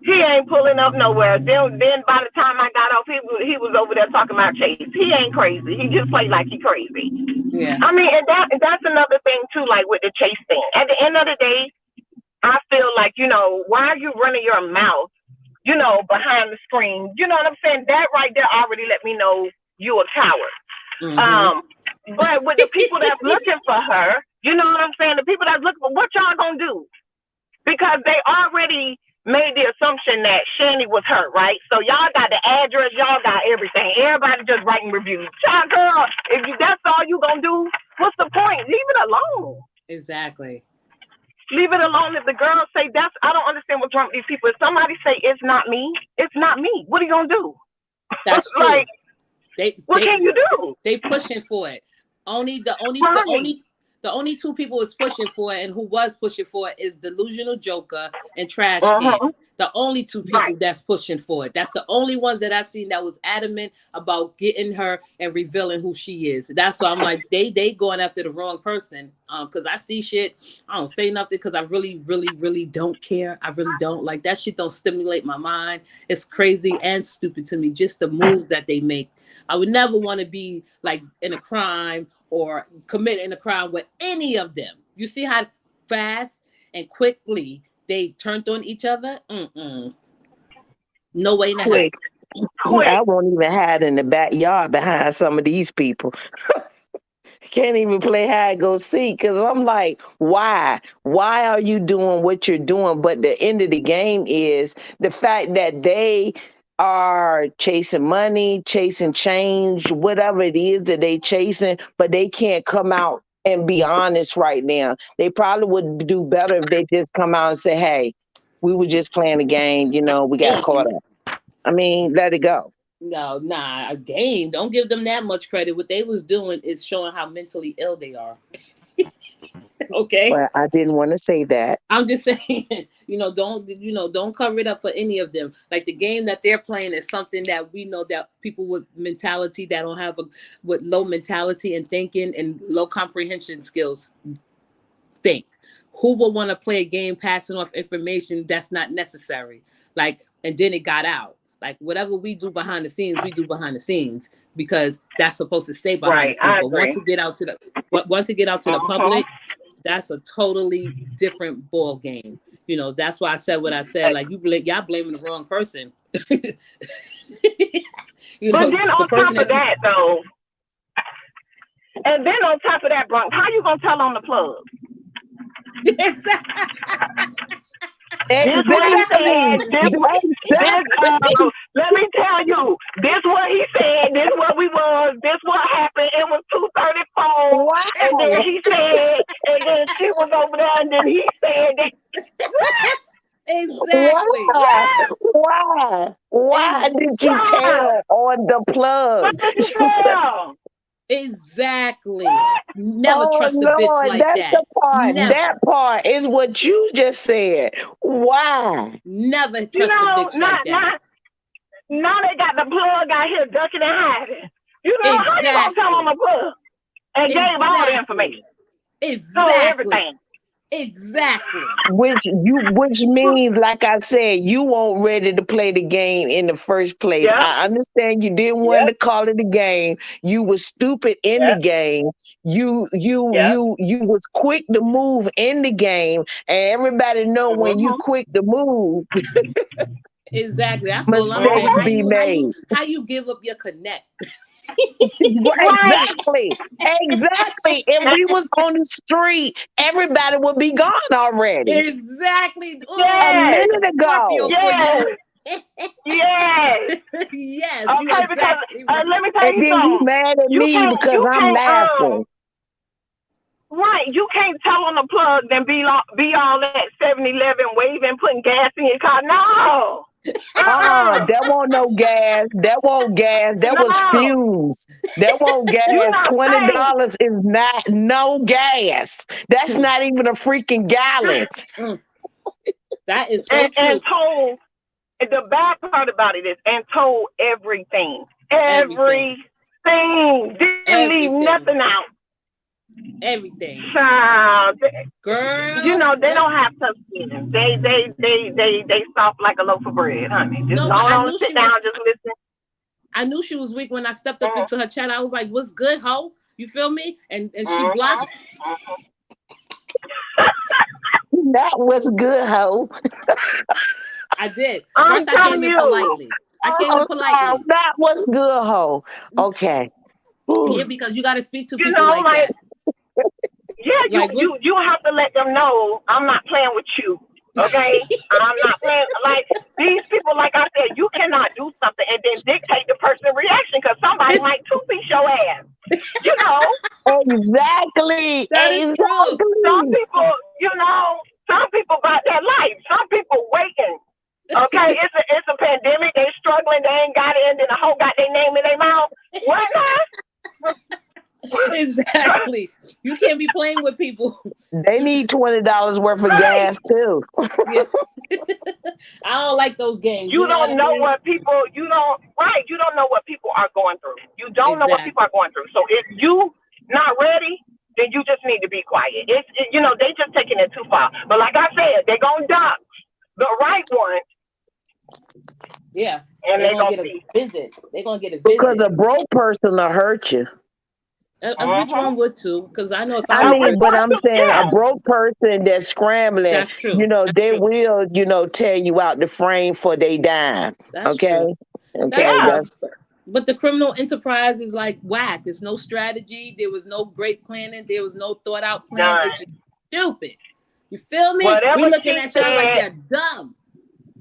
He ain't pulling up nowhere. Then by the time I got off, he was over there talking about Chase. He ain't crazy. He just played like he crazy. Yeah. I mean, and that's another thing too, like with the Chase thing. At the end of the day, I feel like, why are you running your mouth, behind the screen? You know what I'm saying? That right there already let me know you a coward. Mm-hmm. But with the people that's looking for her, you know what I'm saying? The people that's looking for, what y'all gonna do? Because they already made the assumption that Shani was her, right? So y'all got the address, y'all got everything. Everybody just writing reviews. Child girl, if that's all you gonna do, what's the point? Leave it alone. Exactly. Leave it alone. If the girls say I don't understand what's wrong with these people. If somebody say it's not me, it's not me. What are you gonna do? That's true. Like, what they can you do? They pushing for it. The only two people was pushing for it and who was pushing for it is Delusional Joker and Trash Can. The only two people that's pushing for it. That's the only ones that I've seen that was adamant about getting her and revealing who she is. That's why I'm like, they going after the wrong person. Because I see shit. I don't say nothing because I really, really, really don't care. I really don't. Like, that shit don't stimulate my mind. It's crazy and stupid to me, just the moves that they make. I would never want to be like in a crime or committing a crime with any of them. You see how fast and quickly they turned on each other? No way in the heck. I won't even hide in the backyard behind some of these people. Can't even play hide go seek because I'm like, why? Why are you doing what you're doing? But the end of the game is the fact that they are chasing money, chasing change, whatever it is that they chasing, but they can't come out and be honest right now. They probably would do better if they just come out and say, hey, we were just playing a game, we got caught up. I mean, let it go. No, a game. Don't give them that much credit. What they was doing is showing how mentally ill they are. Okay. Well, I didn't want to say that. I'm just saying, don't cover it up for any of them. Like, the game that they're playing is something that we know that people with mentality that don't have with low mentality and thinking and low comprehension skills think. Who would want to play a game passing off information that's not necessary? Like, and then it got out. Like, whatever we do behind the scenes, we do behind the scenes because that's supposed to stay behind the scenes. But once it get out to the public, that's a totally different ball game. That's why I said what I said. Like, y'all blaming the wrong person. But then on top of that, though, and then on top of that, Bronx, how you gonna tell on the plug? This what he said. Let me tell you. This what he said. This what we was. This what happened. It was 2:34. Wow. And then he said, and then she was over there, and then he said that. Exactly. Why did you tell on the plug? What did you tell? Exactly. Never trust a bitch like that's that. The part. Never. That part is what you just said. Why? Never trust a bitch like that. Now they got the plug out here ducking and hiding. How you gonna tell on the plug? And gave all the information. Exactly. So everything. Exactly. Which means, like I said, you weren't ready to play the game in the first place. Yep. I understand you didn't want to call it a game. You were stupid in the game. You was quick to move in the game, and everybody know when you quick to move. Exactly. That's all I'm saying. How you give up your connect? Exactly. If we was on the street, everybody would be gone already. Exactly. A minute ago. Yes. Yes. Okay, because let me tell and you then something. You mad at me because I'm laughing. Right, you can't tell on the plug then be all at 7-Eleven waving, putting gas in your car. No. That won't no gas. That won't gas. That was fumes. That won't gas. $20 is not no gas. That's not even a freaking gallon. That is so true. And told, the bad part about it is, and told everything. Everything. Didn't leave nothing out. Everything. Girl, they don't have tough skin. They soft like a loaf of bread, honey. Just don't sit down, just listen. I knew she was weak when I stepped up into her chat. I was like, "What's good, ho?" You feel me? And she blocked. That was good, ho. I did. First, I came in politely. That was good, ho. Okay. Yeah, because you got to speak to people like that. Yeah, you have to let them know I'm not playing with you. Okay? I'm not playing. Like, these people, like I said, you cannot do something and then dictate the person's reaction because somebody might two-piece your ass. Exactly. That is true. Some people, Some people got that life. Some people waiting. Okay, it's a pandemic. They struggling. They ain't got it, and then the whole got their name in their mouth. What now? Exactly. You can't be playing with people. They need $20 worth of gas too. Yeah. I don't like those games. You don't know what you don't know what people are going through. You don't know what people are going through. So if you not ready, then you just need to be quiet. They just taking it too far. But like I said, they're gonna duck the right one. Yeah. And they're gonna get a visit. They're gonna get a visit. Because a broke person will hurt you. A rich one would too, because I know if I mean, but I'm saying a broke person that's scrambling, that's true. They will, tear you out the frame for they dime. That's okay. True. Okay. But the criminal enterprise is like whack. There's no strategy. There was no great planning. There was no thought out plan. It's just stupid. You feel me? We're looking at y'all like they're dumb.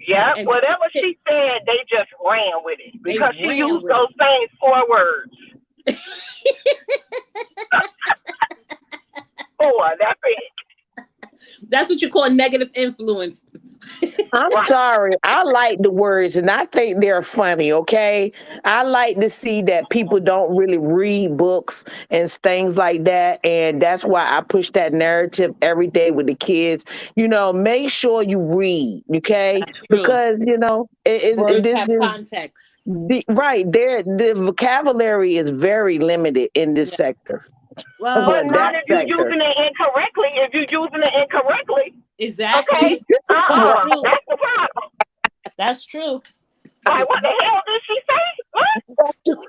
Yeah, and whatever she said, they just ran with it because she used those same 4 words. 4, that's it. That's what you call negative influence. I'm sorry. I like the words and I think they're funny, okay? I like to see that people don't really read books and things like that. And that's why I push that narrative every day with the kids. Make sure you read, okay? Because, words have context. The vocabulary is very limited in this sector. Well, but not if you're using it incorrectly. If you're using it incorrectly. Exactly. Okay. That's the problem. That's true. What the hell did she say? What?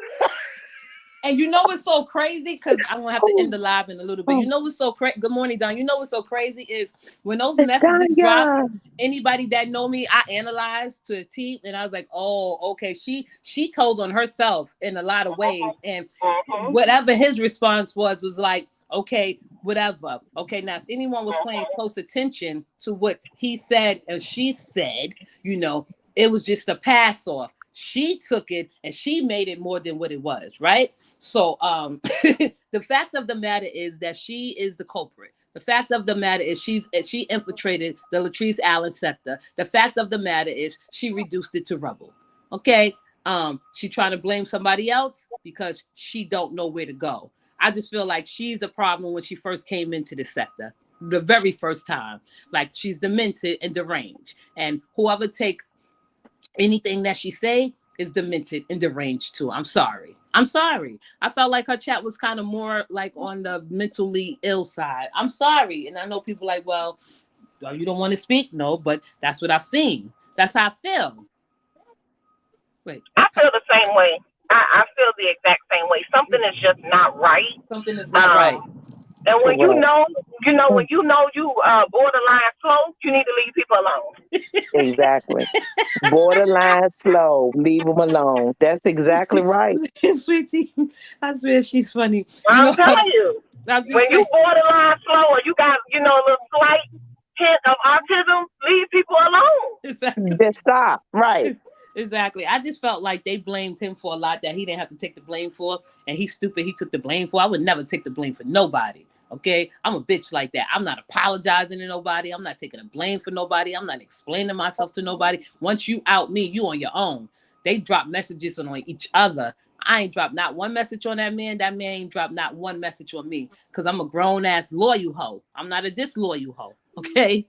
And you know what's so crazy? Because I'm going to have to end the live in a little bit. You know what's so crazy? Good morning, Don. You know what's so crazy is when those messages drop, anybody that know me, I analyzed to a T, and I was like, oh, okay. She told on herself in a lot of ways. And whatever his response was like, okay, whatever. Okay, now if anyone was paying close attention to what he said and she said, it was just a pass off. She took it and she made it more than what it was, right? So the fact of the matter is that she is the culprit. The fact of the matter is she infiltrated the Latrice Allen sector. The fact of the matter is she reduced it to rubble. Okay. She trying to blame somebody else because she don't know where to go. I just feel like she's the problem when she first came into the sector, the very first time. Like she's demented and deranged. And whoever take anything that she say is demented and deranged too. I'm sorry. I felt like her chat was kind of more like on the mentally ill side. I'm sorry. And I know people like, well, you don't want to speak? No, but that's what I've seen. That's how I feel. Wait. I feel the same way. I feel the exact same way. Something is just not right. Something is not right. And when when you know you borderline slow, you need to leave people alone. Exactly. Borderline slow, leave them alone. That's exactly right. Sweetie, I swear she's funny. I'm telling you, when you borderline slow or you got a little slight hint of autism, leave people alone. Exactly. Just stop. Right. Exactly. I just felt like they blamed him for a lot that he didn't have to take the blame for, and he's stupid. He took the blame for. I would never take the blame for nobody. Okay, I'm a bitch like that. I'm not apologizing to nobody. I'm not taking the blame for nobody. I'm not explaining myself to nobody. Once you out me, you on your own. They drop messages on each other. I ain't dropped not one message on that man. That man ain't dropped not one message on me because I'm a grown ass loyal hoe. I'm not a disloyal hoe. Okay.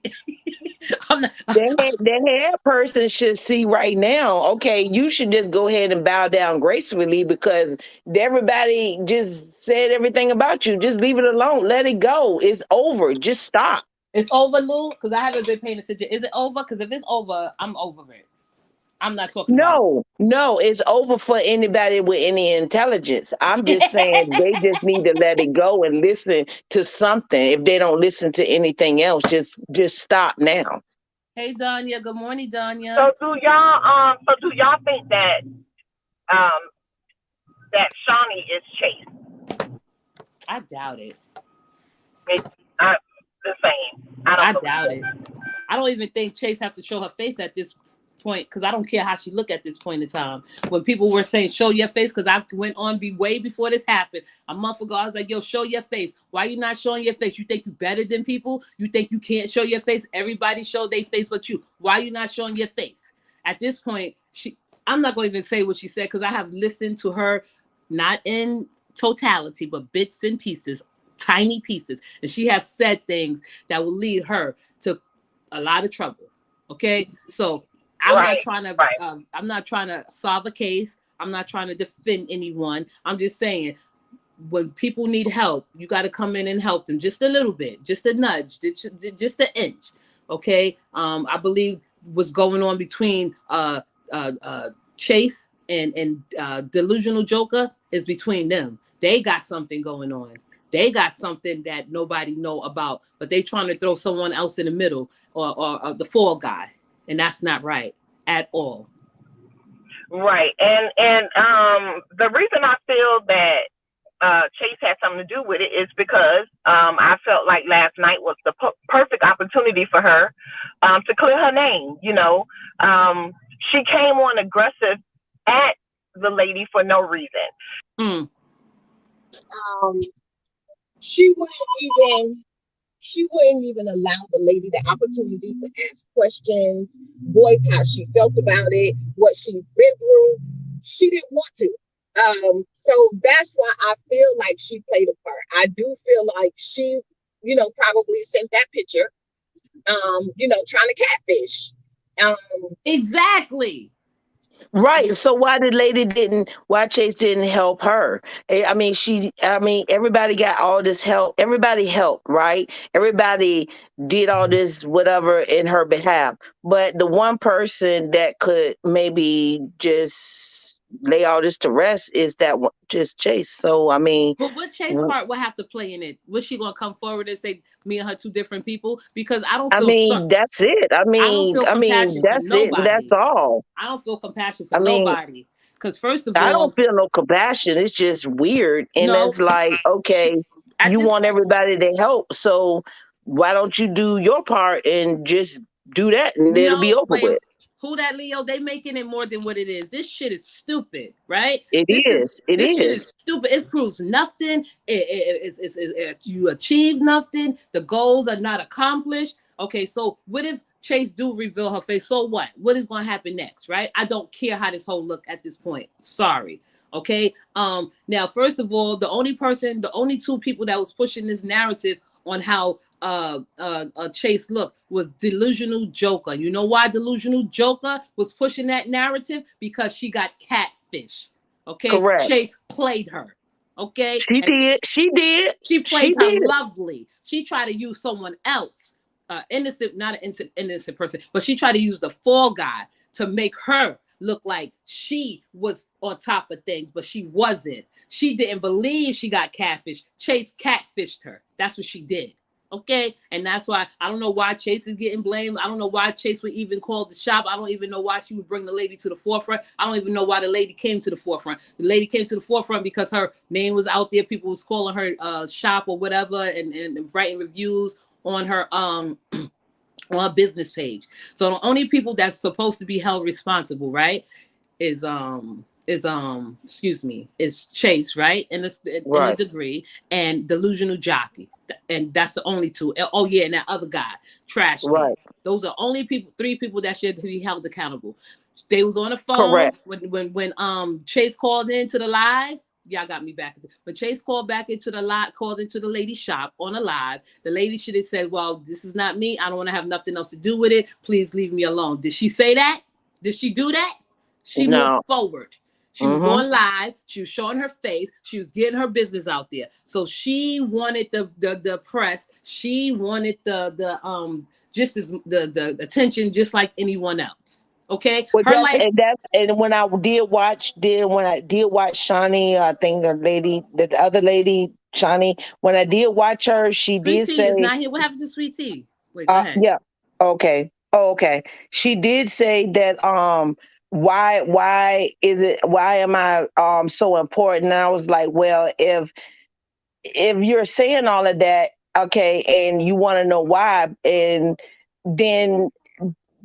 I'm not. The head person should see right now, okay, you should just go ahead and bow down gracefully because everybody just said everything about you. Just leave it alone. Let it go. It's over. Just stop. It's over, Lou, because I haven't been paying attention. Is it over? Because if it's over, I'm over it. I'm not talking No, it's over for anybody with any intelligence. I'm just saying they just need to let it go and listen to something. If they don't listen to anything else, just stop now. Hey, Danya. Good morning, Danya. So do y'all think that that Shawnee is Chase? I doubt it. It's the same. I doubt it. I don't even think Chase has to show her face at this point, because I don't care how she look at this point in time. When people were saying, show your face, because I went on way before this happened. A month ago, I was like, yo, show your face. Why you not showing your face? You think you better than people? You think you can't show your face? Everybody show their face but you. Why you not showing your face? At this point, I'm not going to even say what she said, because I have listened to her, not in totality, but bits and pieces, tiny pieces. And she has said things that will lead her to a lot of trouble. Okay, so I'm not trying to solve a case. I'm not trying to defend anyone. I'm just saying, when people need help, you got to come in and help them just a little bit, just a nudge, just an inch. Okay, I believe what's going on between Chase and Delusional Joker is between them. They got something going on. They got something that nobody know about, but they trying to throw someone else in the middle or the fall guy, and that's not right at all. Right, and the reason I feel that Chase had something to do with it is because I felt like last night was the perfect opportunity for her to clear her name. You know, she came on aggressive at the lady for no reason. She wouldn't even allow the lady the opportunity to ask questions, voice how she felt about it, what she's been through. She didn't want to. So that's why I feel like she played a part. I do feel like she, probably sent that picture, trying to catfish. Exactly. Right. So why Chase didn't help her? I mean, everybody got all this help. Everybody helped, right? Everybody did all this whatever in her behalf. But the one person that could maybe just lay all this to rest is that one, just Chase. So, I mean. But what Chase part will have to play in it? Was she going to come forward and say me and her two different people? Because I don't feel that's it. I don't feel compassion that's for it. nobody. That's all. I don't feel compassion for nobody. Because first of all, I don't feel no compassion. It's just weird. And it's like, okay, you want everybody to help. So why don't you do your part and just do that and it'll be over with? Who that, Leo? They making it more than what it is. This shit is stupid, right? This shit is stupid. It proves nothing. You achieve nothing. The goals are not accomplished. Okay, so what if Chase do reveal her face? So what? What is going to happen next, right? I don't care how this whole look at this point. Sorry. Okay. Now, first of all, the only two people that was pushing this narrative on how Chase look was Delusional Joker. You know why Delusional Joker was pushing that narrative? Because she got catfish. Okay. Correct. Chase played her. Okay. She did. She played her lovely. She tried to use someone else, not an innocent person, but she tried to use the fall guy to make her look like she was on top of things, but she wasn't. She didn't believe she got catfished. Chase catfished her. That's what she did. Okay, and that's why I don't know why Chase is getting blamed. I don't know why Chase would even call the shop. I don't even know why she would bring the lady to the forefront. I don't even know why the lady came to the forefront. The lady came to the forefront because her name was out there. People was calling her shop or whatever, and writing reviews on her on a business page. So the only people that's supposed to be held responsible, right, is Chase, right, in a degree, and Delusional Jockey. And that's the only two. Oh yeah, and that other guy, Trash Can. Right. Those are only three people that should be held accountable. They was on the phone. Correct. when Chase called into the live. Y'all got me back. When Chase called into the lady's shop on a live, the lady should have said, well, this is not me. I don't want to have nothing else to do with it. Please leave me alone. Did she say that? Did she do that? She moved forward. She was going live. She was showing her face. She was getting her business out there. So she wanted the press. She wanted the attention, just like anyone else. Okay. When I did watch Shawnee, I think the other lady, Shawnee, when I did watch her, she did say, is not here. What happened to Sweet Tea? Wait, go ahead. Yeah. Okay. Okay. She did say that why am I so important? And I was like, well, if you're saying all of that, okay, and you want to know why, and then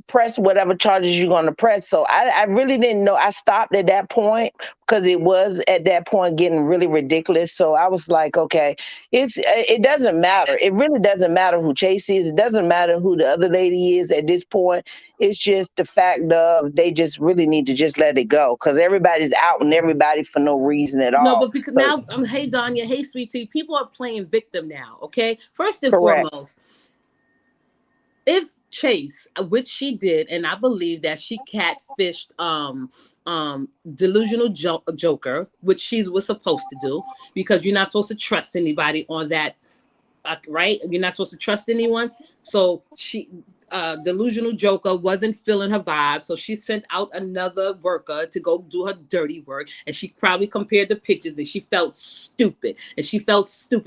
press whatever charges you're going to press. So I really didn't know. I stopped at that point because it was at that point getting really ridiculous. So I was like, okay, it doesn't matter. It really doesn't matter who Chase is. It doesn't matter who the other lady is at this point. It's just the fact of they just really need to just let it go because everybody's out and everybody for no reason at all. No, but because So, now, hey, Danya, hey, sweetie, people are playing victim now, okay? First and correct. foremost, if Chase, which she did, and I believe that she catfished delusional joker, which she was supposed to do, because you're not supposed to trust anybody on that, right? You're not supposed to trust anyone. So she, delusional joker, wasn't feeling her vibe, so she sent out another worker to go do her dirty work, and she probably compared the pictures, and she felt stupid,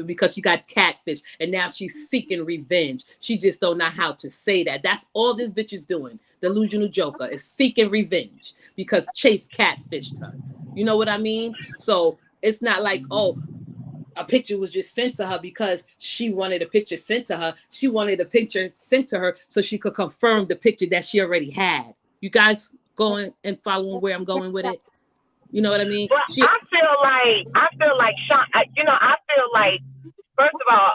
because she got catfished, and now she's seeking revenge. She just don't know how to say that. That's all this bitch is doing. Delusional joker is seeking revenge because Chase catfished her. You know what I mean? So it's not like, oh, a picture was just sent to her because she wanted a picture sent to her. She wanted a picture sent to her so she could confirm the picture that she already had. You guys going and following where I'm going with it? You know what I mean? Well, I feel like Sean. I feel like, first of all,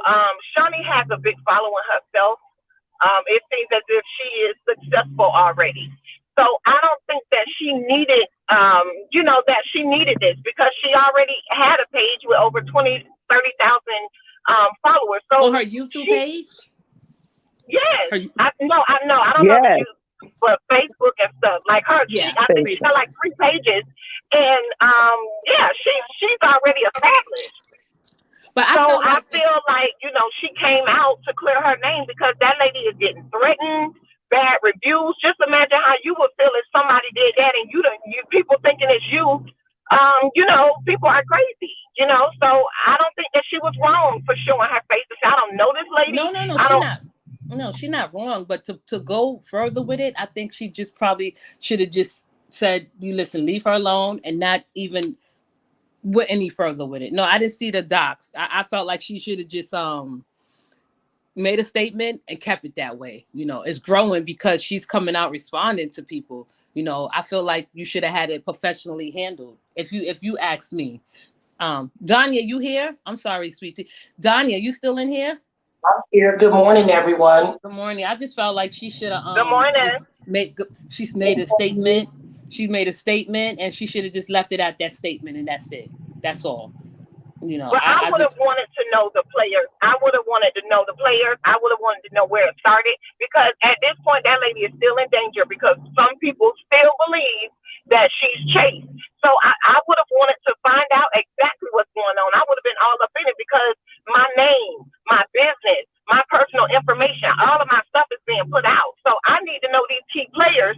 Shawnee has a big following herself. It seems as if she is successful already. So I don't think that she needed, that she needed this because she already had a page with over 30,000 followers. So on her YouTube page? Yes. I don't know if you, but Facebook and stuff like her. Yeah, I think she got like 3 pages, and she's already established. But I feel like she came out to clear her name because that lady is getting threatened. Bad reviews. Just imagine how you would feel if somebody did that and you people thinking it's you. People are crazy. So I don't think that she was wrong for showing her face. I don't know this lady. No, she's not. No, she's not wrong. But to go further with it, I think she just probably should have just said, "You listen, leave her alone," and not even went any further with it. No, I didn't see the docs. I felt like she should have just made a statement and kept it that way. It's growing because she's coming out responding to people. I feel like you should have had it professionally handled. If you ask me. Danya, you here? I'm sorry, sweetie. Danya, you still in here? I'm here. Good morning, everyone. Good morning. I just felt like she should have good morning. She's made a statement. She made a statement and she should have just left it at that statement and that's it. That's all. But I would have wanted to know the players. I would have wanted to know the players. I would have wanted to know where it started because at this point, that lady is still in danger because some people still believe that she's Chase. So I would have wanted to find out exactly what's going on. I would have been all up in it because my name, my business, my personal information, all of my stuff is being put out. So I need to know these key players.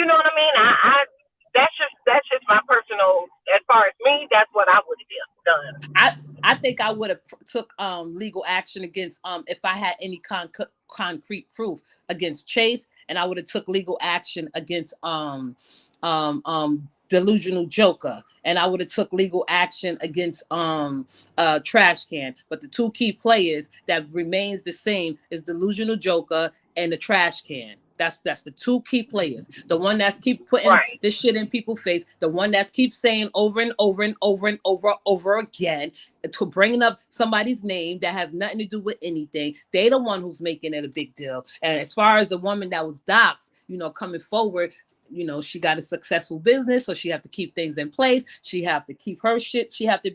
You know what I mean? That's just my personal. As far as me, that's what I would have done. I think I would have took legal action against if I had any concrete proof against Chase, and I would have took legal action against delusional joker, and I would have took legal action against trash can. But the 2 key players that remains the same is delusional joker and the trash can. That's the 2 key players. The one that's keep putting this shit in people's face. The one that's keep saying over and over and over and over again to bringing up somebody's name that has nothing to do with anything. They the one who's making it a big deal. And as far as the woman that was doxxed, coming forward, she got a successful business, so she have to keep things in place. She have to keep her shit. She have to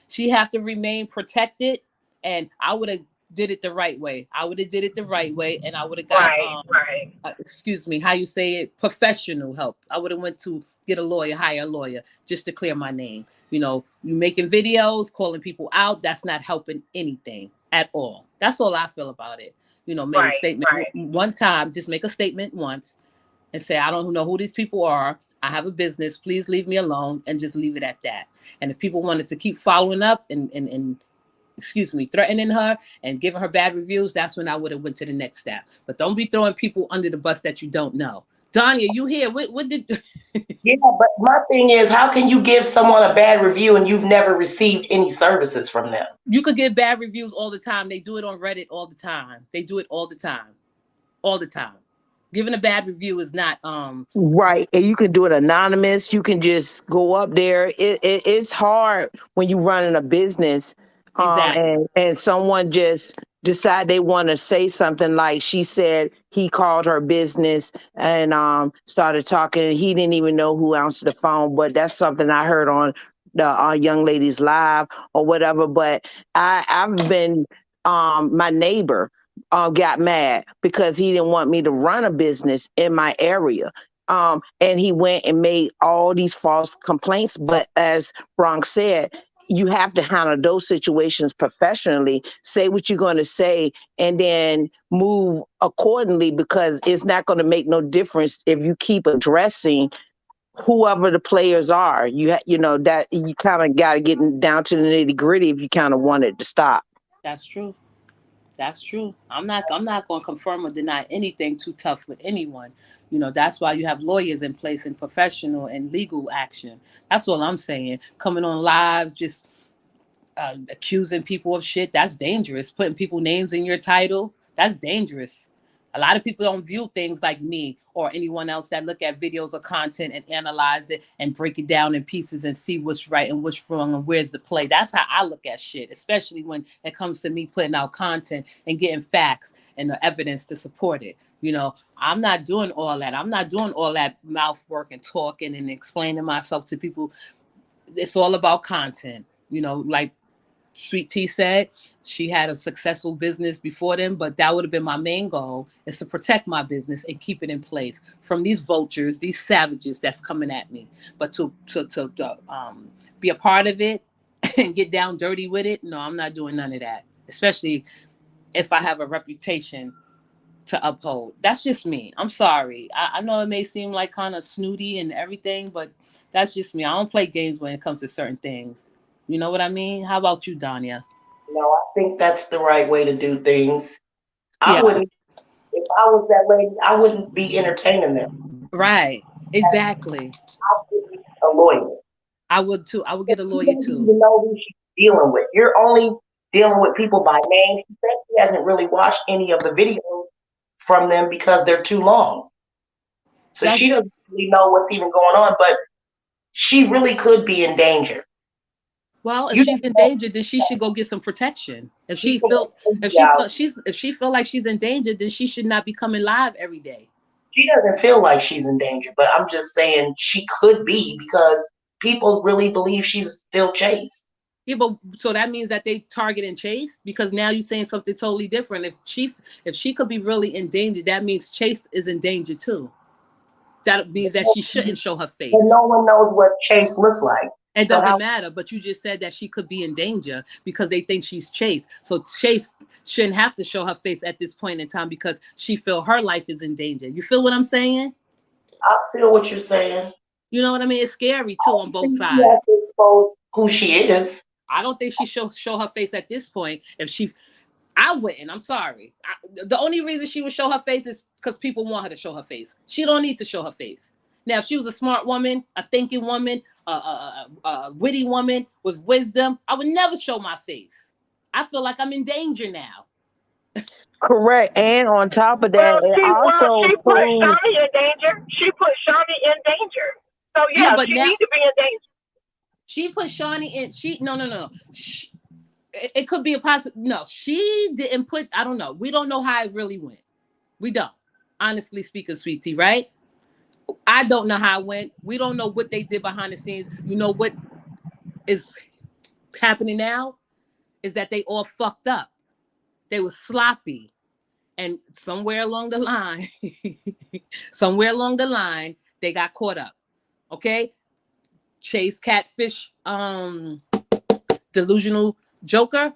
She have to remain protected. And I would have did it the right way. And I would have got how you say it, professional help. I would have went to get a lawyer, hire a lawyer just to clear my name. You making videos, calling people out, that's not helping anything at all. That's all I feel about it. Make a statement one time, just make a statement once and say, I don't know who these people are. I have a business. Please leave me alone and just leave it at that. And if people wanted to keep following up and threatening her and giving her bad reviews, that's when I would have went to the next step. But don't be throwing people under the bus that you don't know. Danya, you here? What did? Yeah, but my thing is, how can you give someone a bad review and you've never received any services from them? You could get bad reviews all the time. They do it on Reddit all the time. all the time. Giving a bad review is not Right. And you can do it anonymous. You can just go up there. It's hard when you running a business, exactly. and someone just decide they want to say something like she said he called her business and started talking. He didn't even know who answered the phone, but that's something I heard on the young ladies live or whatever. But I've been my neighbor got mad because he didn't want me to run a business in my area. And he went and made all these false complaints. But as Bronx said, you have to handle those situations professionally, say what you're going to say, and then move accordingly, because it's not going to make no difference if you keep addressing whoever the players are. You know that you kind of got to get down to the nitty gritty if you kind of want it to stop. That's true. That's true. I'm not going to confirm or deny anything too tough with anyone. You know, that's why you have lawyers in place and professional and legal action. That's all I'm saying. Coming on lives, just accusing people of shit, that's dangerous. Putting people names in your title, that's dangerous. A lot of people don't view things like me or anyone else that look at videos or content and analyze it and break it down in pieces and see what's right and what's wrong and where's the play. That's how I look at shit, especially when it comes to me putting out content and getting facts and the evidence to support it. You know, I'm not doing all that. I'm not doing all that mouth work and talking and explaining myself to people. It's all about content. You know, like Sweet Tea said, she had a successful business before them, but that would have been my main goal, is to protect my business and keep it in place from these vultures, these savages that's coming at me. But to be a part of it and get down dirty with it, no, I'm not doing none of that, especially if I have a reputation to uphold. That's just me. I'm sorry. I know it may seem like kind of snooty and everything, but that's just me. I don't play games when it comes to certain things. You know what I mean? How about you, Danya? No, I think that's the right way to do things. I Yeah, wouldn't, if I was that lady, I wouldn't be entertaining them. right. Exactly. I would be a lawyer. I would too. I would get a You lawyer don't too. even know who she's dealing with. You're only dealing with people by name. She said she hasn't really watched any of the videos from them because they're too long. So That, she doesn't really know what's even going on, but she really could be in danger. well, if You she's don't in know. danger, then she should go get some protection. If she People feel don't think out. if she feel like she's in danger, then she should not be coming live every day. She doesn't feel like she's in danger, but I'm just saying she could be because people really believe she's still Chase. Yeah, but so that means that they target and chase, because now you're saying something totally different. If she could be really in danger, that means Chase is in danger too. That means that she shouldn't show her But face. no one knows what Chase looks like. It So doesn't how matter, but you just said that she could be in danger because they think she's Chase. So Chase shouldn't have to show her face at this point in time because she feel her life is in danger. You feel what I'm saying? I feel what you're saying. You know what I mean? It's scary too on both She sides. has to expose who she is. I don't think she show her face at this point. I wouldn't. I'm sorry. The only reason she would show her face is because people want her to show her face. She don't need to show her face. Now, if she was a smart woman, a thinking woman, a witty woman with wisdom, I would never show my face. I feel like I'm in danger now. Correct. And on top of Well, that, it also she put proves Shawnee in danger. She put Shawnee in danger. So Yeah, yeah, but she now needs to be in danger. she put Shawnee in. No. It could be a positive. No, she didn't put. I don't know. We don't know how it really went. We don't. Honestly speaking, Sweet Tea, right? I don't know how it went. We don't know what they did behind the scenes. You know what is happening now is that they all fucked up. They were sloppy. And somewhere along the line, they got caught up. Okay? Chase Catfish, delusional Joker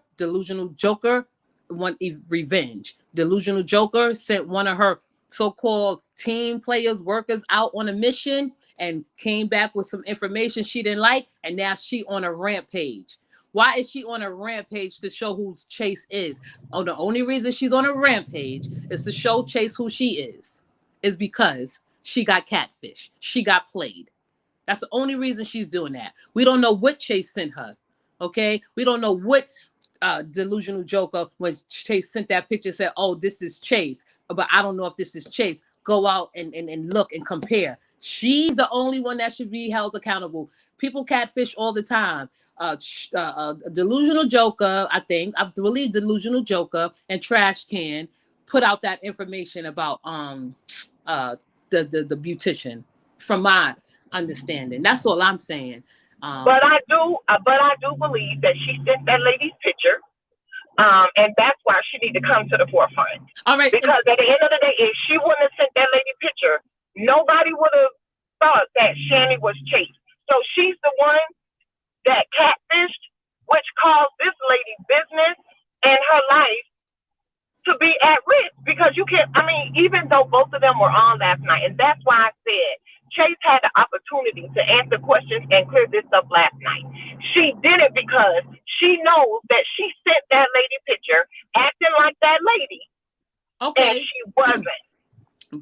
want revenge. Delusional Joker sent one of her so-called team players, workers out on a mission and came back with some information she didn't like, and now she on a rampage. Why is she on a rampage? To show who Chase is. Oh, the only reason she's on a rampage is to show Chase who she is because she got catfish. She got played. That's the only reason she's doing that. We don't know what Chase sent her. Okay? We don't know what delusional Joker, when Chase sent that picture, said, oh, this is Chase. but I don't know if this is Chase. Go out and look and compare. She's the only one that should be held accountable. People catfish all the time. Delusional Joker, I believe Delusional Joker and Trash Can put out that information about the beautician, from my understanding. That's all I'm saying. But I do believe that she sent that lady's picture. And that's why she need to come to the forefront. All right. Because at the end of the day, if she wouldn't have sent that lady picture, nobody would have thought that Shanny was Chase. So she's the one that catfished, which caused this lady's business and her life to be at risk. Because you can't, I mean, even though both of them were on last night, and that's why I said Chase had the opportunity to answer questions and clear this up last night. She did it because she knows that she sent that lady picture acting like that lady. Okay. And she wasn't.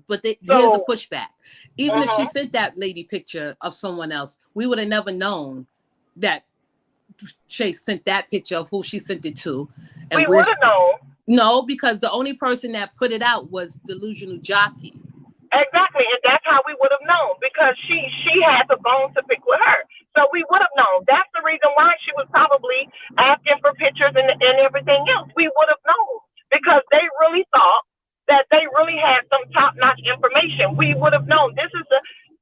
But here's the pushback. Even if she sent that lady picture of someone else, we would have never known that Chase sent that picture of who she sent it to. And we would have known. No, because the only person that put it out was Delusional Jockey. Exactly, and that's how we would have known, because she has a bone to pick with her. So we would have known. That's the reason why she was probably asking for pictures and everything else. We would have known, because they really thought that they really had some top-notch information. We would have known. This is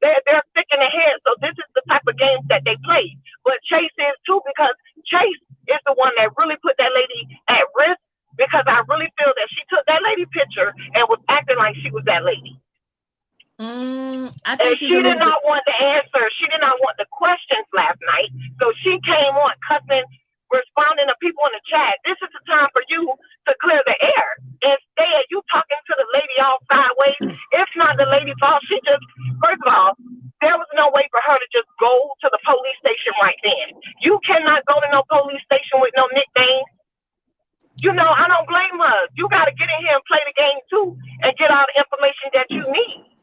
they're thick in the head, so this is the type of games that they play. But Chase is too, because Chase is the one that really put that lady at risk, because I really feel that she took that lady picture and was acting like she was that lady. I think she did not want the answer. She did not want the questions last night. So she came on cussing, responding to people in the chat. This is the time for you to clear the air. Instead, you talking to the lady all sideways. It's not the lady's fault. She just, first of all, there was no way for her to just go to the police station right then. You cannot go to no police station with no nickname. You know, I don't blame her. You got to get in here and play the game too and get all the information that you need.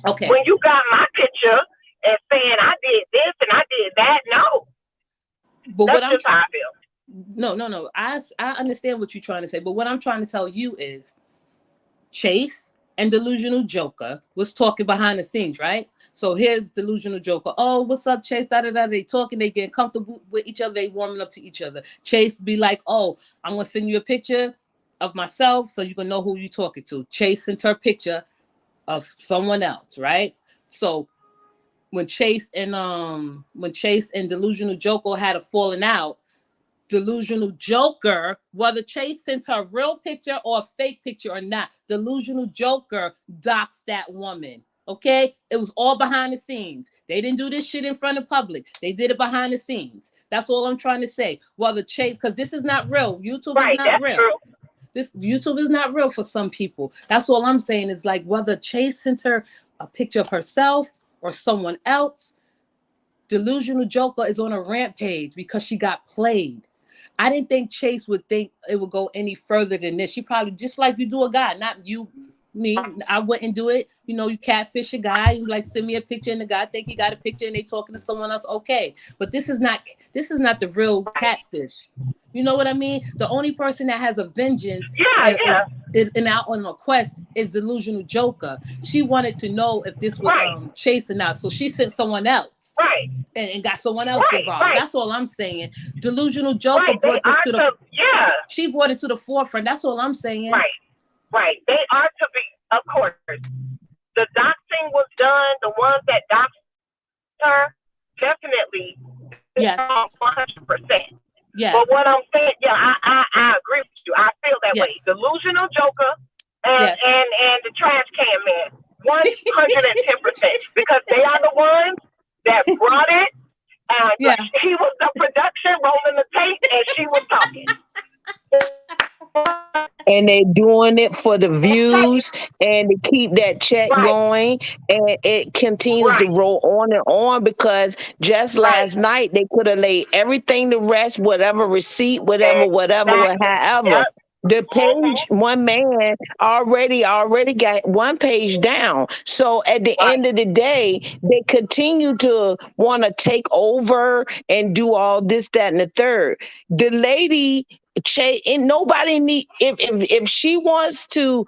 Okay. When you got my picture and saying I did this and I did that, no. But that's what just how I feel. No. I understand what you're trying to say, but what I'm trying to tell you is Chase and Delusional Joker was talking behind the scenes, right? So here's Delusional Joker. Oh, what's up, Chase? They talking, they getting comfortable with each other, they warming up to each other. Chase be like, oh, I'm gonna send you a picture of myself so you can know who you're talking to. Chase sent her picture of someone else, right? So when Chase and Delusional Joker had a falling out, Delusional Joker, whether Chase sent her a real picture or a fake picture or not, Delusional Joker doxed that woman. Okay, it was all behind the scenes. They didn't do this shit in front of public. They did it behind the scenes. That's all I'm trying to say. Whether Chase, because this is not real. YouTube is not real. True. This YouTube is not real for some people. That's all I'm saying is like whether Chase sent her a picture of herself or someone else, Delusional Joker is on a rampage because she got played. I didn't think Chase would think it would go any further than this. She probably, just like you do a guy, not you, me, I wouldn't do it. You know, you catfish a guy, you like send me a picture and the guy think he got a picture and they talking to someone else. Okay. But this is not the real catfish. You know what I mean? The only person that has a vengeance and out on a quest is Delusional Joker. She wanted to know if this was Chase or not. So she sent someone else. Right. And got someone else involved. Right. That's all I'm saying. Delusional Joker brought this to the she brought it to the forefront. That's all I'm saying. Right. They are to be, of course. The doxing was done. The ones that doxed her, definitely. Yes. 100%. Yes. But what I'm saying, I agree with you. I feel that way. Delusional Joker and the trash can man, 110%, because they are the ones that brought it. He was the production rolling the tape, and she was talking. And they doing it for the views and to keep that check going, and it continues to roll on because just last night they could have laid everything to rest, whatever receipt, whatever, however. The page, one man already got one page down. So at the end of the day, they continue to want to take over and do all this, that, and the third. The lady, and nobody need, if she wants to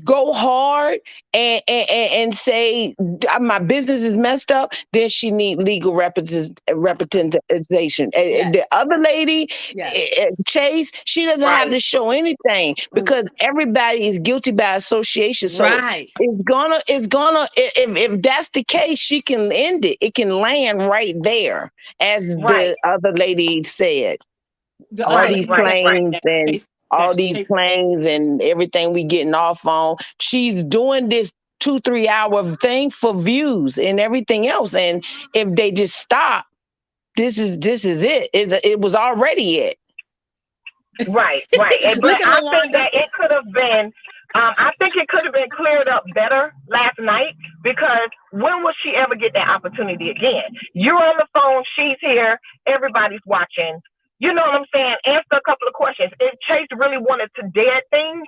go hard and say my business is messed up, then she need legal representation. Yes. The other lady, Yes. Chase, she doesn't have to show anything because everybody is guilty by association. So Right. it's gonna if that's the case, she can end it. It can land right there, as the other lady said. All these claims and all these claims and everything we getting off on. She's doing this 2-3 hour thing for views and everything else. And if they just stop, this is it. It was already it. Right. But I think that it could have been. I think it could have been cleared up better last night, because when will she ever get that opportunity again? You're on the phone, she's here, everybody's watching. You know what I'm saying? Answer a couple of questions. If Chase really wanted to dead things,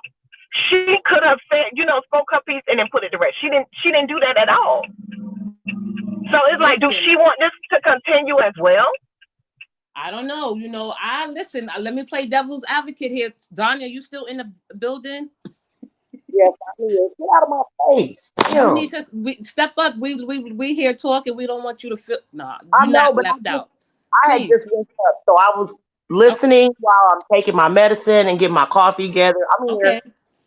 she could have said, spoke her piece and then put it to rest. She didn't do that at all. So it's like, do she want this to continue as well? I don't know. Let me play devil's advocate here. Danya, you still in the building? Yes, I'm here. Get out of my face. You need to step up. We here talking. We don't want you to feel. No, you're not left out. I had just woke up, so I was listening while I'm taking my medicine and getting my coffee together. I'm here. Okay,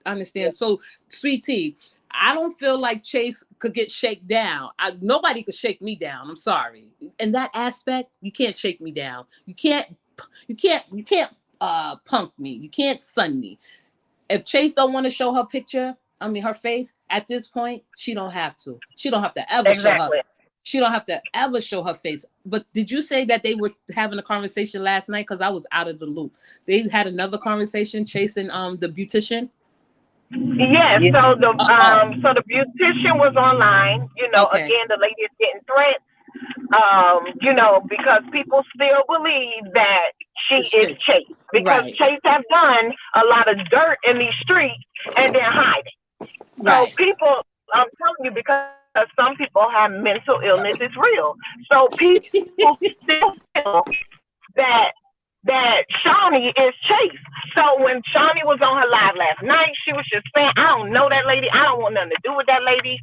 I understand. So, sweetie, I don't feel like Chase could get shaken down. Nobody could shake me down. I'm sorry. In that aspect, you can't shake me down. You can't punk me. You can't sun me. If Chase don't want to show her picture, her face, at this point, she don't have to. She don't have to ever show her. She don't have to ever show her face. But did you say that they were having a conversation last night? Because I was out of the loop. They had another conversation, Chase and the beautician. Yes. So the beautician was online. Again, the lady is getting threats. Because people still believe that she is Chase, because Chase have done a lot of dirt in these streets and they're hiding. So people, I'm telling you, because some people have mental illness, it's real. So people still feel that Shawnee is Chase. So when Shawnee was on her live last night, she was just saying, I don't know that lady. I don't want nothing to do with that lady.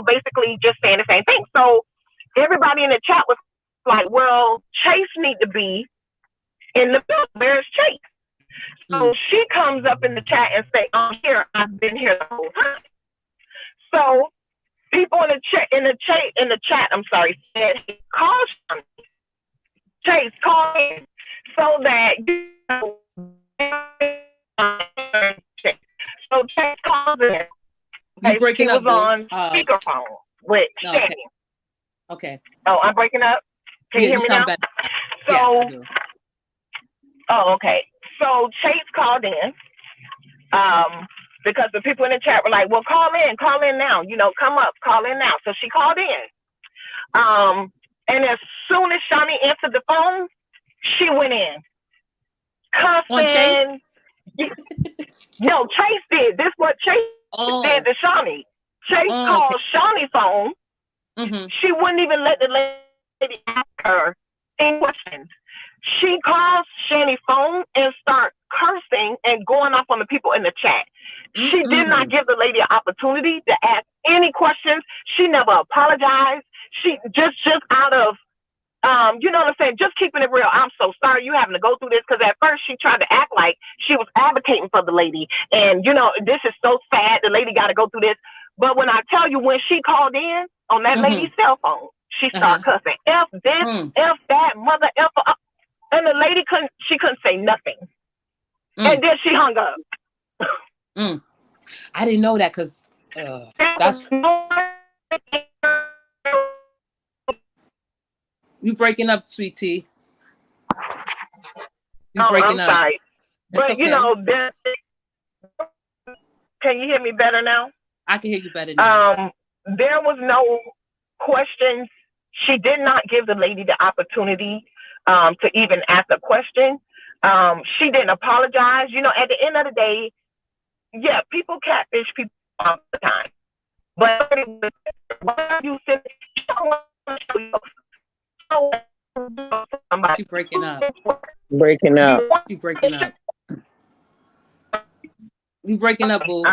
Basically just saying the same thing. So everybody in the chat was like, well, Chase need to be in the building. Where's Chase? So she comes up in the chat and say, I'm here. I've been here the whole time. So people in the chat, I'm sorry, said, call Shawnee. Chase, call in so that so Chase calls in. You breaking up? Was on speakerphone with Shanny. Okay. Oh, I'm breaking up. Can you hear me now? Better. So, yes, I do. Oh, okay. So Chase called in, because the people in the chat were like, "Well, call in now. Come up, call in now." So she called in. And as soon as Shawnee answered the phone, she went in, cussing. No, Chase did. This is what Chase did to Shawnee. Chase called Shawnee's phone. Mm-hmm. She wouldn't even let the lady ask her any questions. She calls Shawnee's phone and start cursing and going off on the people in the chat. She did not give the lady an opportunity to ask any questions. She never apologized. She just out of you know what I'm saying, just keeping it real. I'm so sorry you having to go through this, because at first she tried to act like she was advocating for the lady, and this is so sad, the lady got to go through this. But when I tell you, when she called in on that lady's cell phone, she started cussing, F this, F that, mother F, and the lady couldn't say nothing, and then she hung up. I didn't know that, because that's. You breaking up, sweetie. You breaking up. Sorry. But okay. Can you hear me better now? I can hear you better now. There was no questions. She did not give the lady the opportunity to even ask a question. She didn't apologize. At the end of the day, yeah, people catfish people all the time. But why you sit? She breaking up. Breaking up. She breaking up. You breaking up, boo.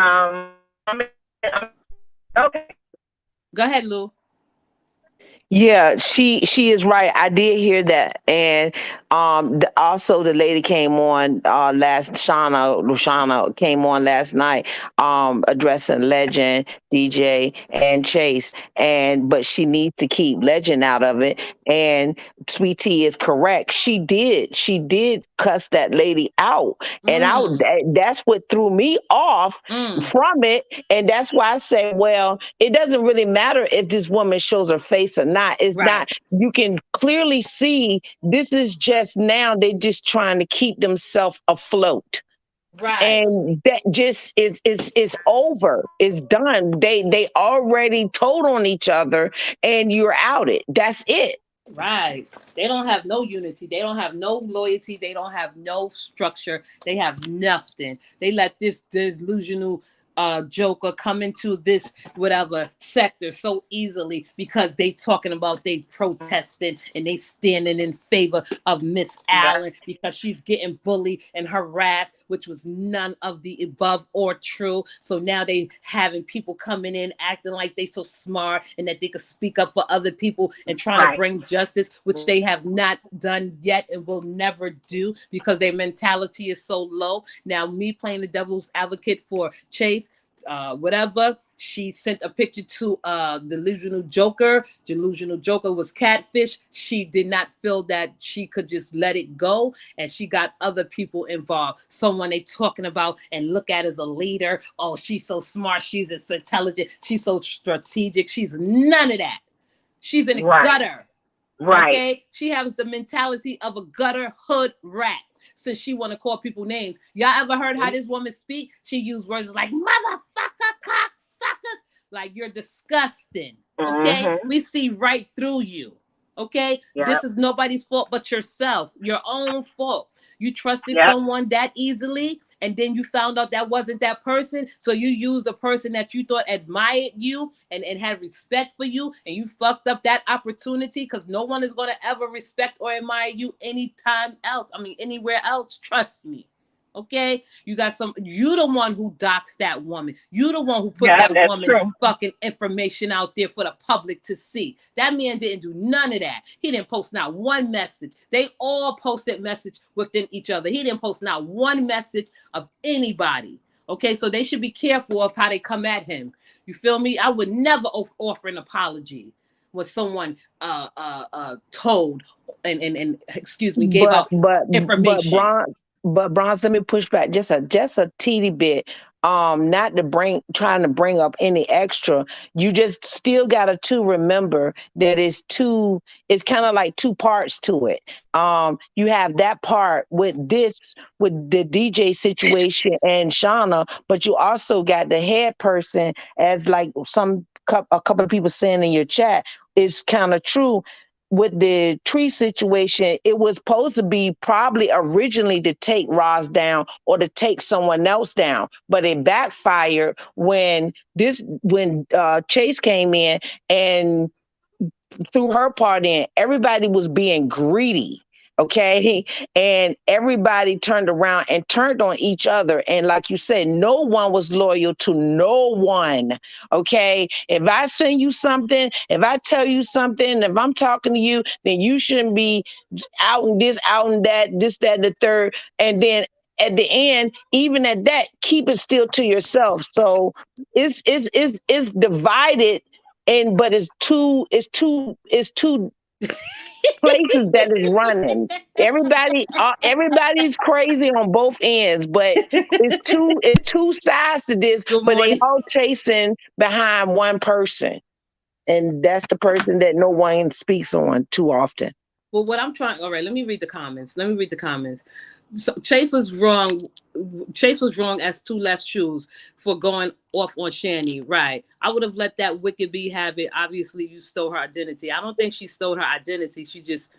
Okay. Go ahead, Lou. Yeah, she is right. I did hear that, and also the lady came on Lushana came on last night, addressing Legend, DJ, and Chase, but she needs to keep Legend out of it. And Sweet Tea is correct. She did cuss that lady out, and that's what threw me off from it, and that's why I say, well, it doesn't really matter if this woman shows her face or not. It's not, you can clearly see this is just now they just trying to keep themselves afloat. Right. And that just is over. It's done. They already told on each other and you're outed. That's it. Right. They don't have no unity. They don't have no loyalty. They don't have no structure. They have nothing. They let this delusional joker come into this whatever sector so easily because they talking about they protesting and they standing in favor of Miss Allen because she's getting bullied and harassed, which was none of the above or true. So now they having people coming in acting like they so smart and that they could speak up for other people and trying to bring justice, which they have not done yet and will never do because their mentality is so low. Now me playing the devil's advocate for Chase, whatever, she sent a picture to Delusional Joker. Delusional Joker was catfish. She did not feel that she could just let it go, and she got other people involved. Someone they talking about and look at as a leader. Oh, she's so smart. She's so intelligent. She's so strategic. She's none of that. She's in a gutter. Right. Okay? She has the mentality of a gutter hood rat. Since she want to call people names. Y'all ever heard how this woman speak? She used words like motherfucker, cocksuckers. Like, you're disgusting. Okay? We see right through you. Okay? This is nobody's fault but yourself. Your own fault. You trusted someone that easily, and then you found out that wasn't that person. So you used the person that you thought admired you and had respect for you, and you fucked up that opportunity because no one is going to ever respect or admire you anytime else. I mean, anywhere else. Trust me. Okay, you the one who doxed that woman. You the one who put that woman fucking information out there for the public to see. That man didn't do none of that. He didn't post not one message. They all posted message within each other. He didn't post not one message of anybody. Okay, so they should be careful of how they come at him. You feel me? I would never offer an apology when someone told and excuse me, gave out information. But Bronze, let me push back just a teeny bit. Not to trying to bring up any extra. You just still gotta remember that it's kind of like two parts to it. You have that part with the DJ situation and Shauna, but you also got the head person, as like a couple of people saying in your chat. It's kind of true. With the tree situation, it was supposed to be probably originally to take Roz down or to take someone else down, but it backfired when Chase came in and threw her part in. Everybody was being greedy. Okay. And everybody turned around and turned on each other. And like you said, no one was loyal to no one. Okay. If I send you something, if I tell you something, if I'm talking to you, then you shouldn't be out and this, out and that, this, that, and the third. And then at the end, even at that, keep it still to yourself. So it's divided, but it's two places that is running. Everybody's crazy on both ends, but it's two sides to this, but they all chasing behind one person. And that's the person that no one speaks on too often. Well, what I'm trying, all right, let me read the comments. So Chase was wrong. Chase was wrong as two left shoes for going off on Shani. Right. I would have let that wicked bee have it. Obviously, you stole her identity. I don't think she stole her identity. She just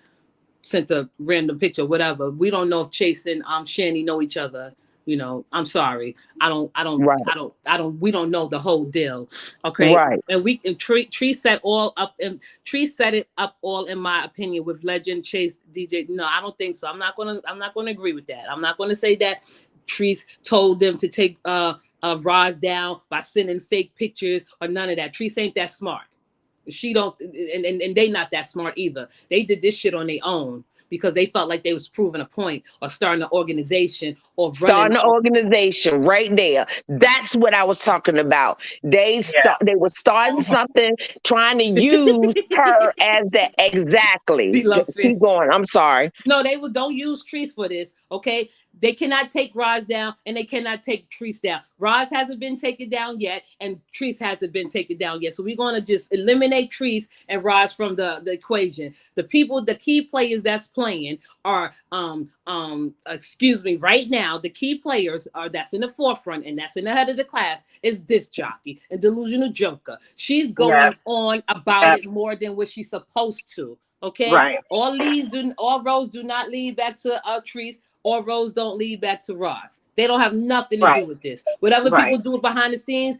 sent a random picture, whatever. We don't know if Chase and Shani know each other. You know, I'm sorry. We don't know the whole deal. Okay. Right. And Tree set all up, and Tree set it up all, in my opinion, with Legend, Chase, DJ. No, I don't think so. I'm not gonna agree with that. I'm not gonna say that Treese told them to take Roz down by sending fake pictures or none of that. Treese ain't that smart. She don't, and they not that smart either. They did this shit on their own because they felt like they was proving a point or starting an organization or starting an organization right there. That's what I was talking about. They were starting something, trying to use her as the exactly. Just keep going. I'm sorry. No, don't use Treese for this. Okay, they cannot take Roz down, and they cannot take Treese down. Roz hasn't been taken down yet, and Treese hasn't been taken down yet. So we're gonna just eliminate Treese and Roz from the equation. The key players that's playing are right now, the key players are that's in the forefront and that's in the head of the class is Disc Jockey and Delusional Joker. She's going on about it more than what she's supposed to. Okay, right. All roads do not lead back to Treese. All roads don't lead back to Roz. They don't have nothing to do with this. Whatever people do behind the scenes,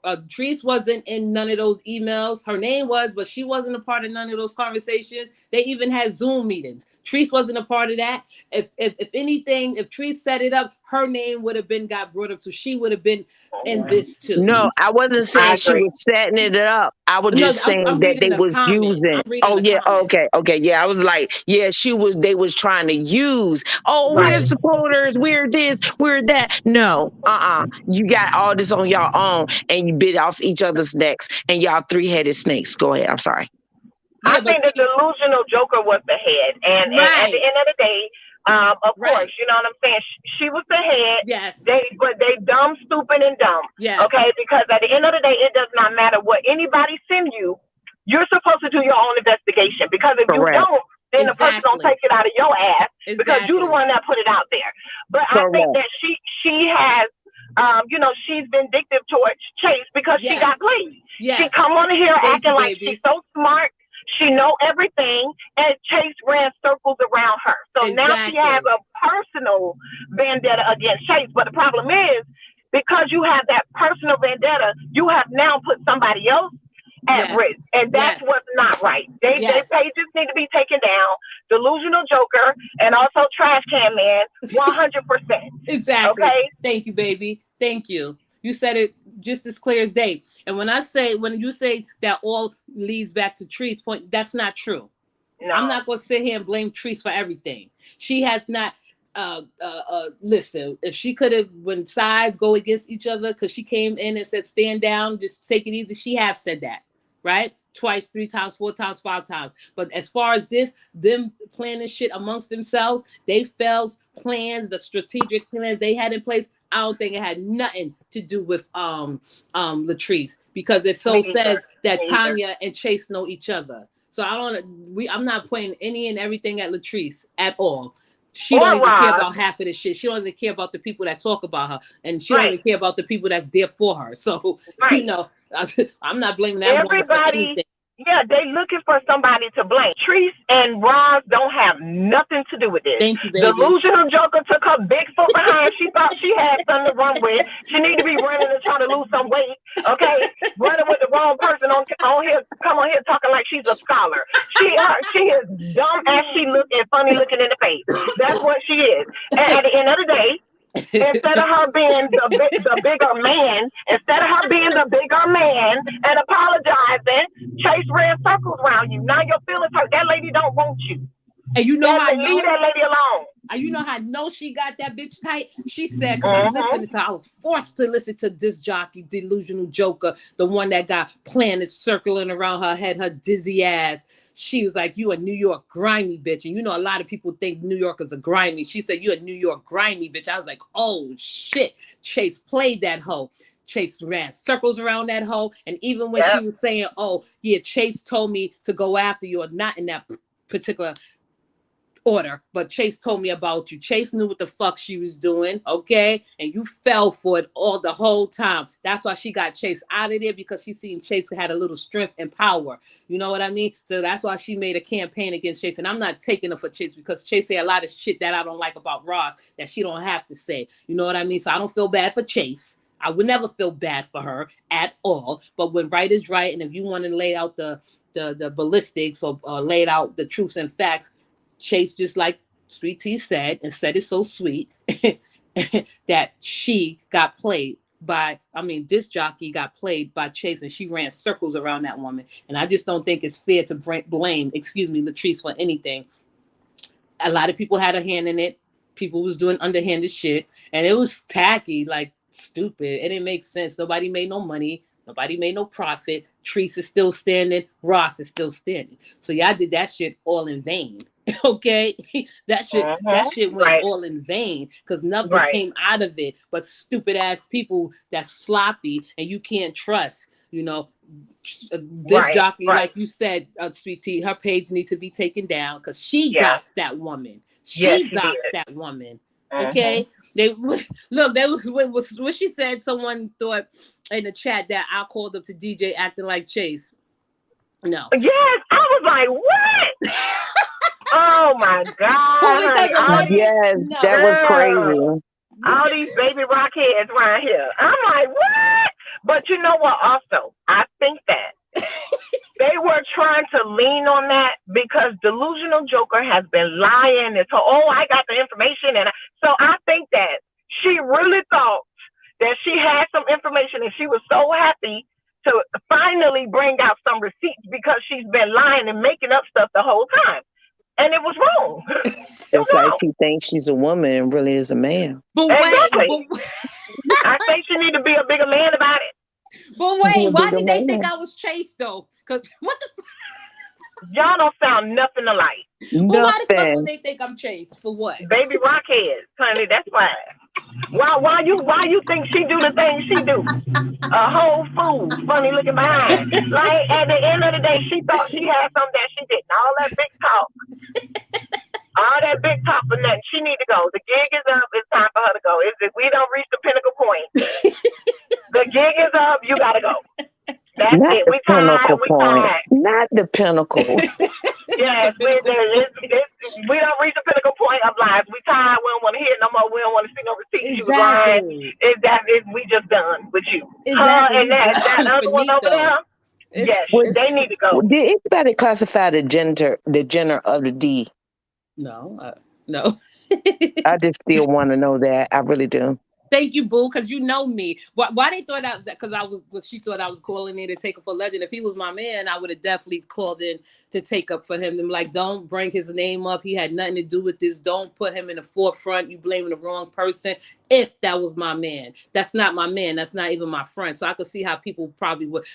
Treese wasn't in none of those emails. Her name was, but she wasn't a part of none of those conversations. They even had Zoom meetings. Treese wasn't a part of that. If anything, if Treese set it up, her name would have got brought up, so she would have been in this too. No, I wasn't saying she was setting it up. I was just saying that they was using. Oh yeah, okay, yeah. I was like, yeah, they was trying to use. Oh, we're supporters. We're this. We're that. No, you got all this on your own, and you bit off each other's necks, and y'all three-headed snakes. Go ahead. I'm sorry. I think the Delusional Joker was the head, and at the end of the day, of course, you know what I'm saying. She was the head. Yes. But they dumb, stupid, and dumb. Yes. Okay, because at the end of the day, it does not matter what anybody send you. You're supposed to do your own investigation, because if you don't, then the person don't take it out of your ass because you're the one that put it out there. But I think that she has, she's vindictive towards Chase because she got played. She come on here acting like she's so smart. She know everything, and Chase ran circles around her. So now she has a personal vendetta against Chase. But the problem is, because you have that personal vendetta, you have now put somebody else at risk, and that's what's not right. They pages need to be taken down. Delusional Joker and also Trash Can Man, 100%. Exactly. Okay. Thank you, baby. Thank you. You said it just as clear as day. And when you say that all leads back to Tree's point, that's not true. No. I'm not going to sit here and blame Treese for everything. She has not. Listen, if she could have, when sides go against each other, because she came in and said, stand down, just take it easy. She have said that, right? Twice, 3 times, 4 times, 5 times. But as far as them planning shit amongst themselves, they felt plans, the strategic plans they had in place. I don't think it had nothing to do with Latrice, because it says that Tanya and Chase know each other. So I'm not pointing any and everything at Latrice at all. She don't even care about half of this shit. She don't even care about the people that talk about her, and she don't even care about the people that's there for her. So I'm not blaming that woman for anything. Yeah, they looking for somebody to blame. Treese and Roz don't have nothing to do with this. Thank you, baby. Delusional Joker took her big foot behind. She thought she had something to run with. She need to be running and trying to lose some weight. Okay, running with the wrong person on here. Come on here talking like she's a scholar. She is dumb as she look and funny looking in the face. That's what she is. And at the end of the day, instead of her being the bigger man, and apologizing, Chase ran circles around you. Now your feelings hurt. That lady don't want you. And you know how I leave that lady alone. And you know how I know she got that bitch tight? She said, because I'm listening to her, I was forced to listen to this jockey, Delusional Joker, the one that got planets circling around her head, her dizzy ass. She was like, you a New York grimy bitch. And you know, a lot of people think New Yorkers are grimy. She said, you a New York grimy bitch. I was like, oh shit. Chase played that hoe. Chase ran circles around that hoe. And even when she was saying, oh yeah, Chase told me to go after you, or not in that particular order, but Chase told me about you. Chase knew what the fuck she was doing, okay? And you fell for it the whole time. That's why she got Chase out of there, because she seen Chase had a little strength and power. You know what I mean? So that's why she made a campaign against Chase. And I'm not taking her for Chase, because Chase say a lot of shit that I don't like about Roz that she don't have to say. You know what I mean? So I don't feel bad for Chase. I would never feel bad for her at all. But when right is right, and if you want to lay out the ballistics or lay out the truths and facts, Chase, just like Sweet Tea said, and said it so sweet, that she got played by, this jockey got played by Chase, and she ran circles around that woman. And I just don't think it's fair to blame, Latrice, for anything. A lot of people had a hand in it. People was doing underhanded shit, and it was tacky, like stupid. It didn't make sense. Nobody made no money. Nobody made no profit. Treese is still standing. Ross is still standing. So y'all did that shit all in vain. Okay, that shit went all in vain because nothing came out of it but stupid ass people that's sloppy and you can't trust. This jockey, like you said, Sweet Tea, her page needs to be taken down because she doxed that woman. She doxed that woman. Okay, they look. That was what she said. Someone thought in the chat that I called up to DJ acting like Chase. No. Yes, I was like, what? Oh my God! Yes, that was crazy. All these baby rockheads around here. I'm like, what? But you know what? Also, I think that they were trying to lean on that because Delusional Joker has been lying. And so, I got the information, and so I think that she really thought that she had some information, and she was so happy to finally bring out some receipts because she's been lying and making up stuff the whole time. And it was wrong. It's like she thinks she's a woman and really is a man. But exactly. I think she need to be a bigger man about it. But wait, why did they think I was Chase though? Because what the y'all don't sound nothing alike. Well, why the fuck would they think I'm Chase? For what? Baby rockheads, honey. That's why. Why you think she do the things she do? A whole fool, funny looking behind. Like at the end of the day, she thought she had something that she didn't. All that big talk for nothing. She need to go. The gig is up. It's time for her to go. If we don't reach the pinnacle point, the gig is up. You gotta go. That's not it. We tired. Not the pinnacle. Yes, we don't reach the pinnacle point of life. We tired. We don't want to hear no more. We don't want to see no receipts. Exactly. We just done with you. Exactly. And that other one over there. Yes, they need to go. Did anybody classify the gender of the D? No, no. I just still want to know that. I really do. Thank you, boo, because you know me. Why they thought that? Because she thought I was calling in to take up for Legend. If he was my man, I would have definitely called in to take up for him. I'm like, don't bring his name up. He had nothing to do with this. Don't put him in the forefront. You blaming the wrong person. If that was my man, that's not my man. That's not even my friend. So I could see how people probably would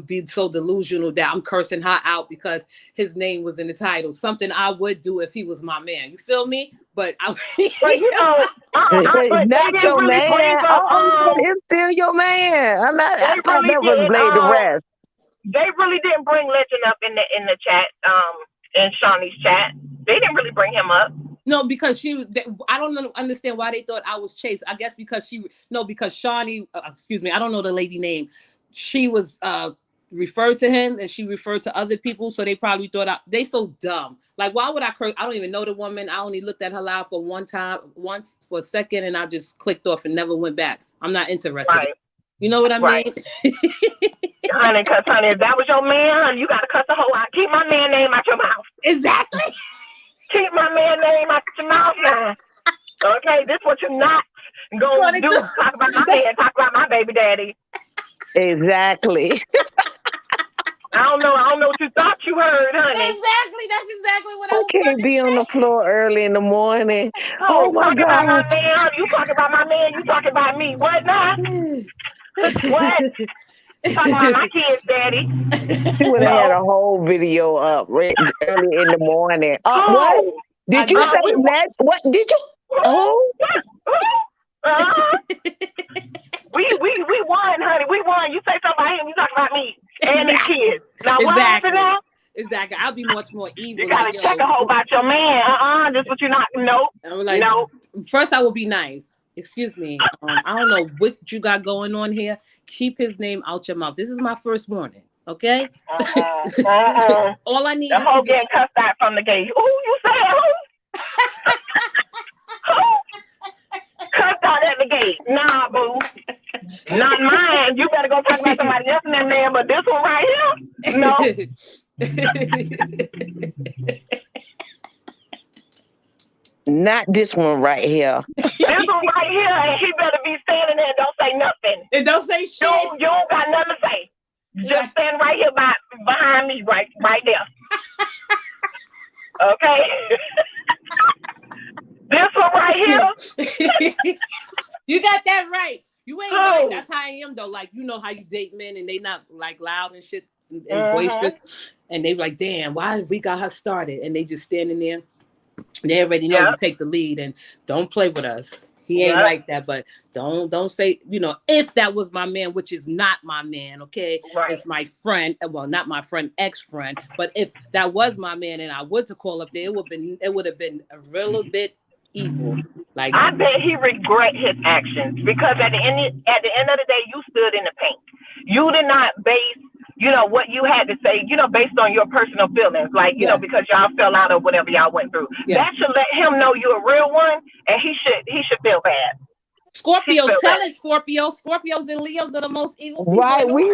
be so delusional that I'm cursing her out because his name was in the title. Something I would do if he was my man. You feel me? But not your man. It's still your man. I'm not. I never blame the rest. They really didn't bring Legend up in the chat. In Shawnee's chat, they didn't really bring him up. No, because I don't understand why they thought I was Chase. I guess because Shawnee, I don't know the lady name. She was referred to him and she referred to other people. So they probably thought they so dumb. Like, why would I curse? I don't even know the woman. I only looked at her live for once for a second, and I just clicked off and never went back. I'm not interested. Right. You know what I mean? Honey, if that was your man, you got to cut the whole out. Keep my man name out your mouth. Exactly. Keep my man name out your mouth now. Okay, this is what you're not going to do. Talk about my man. Talk about my baby daddy. Exactly. I don't know what you thought you heard, honey. Exactly. That's exactly what I was can't be on the floor early in the morning. Oh my God. About my man. You talking about my man. You talking about me. What now? What? Talking about my kids, daddy. She would have had a whole video up early in the morning. What? Did you say that? What did you? Oh. We won, honey. We won. You say something about him, you talk about me and the kids. Now what happened now? Exactly. I'll be much more evil. You gotta check a whole about your man. This what you're not. Nope. I'm like, nope. First, I will be nice. Excuse me. I don't know what you got going on here. Keep his name out your mouth. This is my first warning. Okay. All I need the is whole getting cussed out from the gate. Who you say? Who? Cussed out at the gate. Nah, boo. Not mine. You better go talk about somebody else in that man, but this one right here? No. Not this one right here. This one right here, and he better be standing there and don't say nothing. And don't say shit. You don't got nothing to say. Just stand right here behind me, right there. Okay? This one right here. You got that right. You ain't right. That's how I am though. Like, you know how you date men and they not like loud and shit and boisterous. And they like, damn, why we got her started? And they just standing there. They already know to take the lead and don't play with us. He ain't like that, but don't say, you know, if that was my man, which is not my man, okay? Right. It's my friend, well, not my friend, ex-friend, but if that was my man and I would to call up there, it would have been a little bit evil. Like, I bet he regret his actions because at the end of the day, you stood in the paint. You did not base, you know, what you had to say, you know, based on your personal feelings, like, you know, because y'all fell out or whatever y'all went through. That should let him know you're a real one, and he should feel bad. Scorpio, tell it, Scorpio. Scorpios and Leos are the most evil people. Right. We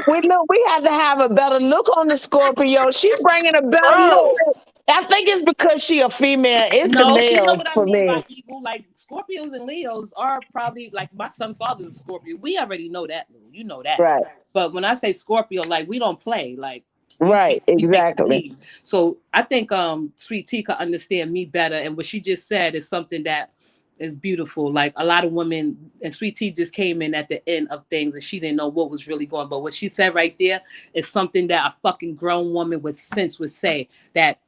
had to have a better look on the Scorpio. She's bringing a better look. I think it's because she a female. It's the male you know what I mean me. by evil. Like Scorpios and Leos are probably like my son's father's a Scorpio. We already know that, Lou. You know that. Right. But when I say Scorpio, like we don't play. Like right, exactly. So I think Sweet Tea could understand me better. And what she just said is something that is beautiful. Like a lot of women, and Sweet Tea just came in at the end of things and she didn't know what was really going on. But what she said right there is something that a fucking grown woman with sense would say, that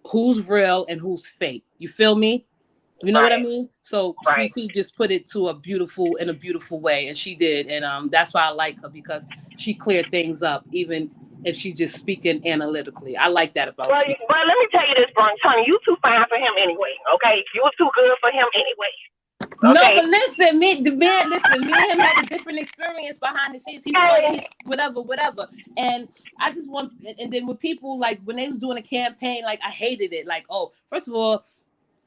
who's real and who's fake. You feel me? You know what I mean? So Sweet Tea just put it in a beautiful way, and she did, and that's why I like her, because she cleared things up, even if she just speaking analytically. I like that about Sweet Tea. But let me tell you this, Bron, Tony, you too fine for him anyway. Okay, you were too good for him anyway. Okay? No, but listen, me and him had a different experience behind the scenes. He's funny, he's whatever. And I just want, and then with people, like when they was doing a campaign, like I hated it. Like, oh, first of all,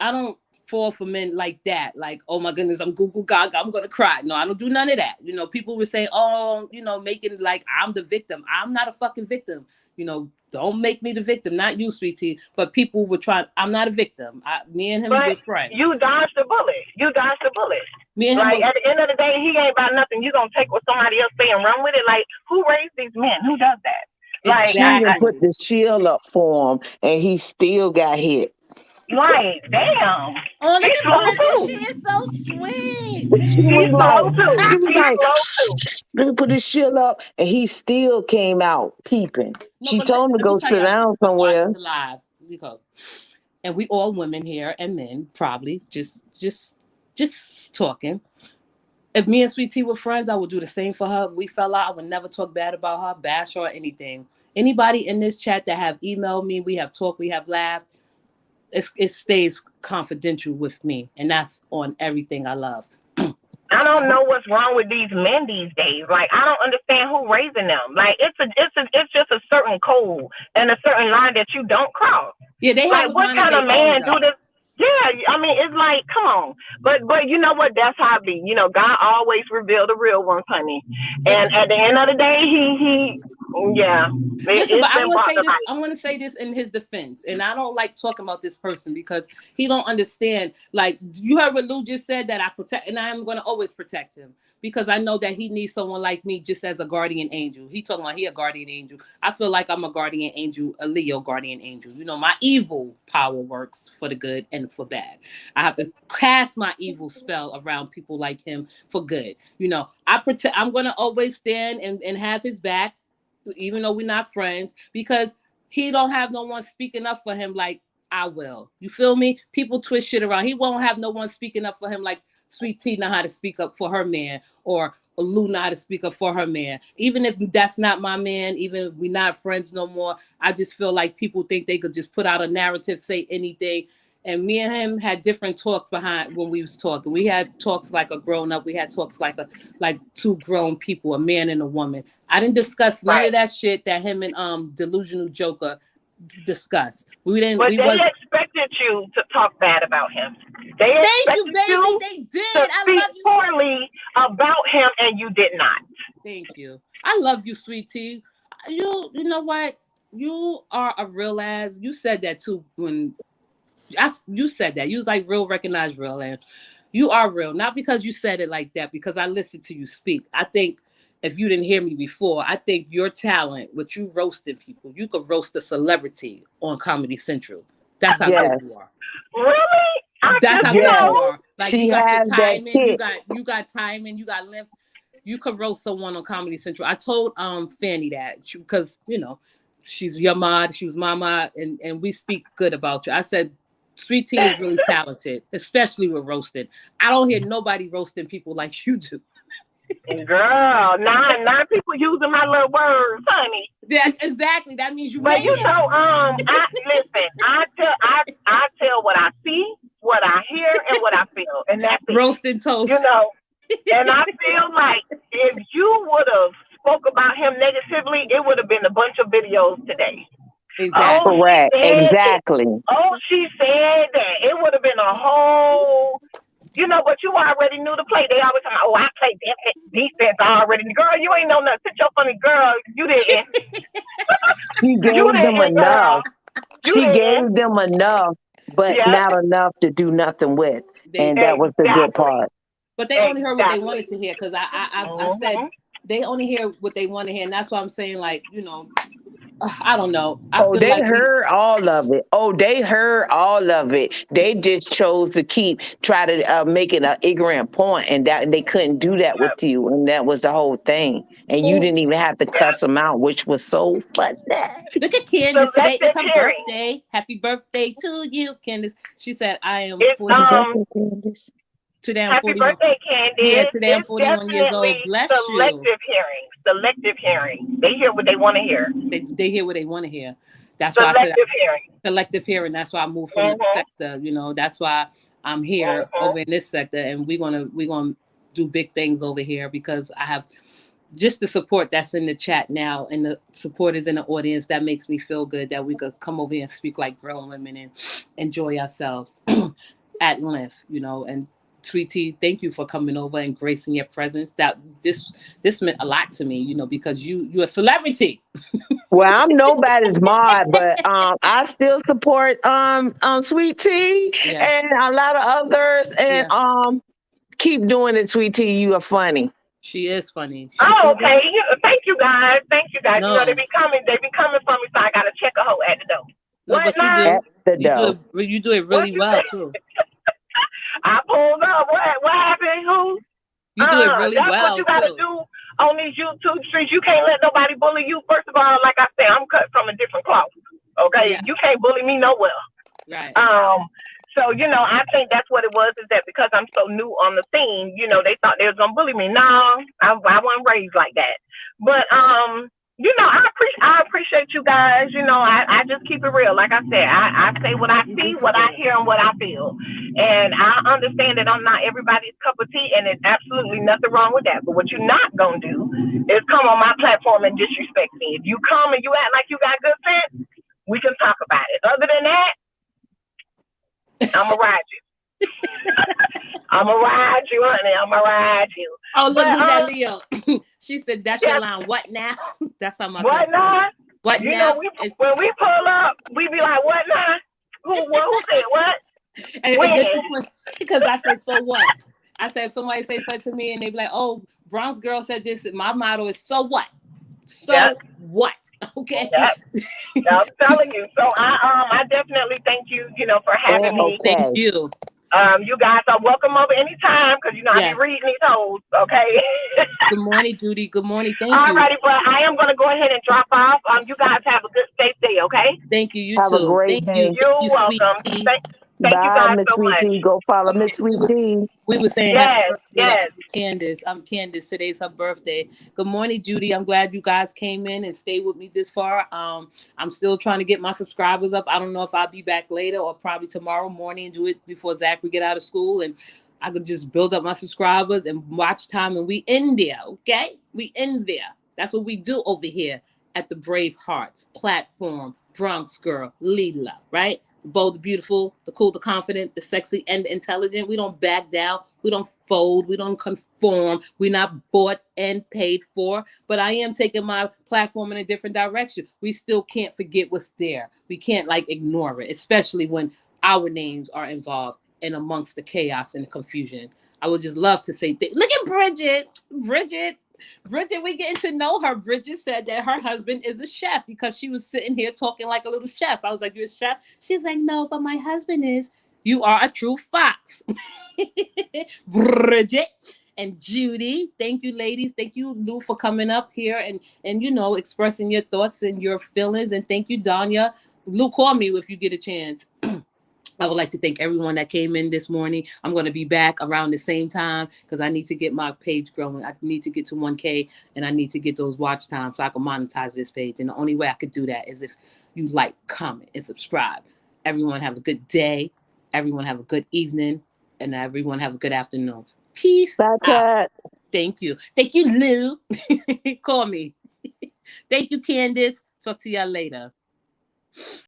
I don't fall for men like that. Like, oh my goodness, I'm Google Gaga, I'm gonna cry. No, I don't do none of that. You know, people would say, oh, you know, making like I'm the victim. I'm not a fucking victim. You know, don't make me the victim. Not you, Sweet Tea, but people would try. I'm not a victim. Me and him are good friends. You dodged the bullet. Me and him. Like, at the end of the day, he ain't about nothing. You gonna take what somebody else say and run with it. Like, who raised these men? Who does that? Like, she even put the shield up for him, and he still got hit. Like, damn. Oh, look at her. She is so sweet. She was like, let me put this shield up, and he still came out peeping. No, she told him to go sit down somewhere. Live. And we all women here and men, probably just talking. If me and Sweet Tea were friends, I would do the same for her. If we fell out, I would never talk bad about her, bash her, or anything. Anybody in this chat that have emailed me, we have talked, we have laughed, it stays confidential with me, and that's on everything I love. I don't know what's wrong with these men these days. Like, I don't understand who raising them. Like, it's just a certain code and a certain line that you don't cross. Yeah, they have like, what kind of man do this? Yeah, I mean, it's like, come on. But you know what? That's how it be. You know, God always revealed the real ones, honey. And at the end of the day, he Listen, but I want to say this in his defense, and I don't like talking about this person because he don't understand. Like, you heard what Lou just said, that I protect, and I am going to always protect him because I know that he needs someone like me just as a guardian angel. He talking about he a guardian angel. I feel like I'm a guardian angel, a Leo guardian angel. You know, my evil power works for the good and for bad. I have to cast my evil spell around people like him for good. You know, I'm going to always stand and have his back, even though we're not friends, because he don't have no one speaking up for him like I will. You feel me? People twist shit around. He won't have no one speaking up for him like Sweet Tea know how to speak up for her man, or Lou know how to speak up for her man. Even if that's not my man, even if we're not friends no more, I just feel like people think they could just put out a narrative, say anything. And me and him had different talks behind when we was talking. We had talks like a grown up. We had talks like two grown people, a man and a woman. I didn't discuss none of that shit that him and Delusional Joker discussed. But they expected you to talk bad about him. They expected you they did. to speak poorly about him, and you did not. Thank you. I love you, Sweet Tea. You know what? You are a real ass. You said that too when You said that. You was like real, recognize real, and you are real. Not because you said it like that, because I listened to you speak. I think if you didn't hear me before, I think your talent, what you roasting people, you could roast a celebrity on Comedy Central. That's how good you are. Really? That's how good you are. Like she you got your has that timing, hit. you got timing, you got length. You could roast someone on Comedy Central. I told Fanny that because you know she's your mod, she was my mod, and we speak good about you. I said Sweet Tea is really talented, especially with roasting. I don't hear nobody roasting people like you do. Girl, nine people using my little words, honey. Yeah, exactly. That means you. But you know, I tell what I see, what I hear, and what I feel, and that's it. Roasting toast. You know, and I feel like if you would have spoke about him negatively, it would have been a bunch of videos today. Exactly. Correct. Exactly. She said that. It would have been a whole, you know, but you already knew the play. They always say, oh, I played defense already. Girl, you ain't know nothing. Sit your funny girl. You didn't. She gave them enough. She gave them enough, but not enough to do nothing with. And that was the good part. But they only heard what they wanted to hear, because I said they only hear what they want to hear. And that's why I'm saying, like, you know, I don't know. They heard all of it. They heard all of it. They just chose to try to make it an ignorant point, and that they couldn't do that with you, and that was the whole thing. And you didn't even have to cuss them out, which was so funny. Look at Candace today. It's her birthday. Happy birthday to you, Candace. She said, "I am 41." Today I'm 41. Happy birthday, Candace. Yeah, today I'm 41 years old. Bless you. Selective hearing. They hear what they want to hear. They hear what they want to hear. That's why I said selective hearing. That's why I moved from the sector. You know, that's why I'm here over in this sector, and we're gonna do big things over here, because I have just the support that's in the chat now, and the supporters in the audience. That makes me feel good that we could come over here and speak like grown women and enjoy ourselves at length. You know, and Sweet Tea, thank you for coming over and gracing your presence. That this meant a lot to me, you know, because you're a celebrity. Well, I'm nobody's mod, but I still support Sweet Tea and a lot of others, and keep doing it, Sweet Tea. You are funny. She is funny. Okay. Thank you guys. No. You know, they be coming for me, so I gotta check a hoe at the door. No, but you do it really well too. I pulled up. What happened? Who? You do it really well. That's what you gotta do on these YouTube streets. You can't let nobody bully you. First of all, like I said, I'm cut from a different cloth. Okay, you can't bully me nowhere. Right. So you know, I think that's what it was. Is that because I'm so new on the scene? You know, they thought they was gonna bully me. No, I wasn't raised like that. But you know, I appreciate you guys. You know, I just keep it real. Like I said, I say what I see, what I hear, and what I feel. And I understand that I'm not everybody's cup of tea, and there's absolutely nothing wrong with that. But what you're not going to do is come on my platform and disrespect me. If you come and you act like you got good sense, we can talk about it. Other than that, I'm going to ride you. I'm going to ride you, honey. I'm going to ride you. Oh, look who that Leo. She said, that's your line. What now? That's how my What now? What you now? Know, when we pull up, we be like, what now? Who said what? Because I said, so what? I said, if somebody say something to me and they be like, oh, Bronx girl said this. My motto is, so what? So what? Okay. I'm telling you. So I definitely thank you, you know, for having me. Thank you. You guys are welcome over anytime, because you know I be reading these hoes. Okay. Good morning, Judy. Good morning. Thank you. Alrighty, but I am going to go ahead and drop off. You guys have a good, safe day. Okay. Thank you. You have too. A great day. You're welcome. Thank you guys Miss so Sweet much. Tea. Go follow Miss Sweet Tea. We were saying yes. Candace. I'm Candace. Today's her birthday. Good morning, Judy. I'm glad you guys came in and stayed with me this far. I'm still trying to get my subscribers up. I don't know if I'll be back later or probably tomorrow morning and do it before Zachary get out of school, and I could just build up my subscribers and watch time, and we in there, okay? We in there. That's what we do over here at the Brave Hearts platform. Bronx girl, Leela, right? The bold, the beautiful, the cool, the confident, the sexy, and the intelligent. We don't back down. We don't fold. We don't conform. We're not bought and paid for. But I am taking my platform in a different direction. We still can't forget what's there. We can't ignore it, especially when our names are involved and amongst the chaos and the confusion. I would just love to say, look at Bridget, we getting to know her. Bridget said that her husband is a chef because she was sitting here talking like a little chef. I was like, you're a chef? She's like, no, but my husband is. You are a true fox. Bridget and Judy, thank you, ladies. Thank you, Lou, for coming up here and expressing your thoughts and your feelings. And thank you, Danya. Lou, call me if you get a chance. I would like to thank everyone that came in this morning. I'm going to be back around the same time because I need to get my page growing. I need to get to 1K and I need to get those watch times so I can monetize this page. And the only way I could do that is if you like, comment, and subscribe. Everyone have a good day. Everyone have a good evening. And everyone have a good afternoon. Peace out. Thank you. Thank you, Lou. Call me. Thank you, Candace. Talk to y'all later.